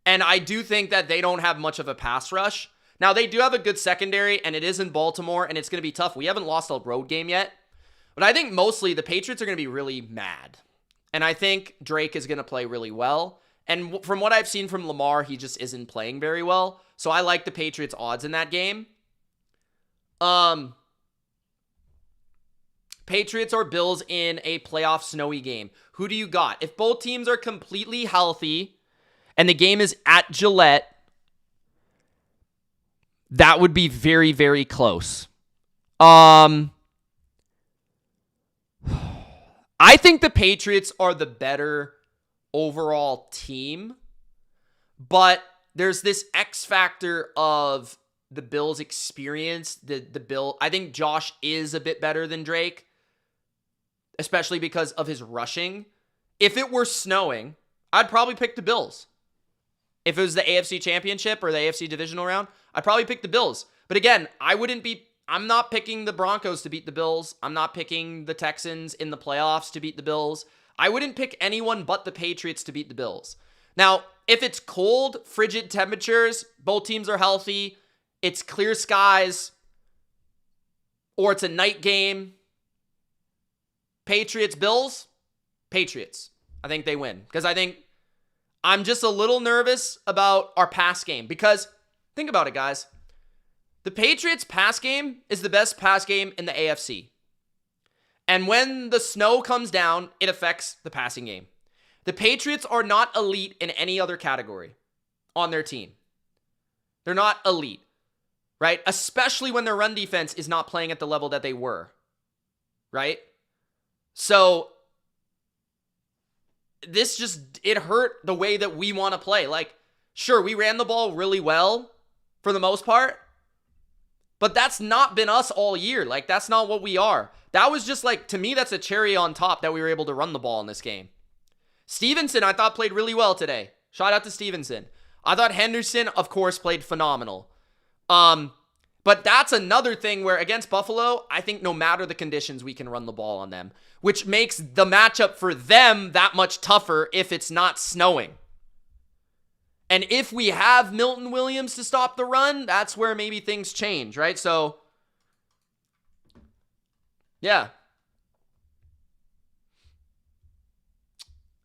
And I do think that they don't have much of a pass rush. Now, they do have a good secondary, and it is in Baltimore, and it's going to be tough. We haven't lost a road game yet. But I think mostly the Patriots are going to be really mad. And I think Drake is going to play really well. And from what I've seen from Lamar, he just isn't playing very well. So I like the Patriots' odds in that game. Patriots or Bills in a playoff snowy game. Who do you got? If both teams are completely healthy and the game is at Gillette, that would be very, very close. I think the Patriots are the better overall team, but there's this X factor of the Bills' experience. I think Josh is a bit better than Drake, especially because of his rushing. If it were snowing, I'd probably pick the Bills. If it was the AFC Championship or the AFC Divisional Round, I'd probably pick the Bills. But again, I'm not picking the Broncos to beat the Bills. I'm not picking the Texans in the playoffs to beat the Bills. I wouldn't pick anyone but the Patriots to beat the Bills. Now, if it's cold, frigid temperatures, both teams are healthy, it's clear skies, or it's a night game, Patriots, Bills, Patriots. I think they win. Because I think I'm just a little nervous about our pass game. Because, think about it, guys. The Patriots' pass game is the best pass game in the AFC. And when the snow comes down, it affects the passing game. The Patriots are not elite in any other category on their team. They're not elite, right? Especially when their run defense is not playing at the level that they were, right? So this just, it hurt the way that we want to play. Like, sure, we ran the ball really well for the most part, but that's not been us all year. Like, that's not what we are. That was just like, to me, that's a cherry on top that we were able to run the ball in this game. Stevenson, I thought, played really well today. Shout out to Stevenson. I thought Henderson, of course, played phenomenal. But that's another thing where against Buffalo, I think no matter the conditions, we can run the ball on them, which makes the matchup for them that much tougher if it's not snowing. And if we have Milton Williams to stop the run, that's where maybe things change, right? So, yeah.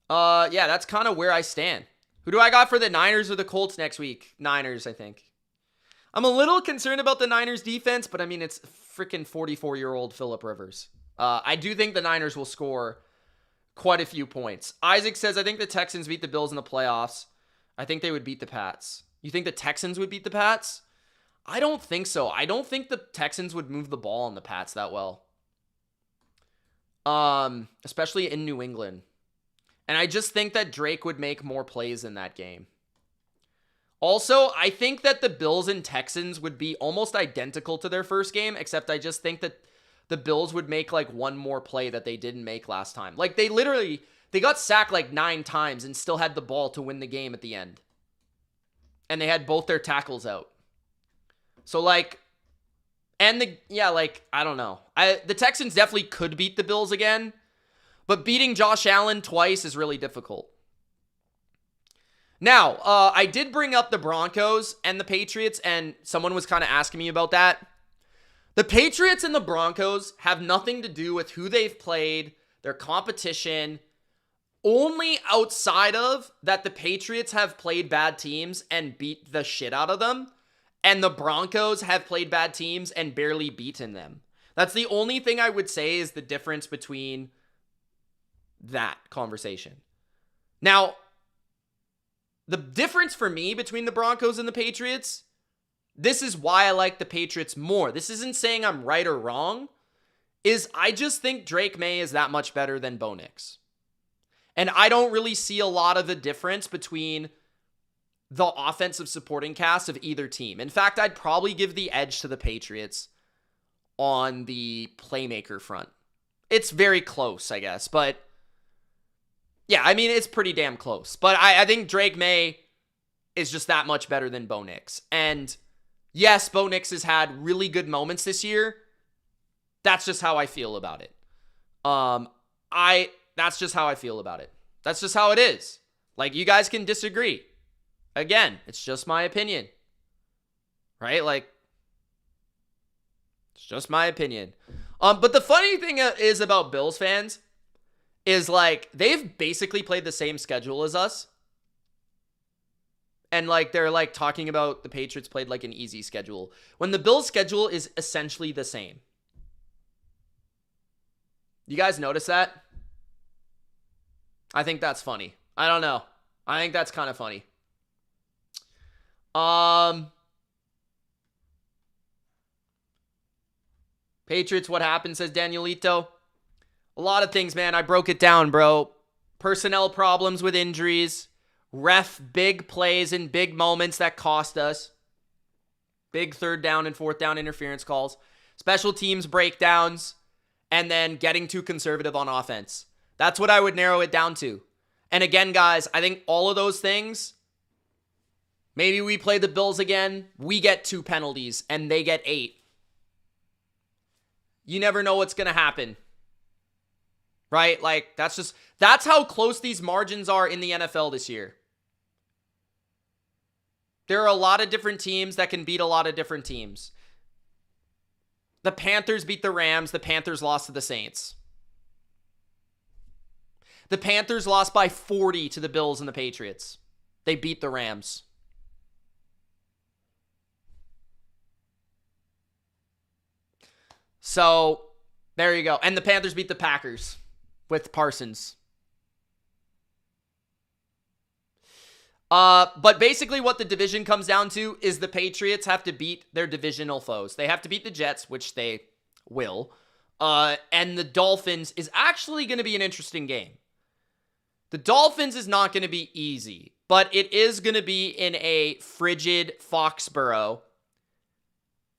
Yeah, that's kind of where I stand. Who do I got for the Niners or the Colts next week? Niners, I think. I'm a little concerned about the Niners defense, but I mean, it's freaking 44-year-old Phillip Rivers. I do think the Niners will score quite a few points. Isaac says, I think the Texans beat the Bills in the playoffs. I think they would beat the Pats. You think the Texans would beat the Pats? I don't think so. I don't think the Texans would move the ball on the Pats that well. Especially in New England. And I just think that Drake would make more plays in that game. Also, I think that the Bills and Texans would be almost identical to their first game, except I just think that the Bills would make like one more play that they didn't make last time. Like they got sacked like 9 times and still had the ball to win the game at the end. And they had both their tackles out. So like, I don't know. The Texans definitely could beat the Bills again. But beating Josh Allen twice is really difficult. Now, I did bring up the Broncos and the Patriots, and someone was kind of asking me about that. The Patriots and the Broncos have nothing to do with who they've played, their competition, only outside of that the Patriots have played bad teams and beat the shit out of them, and the Broncos have played bad teams and barely beaten them. That's the only thing I would say is the difference between that conversation. Now, the difference for me between the Broncos and the Patriots, this is why I like the Patriots more. This isn't saying I'm right or wrong, is I just think Drake May is that much better than Bo Nix. And I don't really see a lot of a difference between the offensive supporting cast of either team. In fact, I'd probably give the edge to the Patriots on the playmaker front. It's very close, I guess, but yeah, I mean, it's pretty damn close. But I think Drake May is just that much better than Bo Nix. And yes, Bo Nix has had really good moments this year. That's just how I feel about it. That's just how I feel about it. That's just how it is. Like, you guys can disagree. Again, it's just my opinion. Right? Like, it's just my opinion. But the funny thing is about Bills fans is like, they've basically played the same schedule as us. And like, they're like talking about the Patriots played like an easy schedule, when the Bills schedule is essentially the same. You guys notice that? I think that's funny. I don't know. I think that's kind of funny. Patriots, what happened, says Danielito. A lot of things, man. I broke it down, bro. Personnel problems with injuries. Ref big plays and big moments that cost us. Big 3rd down and 4th down interference calls. Special teams breakdowns. And then getting too conservative on offense. That's what I would narrow it down to. And again, guys, I think all of those things, maybe we play the Bills again. We get 2 penalties and they get 8. You never know what's going to happen. right? Like, that's how close these margins are in the NFL this year. There are a lot of different teams that can beat a lot of different teams. The Panthers beat the Rams. The Panthers lost to the Saints. The Panthers lost by 40 to the Bills and the Patriots. They beat the Rams. So, there you go. And the Panthers beat the Packers with Parsons. But basically what the division comes down to is the Patriots have to beat their divisional foes. They have to beat the Jets, which they will. And the Dolphins is actually going to be an interesting game. The Dolphins is not going to be easy, but it is going to be in a frigid Foxborough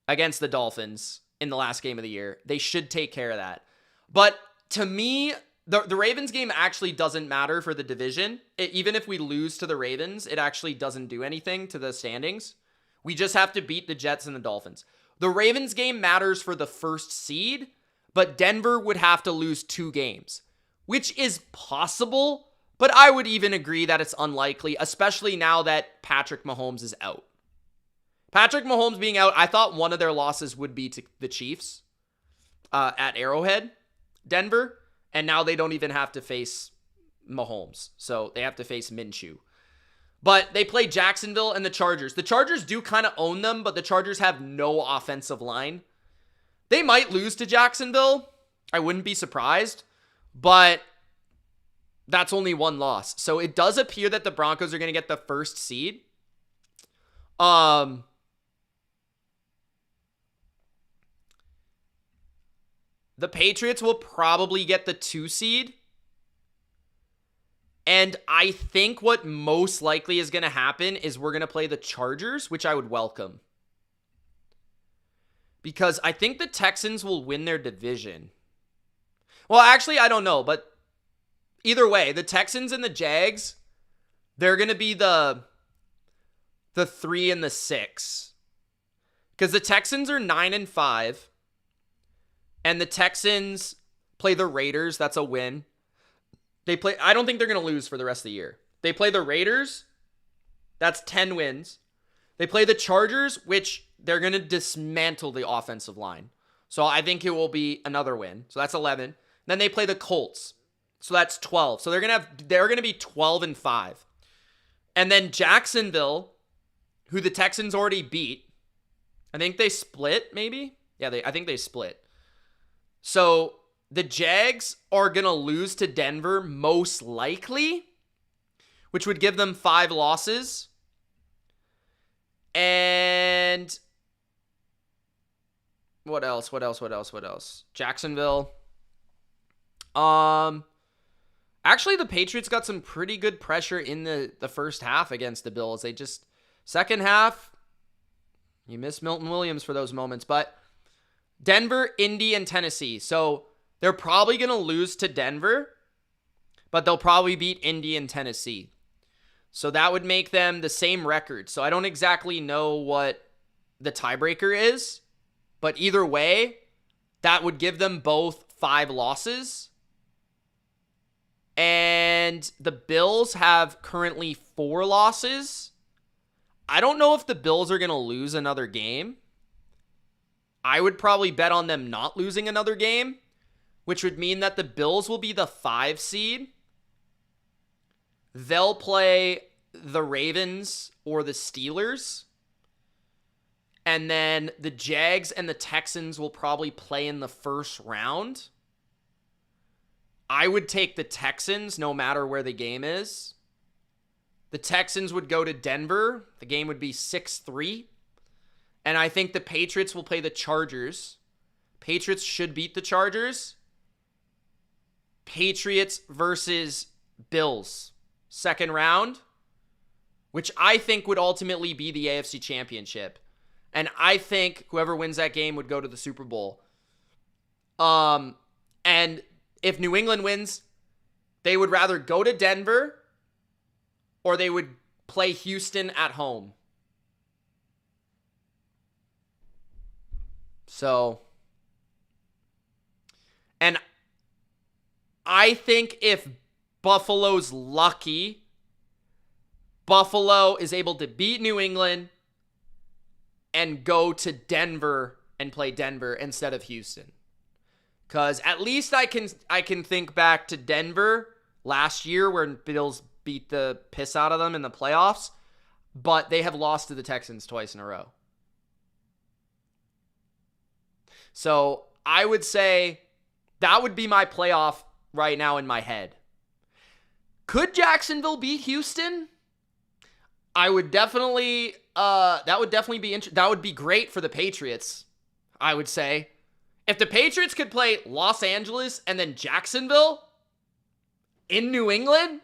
against the Dolphins in the last game of the year. They should take care of that. But to me, the Ravens game actually doesn't matter for the division. Even if we lose to the Ravens, it actually doesn't do anything to the standings. We just have to beat the Jets and the Dolphins. The Ravens game matters for the first seed, but Denver would have to lose 2 games, which is possible, but I would even agree that it's unlikely, especially now that Patrick Mahomes is out. Patrick Mahomes being out, I thought one of their losses would be to the Chiefs at Arrowhead, Denver. And now they don't even have to face Mahomes. So they have to face Minshew. But they play Jacksonville and the Chargers. The Chargers do kind of own them, but the Chargers have no offensive line. They might lose to Jacksonville. I wouldn't be surprised. But that's only 1 loss. So it does appear that the Broncos are going to get the first seed. The Patriots will probably get the 2 seed. And I think what most likely is going to happen is we're going to play the Chargers, which I would welcome. Because I think the Texans will win their division. Well, actually, I don't know. But either way, the Texans and the Jags, they're going to be the 3 and the 6. Because the Texans are 9-5. And the Texans play the Raiders. That's a win. I don't think they're going to lose for the rest of the year. They play the Raiders. That's 10 wins. They play the Chargers, which they're going to dismantle the offensive line. So I think it will be another win. So that's 11. Then they play the Colts. So that's 12. So they're going to be 12-5. And then Jacksonville, who the Texans already beat. I think they split, maybe? Yeah, I think they split. So the Jags are going to lose to Denver most likely, which would give them 5 losses. And what else? Jacksonville. Actually, the Patriots got some pretty good pressure in the first half against the Bills. Second half, you miss Milton Williams for those moments, but Denver, Indy, and Tennessee. So they're probably going to lose to Denver, but they'll probably beat Indy and Tennessee. So that would make them the same record. So I don't exactly know what the tiebreaker is, but either way, that would give them both 5 losses. And the Bills have currently 4 losses. I don't know if the Bills are going to lose another game. I would probably bet on them not losing another game, which would mean that the Bills will be the 5 seed. They'll play the Ravens or the Steelers. And then the Jags and the Texans will probably play in the first round. I would take the Texans no matter where the game is. The Texans would go to Denver. The game would be 6-3. And I think the Patriots will play the Chargers. Patriots should beat the Chargers. Patriots versus Bills. Second round. Which I think would ultimately be the AFC Championship. And I think whoever wins that game would go to the Super Bowl. And if New England wins, they would rather go to Denver or they would play Houston at home. So, and I think if Buffalo's lucky, Buffalo is able to beat New England and go to Denver and play Denver instead of Houston. Because at least I can think back to Denver last year where Bills beat the piss out of them in the playoffs, but they have lost to the Texans twice in a row. So I would say that would be my playoff right now in my head. Could Jacksonville beat Houston? I would definitely, that would be great for the Patriots, I would say. If the Patriots could play Los Angeles and then Jacksonville in New England,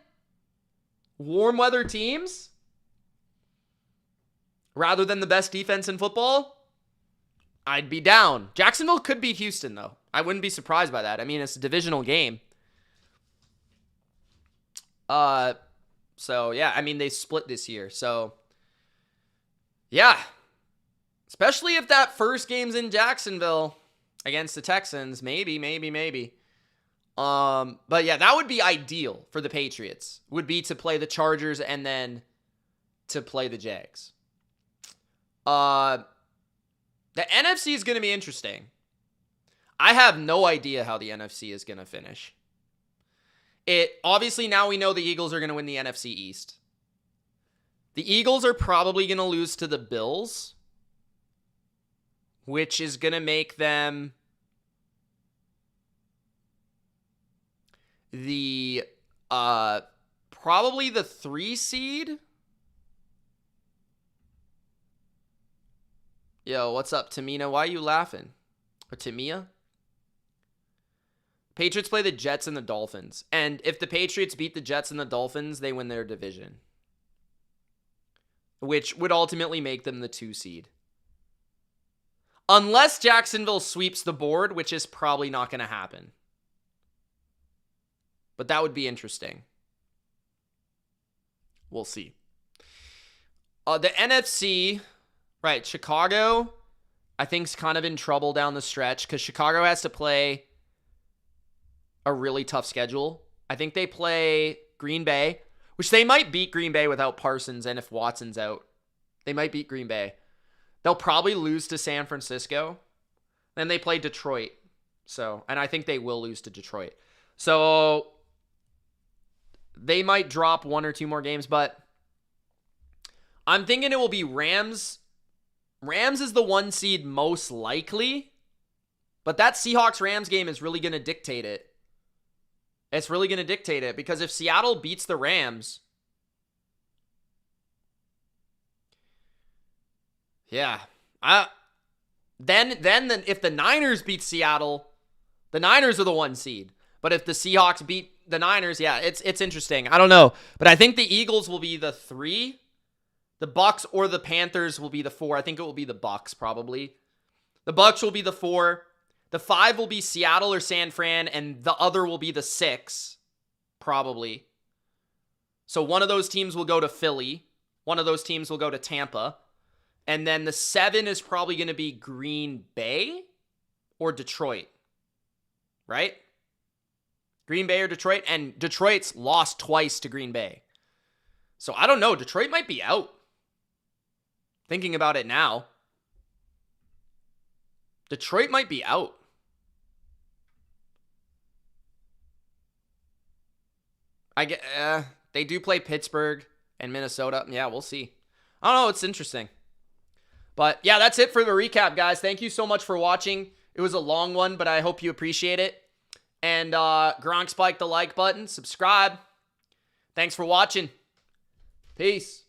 warm weather teams, rather than the best defense in football, I'd be down. Jacksonville could beat Houston, though. I wouldn't be surprised by that. I mean, it's a divisional game. So, yeah, I mean, they split this year. So, yeah. Especially if that first game's in Jacksonville against the Texans. Maybe. But, yeah, that would be ideal for the Patriots. Would be to play the Chargers and then to play the Jags. The NFC is going to be interesting. I have no idea how the NFC is going to finish. Obviously, now we know the Eagles are going to win the NFC East. The Eagles are probably going to lose to the Bills, which is going to make them probably the 3 seed. Yo, what's up, Tamina? Why are you laughing? Or Tamia? Patriots play the Jets and the Dolphins. And if the Patriots beat the Jets and the Dolphins, they win their division. Which would ultimately make them the 2 seed. Unless Jacksonville sweeps the board, which is probably not going to happen. But that would be interesting. We'll see. The NFC, right, Chicago, I think is kind of in trouble down the stretch because Chicago has to play a really tough schedule. I think they play Green Bay, which they might beat Green Bay without Parsons, and if Watson's out, they might beat Green Bay. They'll probably lose to San Francisco. Then they play Detroit. And I think they will lose to Detroit. So they might drop 1 or 2 more games, but I'm thinking it will be Rams. Rams is the 1 seed most likely, but that Seahawks-Rams game is really going to dictate it. It's really going to dictate it because if Seattle beats the Rams, yeah, then if the Niners beat Seattle, the Niners are the 1 seed. But if the Seahawks beat the Niners, yeah, it's interesting. I don't know, but I think the Eagles will be the 3. The Bucks or the Panthers will be the 4. I think it will be the Bucks probably. The Bucks will be the 4. The 5 will be Seattle or San Fran, and the other will be the 6, probably. So one of those teams will go to Philly. One of those teams will go to Tampa. And then the 7 is probably going to be Green Bay or Detroit. Right? Green Bay or Detroit. And Detroit's lost twice to Green Bay. So I don't know. Detroit might be out. Thinking about it now. Detroit might be out. They do play Pittsburgh and Minnesota. Yeah, we'll see. I don't know. It's interesting. But yeah, that's it for the recap, guys. Thank you so much for watching. It was a long one, but I hope you appreciate it. And Gronk, spike the like button. Subscribe. Thanks for watching. Peace.